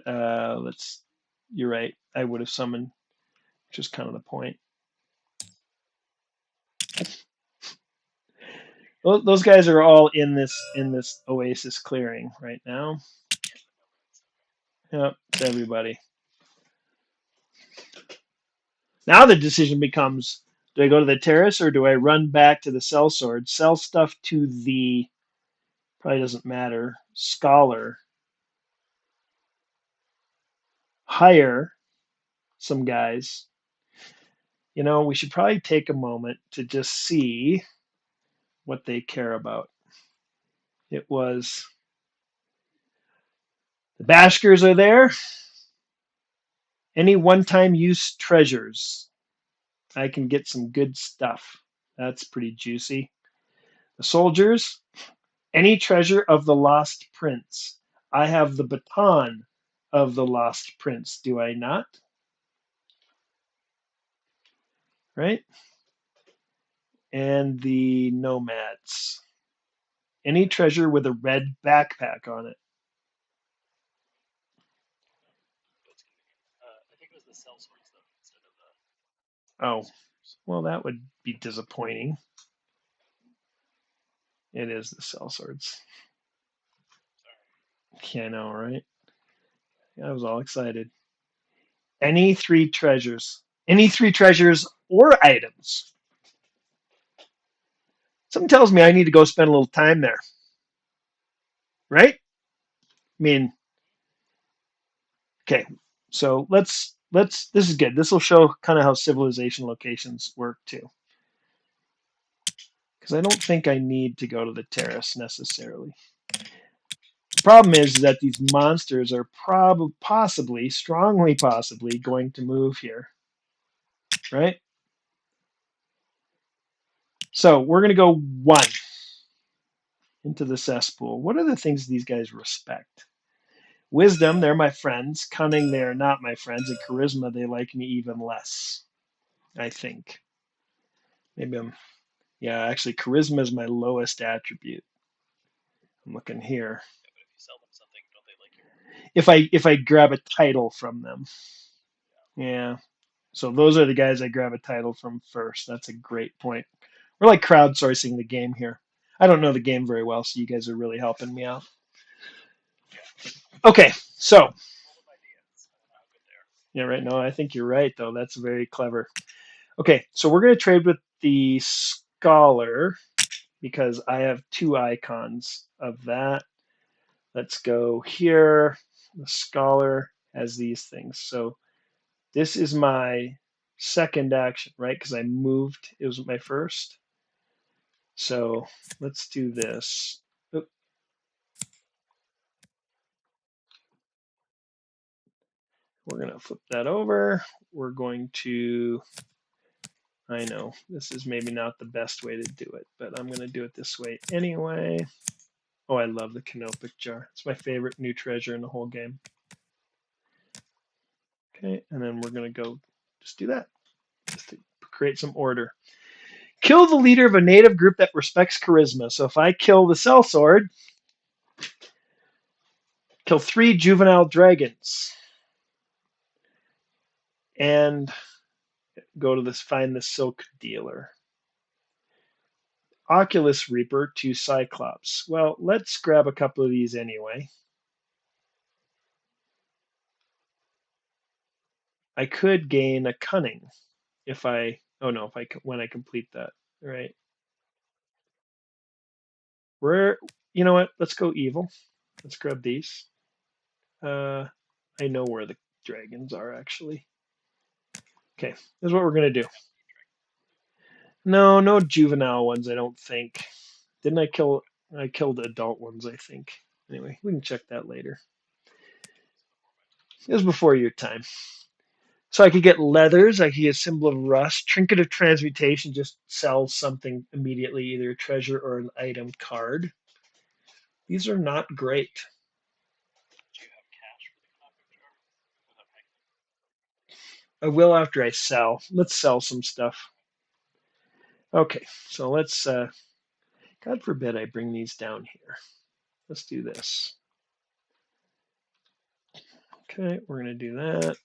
Let's. You're right. I would have summoned, which is kind of the point. Well, those guys are all in this oasis clearing right now. Yep, it's everybody. Now the decision becomes: do I go to the terrace or do I run back to the cell sword, sell stuff to the probably doesn't matter scholar, hire some guys. We should probably take a moment to just see what they care about. It was the Bashkers are there. Any one-time use treasures. I can get some good stuff. That's pretty juicy. The soldiers, any treasure of the lost prince. I have the baton of the lost prince, do I not? Right? And the nomads. Any treasure with a red backpack on it. Oh, well, that would be disappointing. It is the cell swords. Yeah, I know, right? I was all excited. Any three treasures. Any three treasures or items. Something tells me I need to go spend a little time there. Right? I mean, okay. So let's this is good. This will show kind of how civilization locations work too. Because I don't think I need to go to the terrace necessarily. The problem is that these monsters are probably possibly, strongly possibly, going to move here. Right? So we're gonna go one into the cesspool. What are the things these guys respect? Wisdom, they're my friends. Cunning, they're not my friends. And charisma, they like me even less. I think. Maybe yeah, actually, charisma is my lowest attribute. I'm looking here. If I grab a title from them. Yeah. So those are the guys I grab a title from first. That's a great point. We're like crowdsourcing the game here. I don't know the game very well, so you guys are really helping me out. Okay, so yeah, right. No, I think you're right though. That's very clever. Okay, so we're gonna trade with the scholar because I have two icons of that. Let's go here. The scholar has these things. So this is my second action, right? Because I moved. It was my first. So let's do this. Oop. We're going to flip that over. We're going to, I know this is maybe not the best way to do it, but I'm going to do it this way anyway. Oh, I love the canopic jar. It's my favorite new treasure in the whole game. Okay, and then we're going to go just do that, just to create some order. Kill the leader of a native group that respects charisma. So if I kill the sellsword, kill 3 juvenile dragons, and go to this, find the silk dealer. Oculus Reaper to Cyclops. Well, let's grab a couple of these anyway. I could gain a cunning if I. Oh no! If I when I complete that, right? Where you know what? Let's go evil. Let's grab these. I know where the dragons are actually. Okay, this is what we're gonna do. No, no juvenile ones. I don't think. Didn't I kill? I killed adult ones, I think. Anyway, we can check that later. It was before your time. So I could get leathers. I could get symbol of rust. Trinket of transmutation just sells something immediately, either a treasure or an item card. These are not great. I will after I sell. Let's sell some stuff. Okay, so let's. God forbid I bring these down here. Let's do this. Okay, we're gonna do that.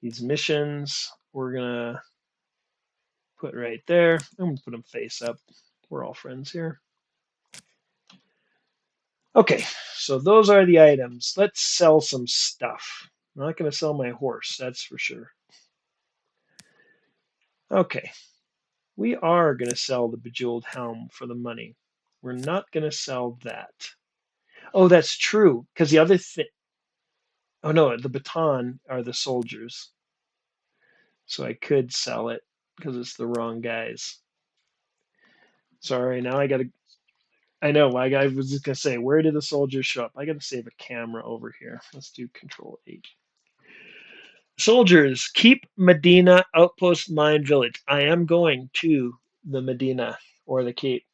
These missions, we're gonna put right there. I'm gonna put them face up. We're all friends here. Okay, so those are the items. Let's sell some stuff. I'm not gonna sell my horse, that's for sure. Okay, we are gonna sell the bejeweled helm for the money. We're not gonna sell that. Oh, that's true, because the other thing. Oh no, the baton are the soldiers. So I could sell it because it's the wrong guys. Sorry, now I gotta. I know. I was just gonna say, where did the soldiers show up? I gotta save a camera over here. Let's do Control 8. Soldiers, keep Medina Outpost Mine Village. I am going to the Medina or the Cape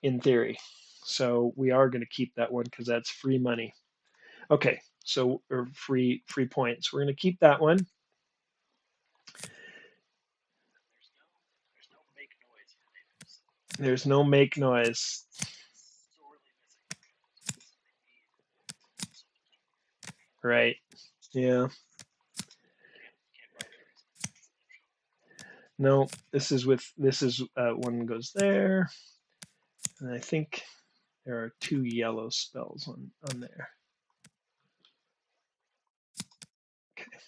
in theory, so we are gonna keep that one because that's free money. Okay, so or free points. We're gonna keep that one. There's no make noise. Right. Yeah. No, this is one goes there, and I think there are 2 yellow spells on there. Okay.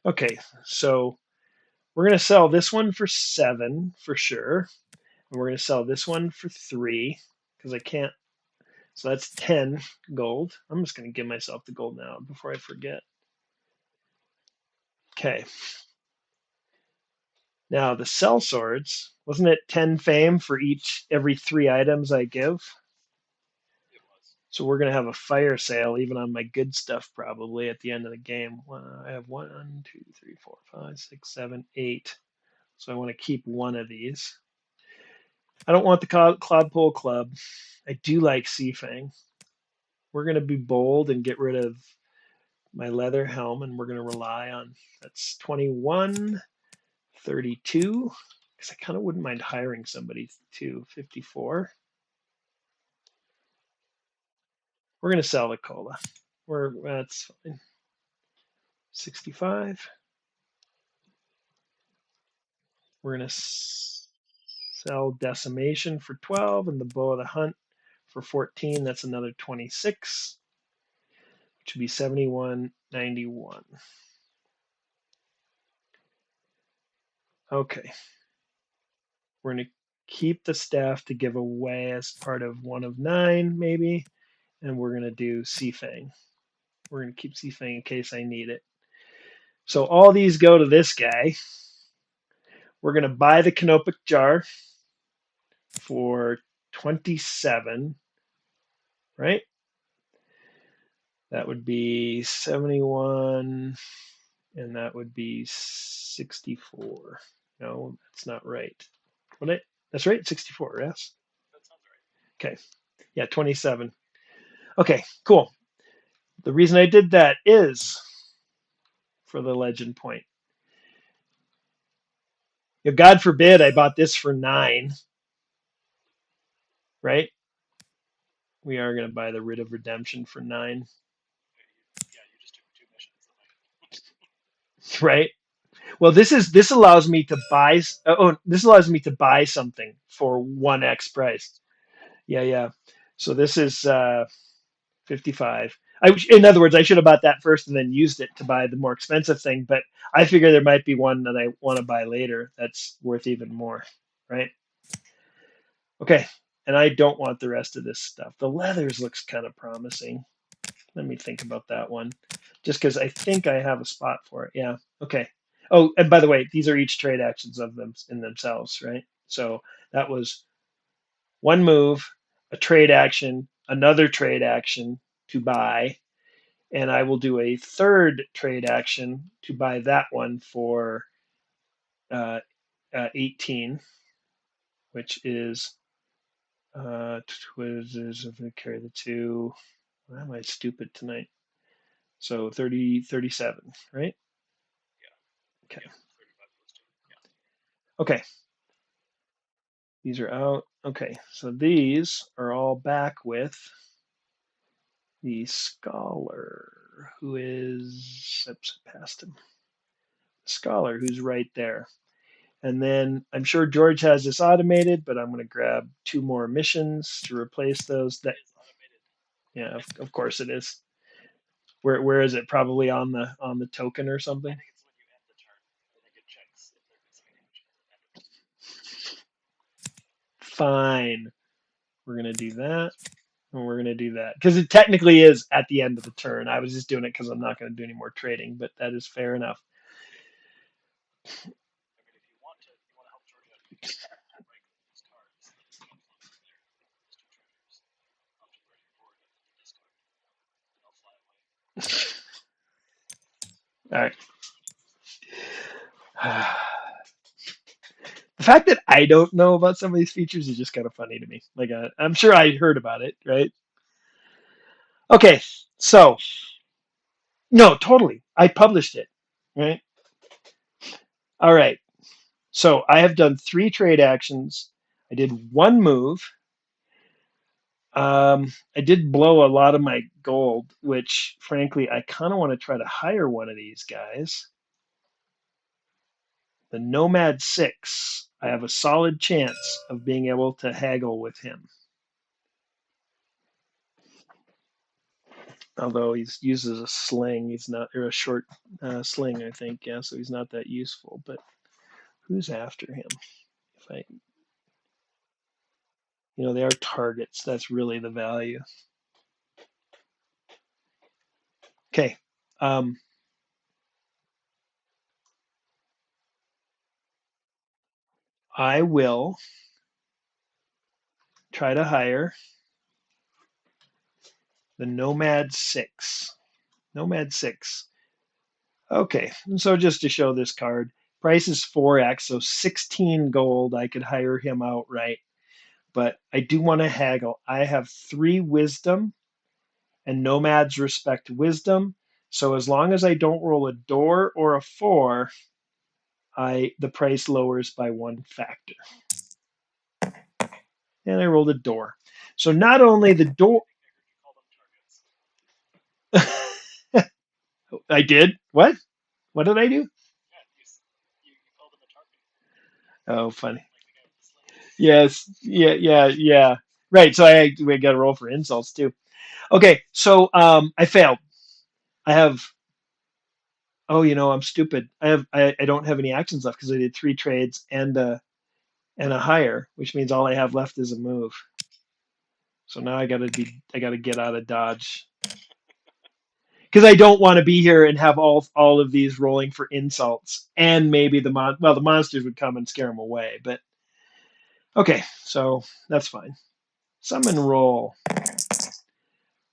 Okay, so we're gonna sell this one for 7 for sure, and we're gonna sell this one for 3 because I can't. So that's 10 gold. I'm just gonna give myself the gold now before I forget. Okay. Now the sell swords, wasn't it 10 fame for every 3 items I give? So we're gonna have a fire sale even on my good stuff probably at the end of the game. I have 1, 2, 3, 4, 5, 6, 7, 8. So I want to keep one of these. I don't want the Cloudpole Club. I do like Seafang. We're gonna be bold and get rid of my leather helm, and we're gonna rely on that's 21, 32. Because I kind of wouldn't mind hiring somebody too. 54. We're gonna sell the cola. That's fine. 65. We're going to sell Decimation for 12 and the Bow of the Hunt for 14. That's another 26, which would be 71.91. Okay. We're going to keep the staff to give away as part of 1 of 9, maybe. And we're going to do Seafang. We're going to keep Seafang in case I need it. So all these go to this guy. We're going to buy the Canopic Jar for 27, right? That would be 71, and that would be 64. No, that's not right. That's right, 64, yes? Okay, yeah, 27. Okay, cool. The reason I did that is for the legend point. God forbid I bought this for 9, right? We are going to buy the Writ of Redemption for 9. Right? Well, this allows me to buy. This allows me to buy something for 1x price. Yeah. So this is 55. In other words, I should have bought that first and then used it to buy the more expensive thing. But I figure there might be one that I want to buy later that's worth even more, right? Okay, and I don't want the rest of this stuff. The leathers looks kind of promising. Let me think about that one. Just because I think I have a spot for it. Yeah. Okay. Oh, and by the way, these are each trade actions of them in themselves, right? So that was one move, a trade action, another trade action to buy, and I will do a third trade action to buy that one for uh, 18, which is if we carry the two. Why am I stupid tonight? So 30, 37, right? Okay. Okay. These are out. Okay. So these are all back with the scholar who is, oops, I passed him. Scholar who's right there. And then I'm sure George has this automated, but I'm going to grab two more missions to replace those. That, yeah, of course it is. Where is it? Probably on the token or something. Fine. We're gonna do that, and we're gonna do that because it technically is at the end of the turn. I was just doing it because I'm not going to do any more trading, but that is fair enough. All right. The fact that I don't know about some of these features is just kind of funny to me. Like, I'm sure I heard about it, right? Okay, so no, totally. I published it, right? All right. So I have done three trade actions. I did one move. I did blow a lot of my gold, which frankly, I kind of want to try to hire one of these guys. The Nomad 6. I have a solid chance of being able to haggle with him. Although he uses a sling, he's not, or a short sling, I think. Yeah, so he's not that useful. But who's after him? If I, they are targets. That's really the value. Okay. I will try to hire the Nomad 6. Nomad 6. Okay, so just to show this card, price is 4x, so 16 gold. I could hire him outright, but I do want to haggle. I have 3 wisdom, and nomads respect wisdom. So as long as I don't roll a door or a 4, the price lowers by 1 factor. And I rolled a door. So not only the door. I did? What? What did I do? Oh, funny. Yes. Yeah, yeah, yeah. Right. So we got to roll for insults too. Okay. So I failed. I have. Oh, I'm stupid. I don't have any actions left because I did 3 trades and a hire, which means all I have left is a move. So now I got to get out of Dodge because I don't want to be here and have all of these rolling for insults and maybe the monsters would come and scare them away. But okay, so that's fine. Summon roll.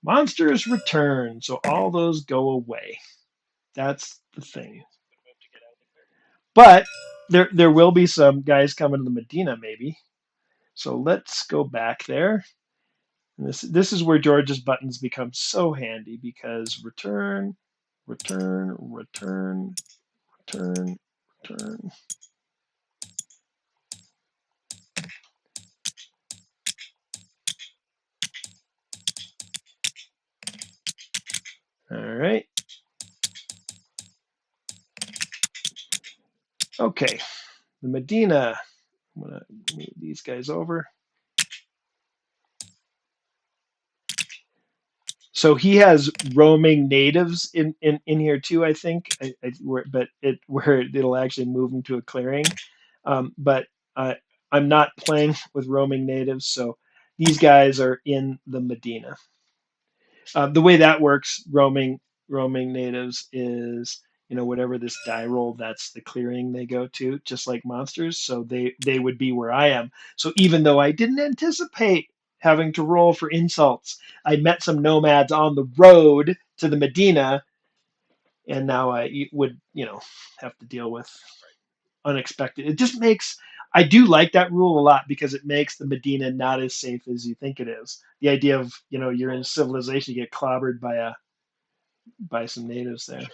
Monsters return, so all those go away. That's the thing. But there will be some guys coming to the Medina, maybe. So let's go back there. And this is where George's buttons become so handy because return, return, return, return, return. All right. Okay. The Medina. I'm gonna move these guys over. So he has roaming natives in here too, I think. Where it'll actually move him to a clearing. But I'm not playing with roaming natives, so these guys are in the Medina. The way that works, roaming natives is, whatever this die roll, that's the clearing they go to, just like monsters. So they would be where I am. So even though I didn't anticipate having to roll for insults, I met some nomads on the road to the Medina, and now I would, have to deal with unexpected. It just makes, I do like that rule a lot because it makes the Medina not as safe as you think it is. The idea of, you're in civilization, you get clobbered by some natives there.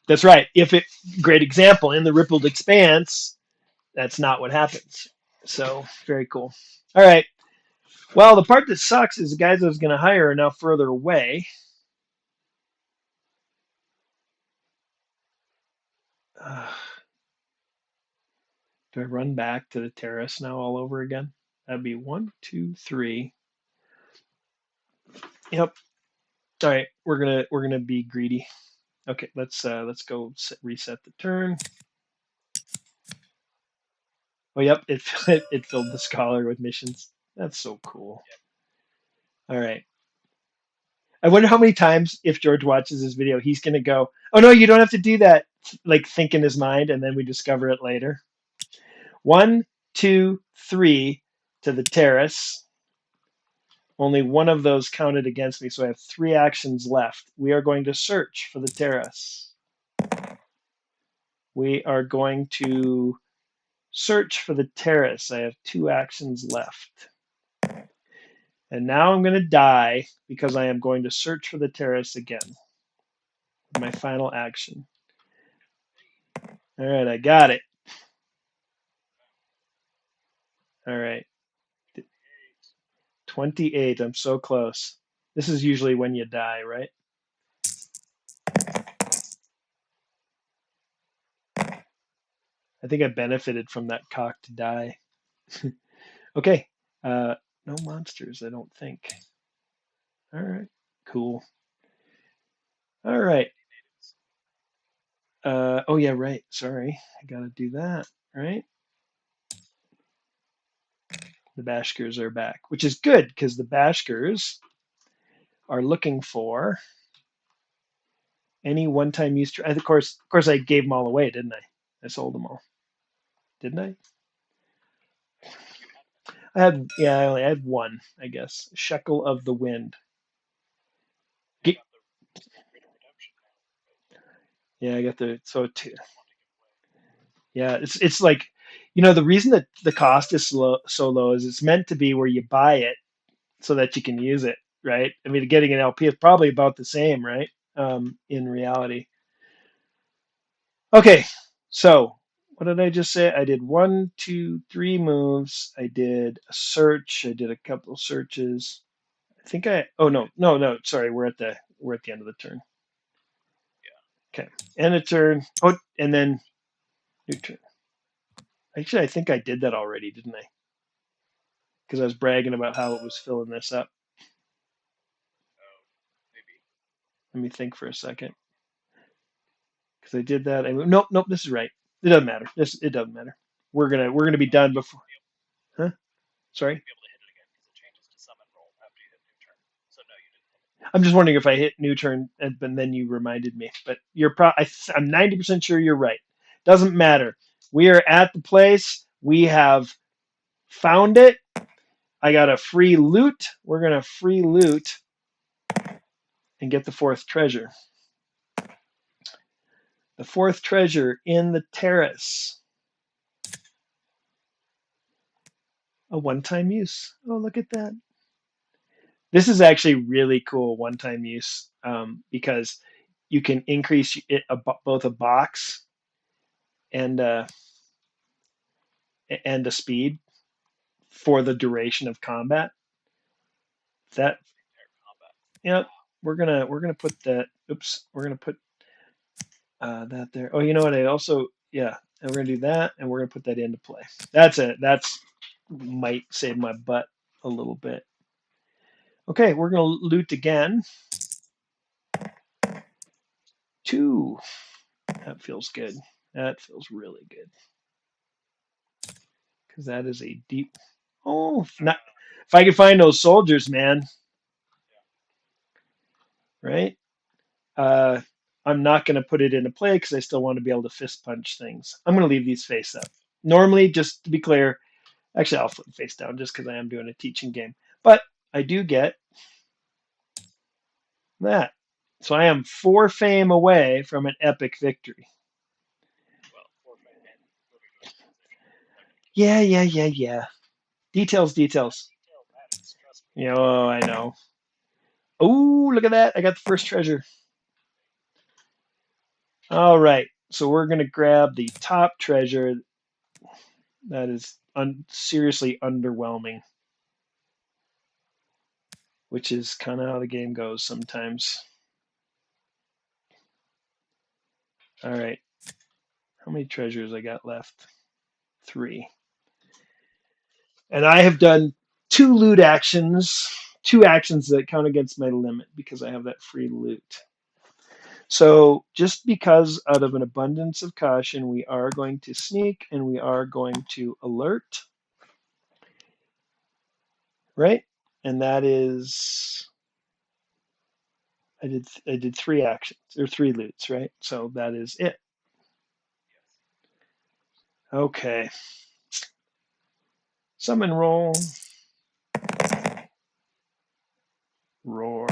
That's right. Great example in the rippled expanse, that's not what happens. So very cool. All right. Well, the part that sucks is the guys I was going to hire are now further away. Uh, do I run back to the terrace now all over again? That'd be 1, 2, 3. Yep. All right. We're gonna be greedy. Okay. Let's go reset the turn. Oh, yep. It filled the scholar with missions. That's so cool. All right. I wonder how many times, if George watches this video, he's going to go, "Oh no, you don't have to do that," like think in his mind, and then we discover it later. 1, 2, 3 to the terrace. Only one of those counted against me, so I have 3 actions left. We are going to search for the terrace. We are going to search for the terrace. I have 2 actions left. And now I'm going to die because I am going to search for the terrace again. My final action. All right, I got it. All right. 28. I'm so close. This is usually when you die, right? I think I benefited from that cocked die. Okay. No monsters, I don't think. All right. Cool. All right. Oh, yeah, right. Sorry. I got to do that, right? The Bashkers are back, which is good because the Bashkers are looking for any one-time use. Of course, I gave them all away, didn't I? I sold them all, didn't I? I only had one, I guess. Shekel of the Wind. Yeah, I got the so two. Yeah, it's like, the reason that the cost is so low is it's meant to be where you buy it so that you can use it, right? I mean, getting an LP is probably about the same, right? In reality. Okay, so what did I just say? I did 1, 2, 3 moves. I did a search. I did a couple of searches. I think I. Oh no, no, no. Sorry, we're at the end of the turn. Okay, end of turn. Oh, and then new turn. Actually, I think I did that already, didn't I? Because I was bragging about how it was filling this up. Let me think for a second. Because I did that. Nope, nope. This is right. It doesn't matter. It doesn't matter. We're gonna be done before. Huh? Sorry. I'm just wondering if I hit new turn and then you reminded me. But I'm 90% sure you're right. Doesn't matter. We are at the place. We have found it. I got a free loot. We're gonna free loot and get the fourth treasure. The fourth treasure in the terrace. A one-time use. Oh, look at that. This is actually really cool one-time use, because you can increase both a box and a speed for the duration of combat. That Yeah, we're gonna put that. Oops, we're gonna put that there. Oh, you know what? I also yeah, and we're gonna do that, and we're gonna put that into play. That's might save my butt a little bit. Okay, we're gonna loot again. 2. That feels good. That feels really good. because that is a deep. Oh, if I could find those soldiers, man, right? Uh, I'm not going to put it into play because I still want to be able to fist punch things. I'm going to leave these face up. Normally, just to be clear, actually, I'll flip face down just because I am doing a teaching game. But I do get that. So I am 4 fame away from an epic victory. Yeah, yeah, yeah, yeah. Details, details. Oh, I know. Oh, look at that. I got the first treasure. All right. So we're going to grab the top treasure. That is seriously underwhelming, which is kind of how the game goes sometimes. All right. How many treasures I got left? 3. And I have done 2 actions that count against my limit because I have that free loot. So just because out of an abundance of caution, we are going to sneak and we are going to alert, right? And that is I did 3 actions or 3 loots, right? So that is it. Okay. Summon roll. Roar.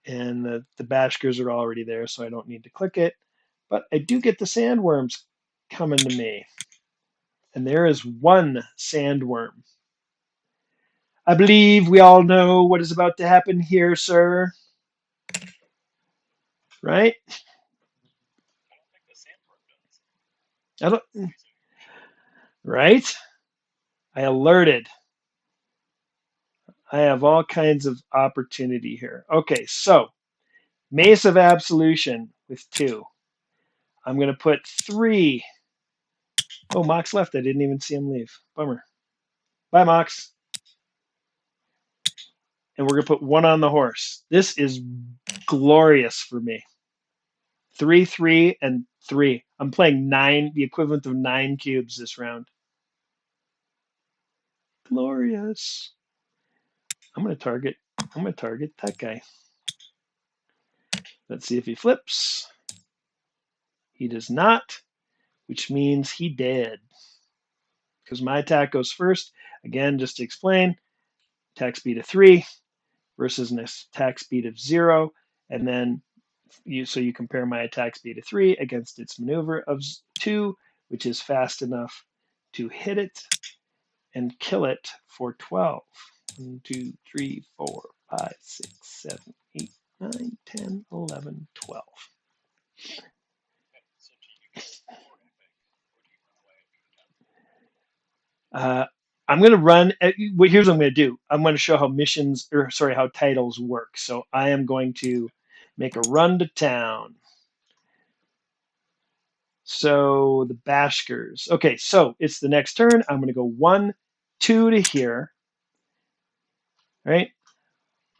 And the Bashkers are already there, so I don't need to click it. But I do get the sandworms coming to me. And there is 1 sandworm. I believe we all know what is about to happen here, sir. Right? I don't. Right? I alerted. I have all kinds of opportunity here. Okay, so Mace of Absolution with 2. I'm going to put 3. Oh, Mox left. I didn't even see him leave. Bummer. Bye, Mox. And we're going to put 1 on the horse. This is glorious for me. 3, 3, and 3. I'm playing 9, the equivalent of 9 cubes this round. Glorious. I'm going to target that guy. Let's see if he flips. He does not, which means he dead. Because my attack goes first. Again, just to explain, attack speed of 3 versus an attack speed of 0. And then you compare my attack speed of 3 against its maneuver of 2, which is fast enough to hit it and kill it for 12. 1, 2, 3, 4, 5, 6, 7, 8, 9, 10, 11, 12. I'm going to run. Here's what I'm going to do. I'm going to show how missions, or sorry, how titles work. So I am going to make a run to town. So the Bashkers. Okay, so it's the next turn. I'm going to go 1, 2 to here. Right?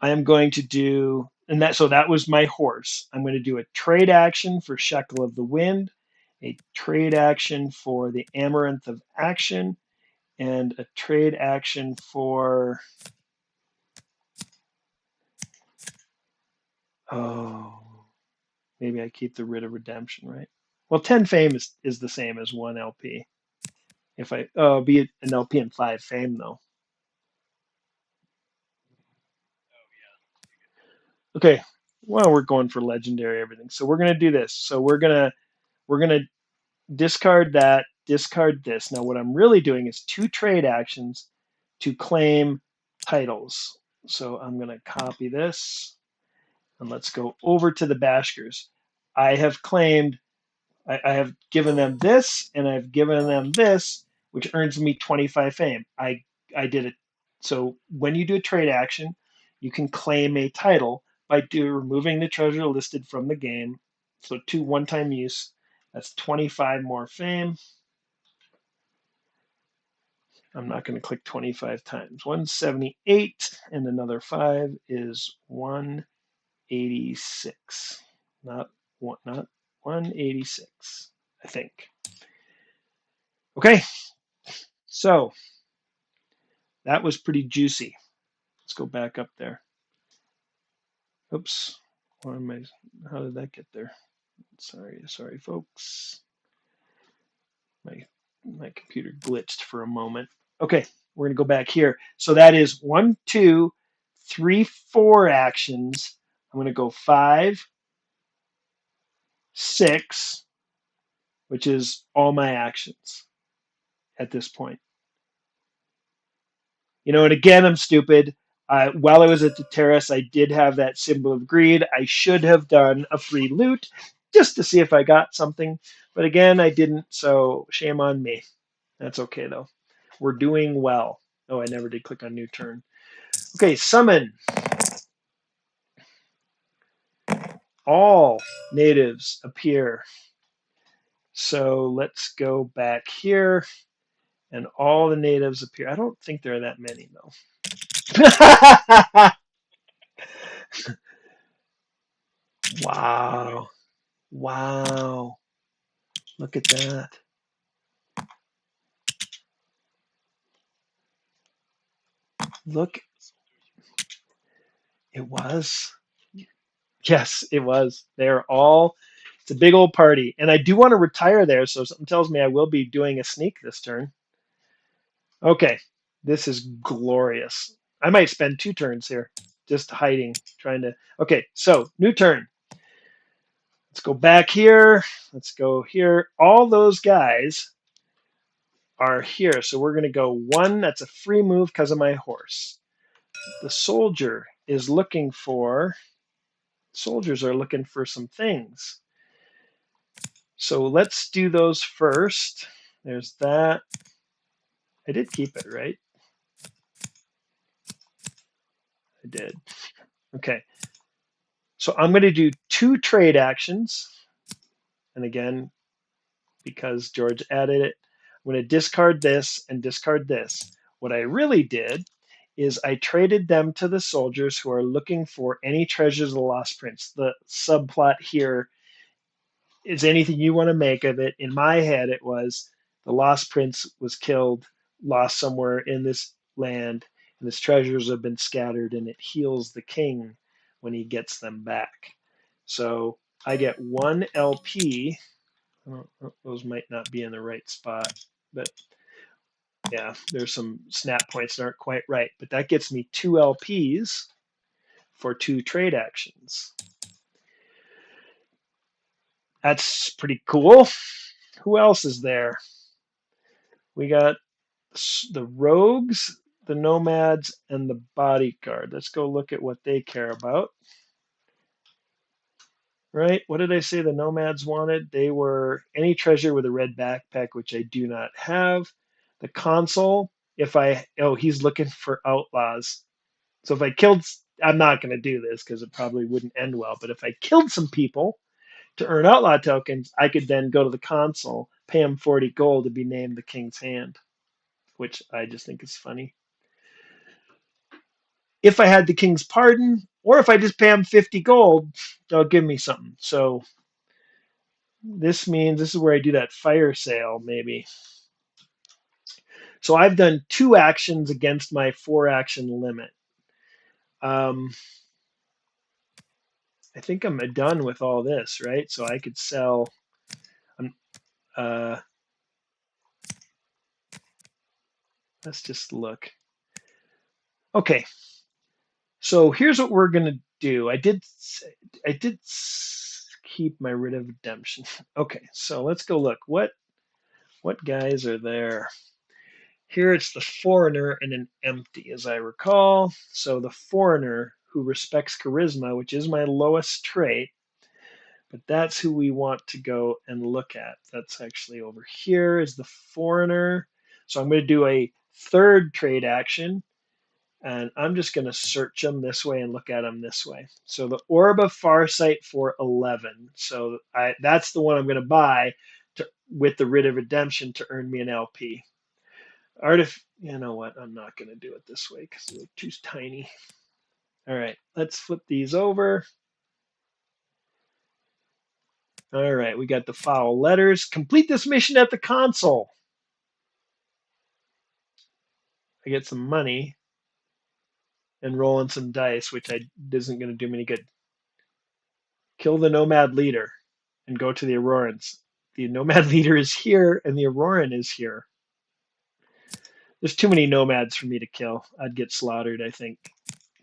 I am going to do, and that was my horse. I'm going to do a trade action for Shekel of the Wind, a trade action for the Amaranth of Action, and a trade action for maybe I keep the Writ of Redemption, right? Well, 10 fame is the same as 1 LP. If I be an LP and 5 fame though. Okay, well we're going for legendary everything, so we're gonna do this. So we're gonna discard that, discard this. Now what I'm really doing is 2 trade actions to claim titles. So I'm gonna copy this and let's go over to the Bashkers. I have claimed I have given them this, and I've given them this, which earns me 25 fame. I did it. So when you do a trade action, you can claim a title by removing the treasure listed from the game. So 2 one-time use. That's 25 more fame. I'm not going to click 25 times. 178 and another 5 is 186. Not 186. I think. Okay, so that was pretty juicy. Let's go back up there. Oops. What am I? How did that get there? Sorry, folks. My computer glitched for a moment. Okay, we're gonna go back here. So that is 1, 2, 3, 4 actions. I'm gonna go 5, 6, which is all my actions at this point. And again, I'm stupid. While I was at the terrace, I did have that symbol of greed. I should have done a free loot just to see if I got something. But again, I didn't, so shame on me. That's okay, though. We're doing well. Oh, I never did click on new turn. Okay, summon. All natives appear. So let's go back here, and all the natives appear. I don't think there are that many, though. Wow. Wow. Look at that. Look, it was. Yes, it was. It's a big old party. And I do want to retire there, so something tells me I will be doing a sneak this turn. Okay, this is glorious. I might spend 2 turns here just hiding, trying to. Okay, so new turn. Let's go back here. Let's go here. All those guys are here. So we're going to go 1. That's a free move because of my horse. The soldiers are looking for some things. So let's do those first. There's that. I did keep it, right? I did. Okay. So I'm going to do 2 trade actions. And again, because George added it, I'm going to discard this and discard this. What I really did is I traded them to the soldiers who are looking for any treasures of the Lost Prince. The subplot here is anything you want to make of it. In my head, it was the Lost Prince was killed, lost somewhere in this land, and his treasures have been scattered, and it heals the king when he gets them back. So I get 1 LP. Those might not be in the right spot, but yeah, there's some snap points that aren't quite right. But that gets me 2 LPs for 2 trade actions. That's pretty cool. Who else is there? We got the rogues, the nomads, and the bodyguard. Let's go look at what they care about. Right? What did I say the nomads wanted? They were any treasure with a red backpack, which I do not have. The consul, he's looking for outlaws. So if I killed, I'm not going to do this because it probably wouldn't end well. But if I killed some people to earn outlaw tokens, I could then go to the consul, pay him 40 gold to be named the king's hand, which I just think is funny. If I had the king's pardon, or if I just pay him 50 gold, they'll give me something. So this means this is where I do that fire sale, maybe. So I've done 2 actions against my 4 action limit. I think I'm done with all this, right? So I could sell. Uh, let's just look. Okay, so here's what we're gonna do. I did keep my writ of redemption. Okay, so let's go look. What guys are there? Here it's the foreigner and an empty, as I recall. So the foreigner who respects charisma, which is my lowest trait, but that's who we want to go and look at. That's actually over here is the foreigner. So I'm going to do a 3rd trade action, and I'm just going to search them this way and look at them this way. So the Orb of Farsight for 11. So that's the one I'm going to buy with the Writ of Redemption to earn me an LP. You know what? I'm not going to do it this way because they're too tiny. All right, let's flip these over. All right, we got the foul letters. Complete this mission at the console. I get some money and rolling some dice, which isn't going to do me any good. Kill the Nomad leader and go to the Aurorans. The Nomad leader is here, and the Auroran is here. There's too many Nomads for me to kill. I'd get slaughtered, I think.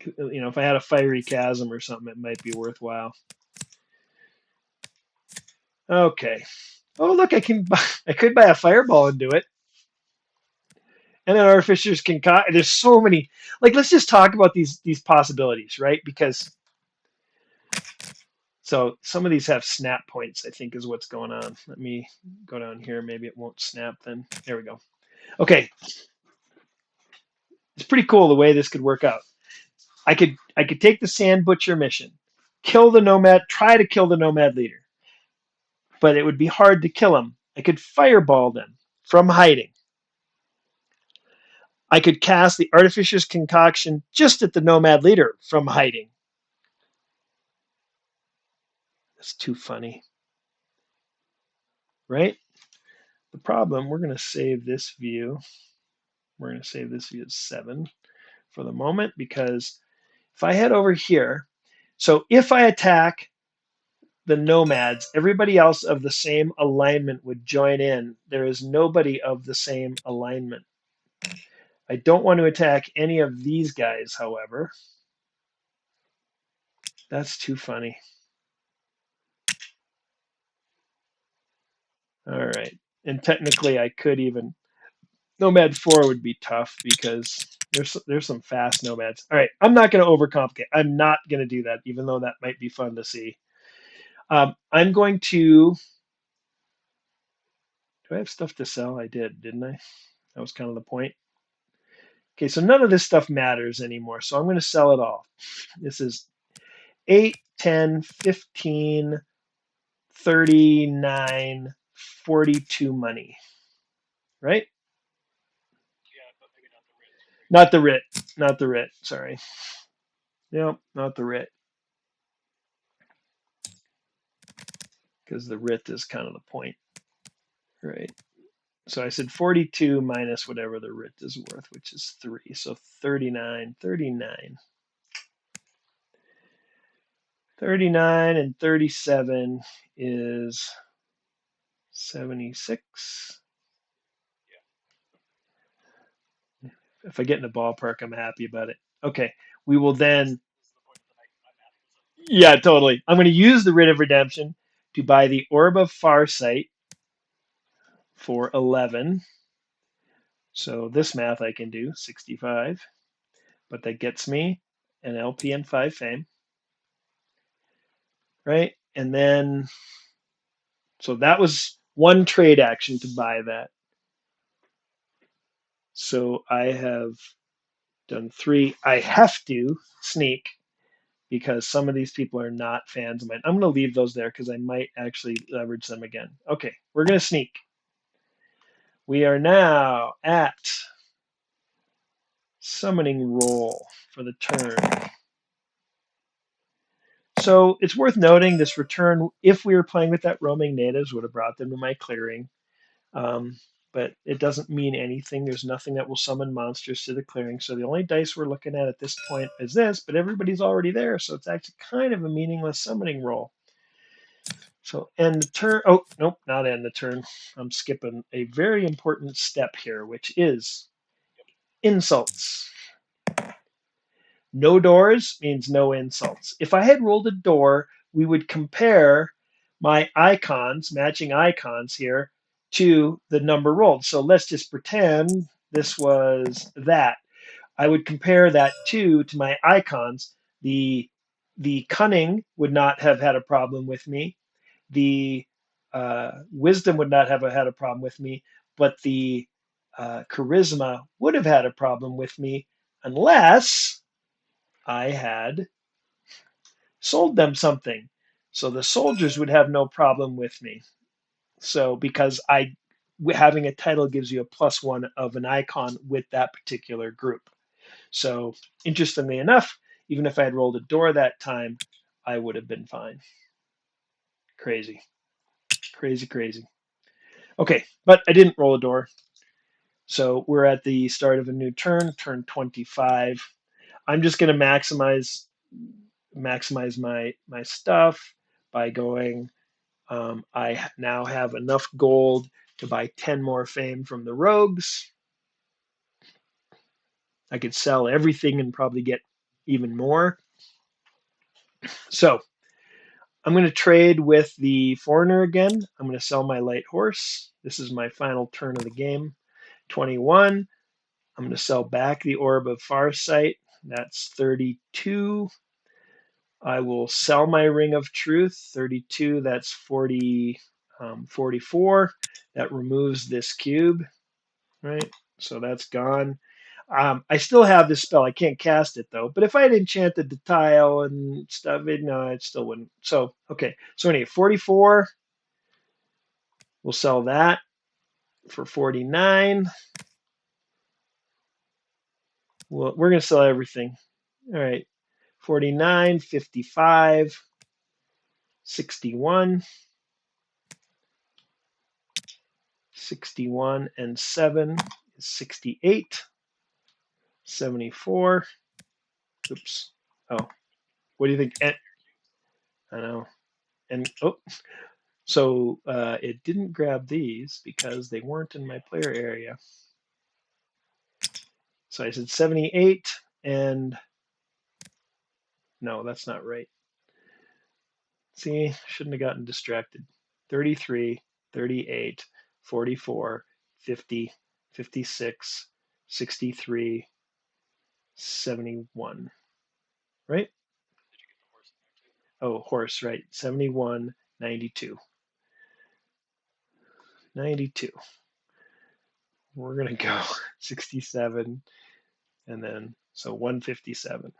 If I had a fiery chasm or something, it might be worthwhile. Okay. Oh, look, I could buy a fireball and do it. And then artificers can. There's so many. Like, let's just talk about these possibilities, right? Because so some of these have snap points, I think, is what's going on. Let me go down here. Maybe it won't snap then. There we go. Okay. It's pretty cool the way this could work out. I could take the Sand Butcher mission, kill the Nomad, try to kill the Nomad leader, but it would be hard to kill him. I could fireball them from hiding. I could cast the Artificer's Concoction just at the Nomad leader from hiding. That's too funny, right? The problem, we're going to save this view. We're going to save this view as 7 for the moment, because if I head over here, so if I attack the Nomads, everybody else of the same alignment would join in. There is nobody of the same alignment. I don't want to attack any of these guys, however. That's too funny. All right. And technically, I could even... Nomad 4 would be tough because there's some fast Nomads. All right. I'm not going to overcomplicate. I'm not going to do that, even though that might be fun to see. I'm going to... Do I have stuff to sell? I did, didn't I? That was kind of the point. Okay, so none of this stuff matters anymore, so I'm going to sell it all. This is 8, 10, 15, 39, 42 money, right? Not the writ. Not the writ. Sorry. No, not the writ. Because the writ is kind of the point, right? So I said 42 minus whatever the writ is worth, which is 3. So 39, 39. 39 and 37 is 76. If I get in the ballpark, I'm happy about it. Okay, we will then... Yeah, totally. I'm going to use the Writ of Redemption to buy the Orb of Farsight for 11. So this math I can do, 65. But that gets me an LP and 5 fame. Right? And then, so that was one trade action to buy that. So I have done 3. I have to sneak because some of these people are not fans of mine. I'm going to leave those there because I might actually leverage them again. Okay, we're going to sneak. We are now at summoning roll for the turn. So it's worth noting this return, if we were playing with that roaming natives, would have brought them to my clearing. But it doesn't mean anything. There's nothing that will summon monsters to the clearing. So the only dice we're looking at this point is this, but everybody's already there. So it's actually kind of a meaningless summoning roll. So end the turn. Oh, nope, not end the turn. I'm skipping a very important step here, which is insults. No doors means no insults. If I had rolled a door, we would compare my icons, matching icons here, to the number rolled. So let's just pretend this was that. I would compare that to my icons. The cunning would not have had a problem with me. The wisdom would not have had a problem with me, but the charisma would have had a problem with me unless I had sold them something. So the soldiers would have no problem with me. So because having a title gives you a +1 of an icon with that particular group. So interestingly enough, even if I had rolled a door that time, I would have been fine. Crazy, crazy, crazy. Okay, but I didn't roll a door. So we're at the start of a new turn, turn 25. I'm just going to maximize my stuff by going. I now have enough gold to buy 10 more fame from the rogues. I could sell everything and probably get even more. So I'm going to trade with the foreigner again. I'm going to sell my light horse. This is my final turn of the game. 21. I'm going to sell back the Orb of Farsight. That's 32. I will sell my Ring of Truth. 32. That's 44. That removes this cube, right? So that's gone. I still have this spell. I can't cast it though. But if I had enchanted the tile and stuff, no, it still wouldn't. So okay. So anyway, 44. We'll sell that for 49. We're going to sell everything. All right. 49, 55, 61, 61 and 7 is 68, 74. Oops. Oh, what do you think? I know. And oh, so it didn't grab these because they weren't in my player area. So I said 78 and no, that's not right. See, shouldn't have gotten distracted. 33, 38, 44, 50, 56, 63, 71. Right? Oh, horse, right. 71, 92. 92. We're going to go 67 and then so 157.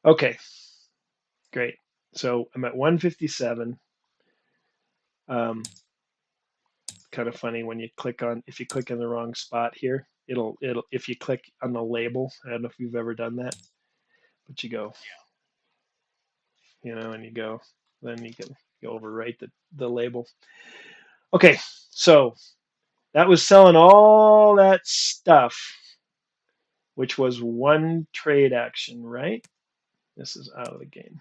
Okay, great. So I'm at 157. Kind of funny when you if you click on the wrong spot here, it'll if you click on the label, I don't know if you've ever done that, but you go, and you go, then you can overwrite the label. Okay, so that was selling all that stuff, which was one trade action, right? This is out of the game.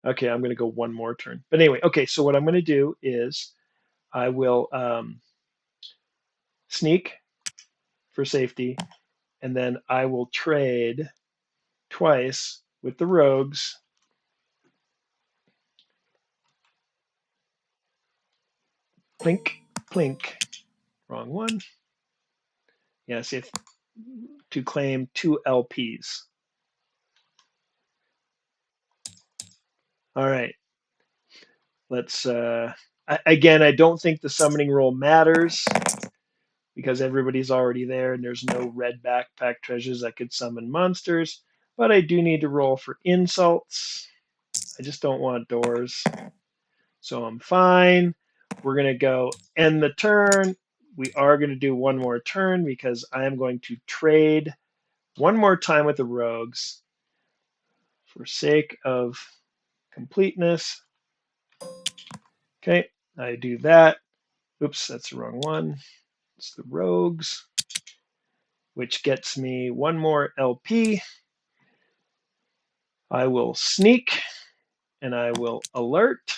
Okay, I'm going to go one more turn. But anyway, okay, so what I'm going to do is I will sneak for safety, and then I will trade twice with the rogues. Plink, plink. Wrong one. Yes, if to claim 2 LPs. All right. Let's again, I don't think the summoning roll matters because everybody's already there and there's no red backpack treasures that could summon monsters, but I do need to roll for insults. I just don't want doors. So I'm fine. We're going to go end the turn. We are going to do one more turn because I am going to trade one more time with the rogues for sake of completeness. Okay, I do that. Oops, that's the wrong one. It's the rogues, which gets me one more LP. I will sneak and I will alert.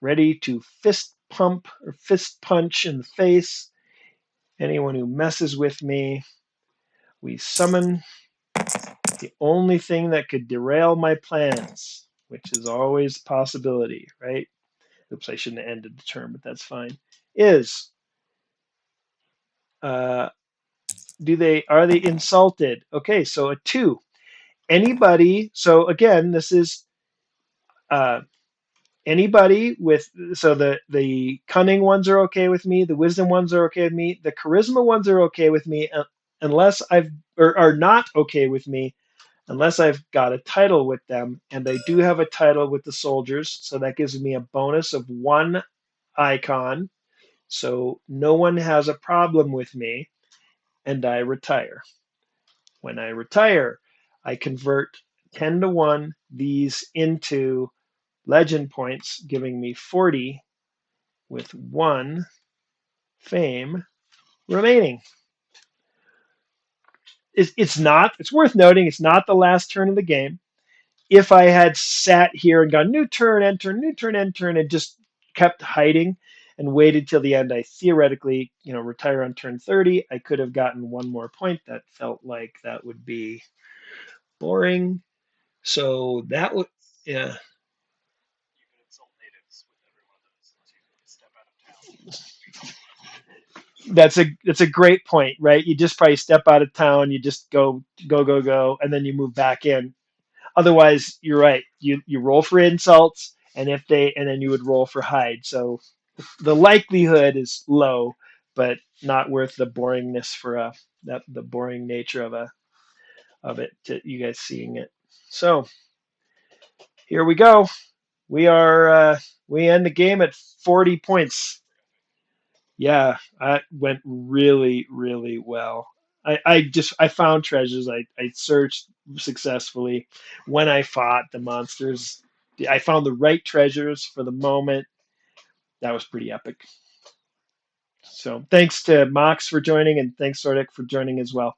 Ready to fist pump or fist punch in the face anyone who messes with me. We summon the only thing that could derail my plans, which is always a possibility, right? Oops, I shouldn't have ended the turn, but that's fine. Is are they insulted? Okay, so a 2. Anybody, so again, this is anybody with, so the cunning ones are okay with me, the wisdom ones are okay with me, the charisma ones are okay with me, unless I've, or are not okay with me unless I've got a title with them, and I do have a title with the soldiers, so that gives me a bonus of 1 icon. So no one has a problem with me, and I retire. When I retire, I convert 10 to 1 these into legend points, giving me 40 with 1 fame remaining. It's worth noting, it's not the last turn of the game. If I had sat here and gone new turn, end turn, and just kept hiding and waited till the end, I theoretically, retire on turn 30. I could have gotten 1 more point. That felt like that would be boring. So that would, yeah, that's a great point, right? You just probably step out of town, you just go, and then you move back in. Otherwise, you're right. You roll for insults, and then you would roll for hide. So the likelihood is low, but not worth the boringness for the boring nature of it to you guys seeing it. So here we go. We end the game at 40 points. Yeah, that went really, really well. I found treasures. I searched successfully. When I fought the monsters, I found the right treasures for the moment. That was pretty epic. So thanks to Mox for joining, and thanks Sordik for joining as well.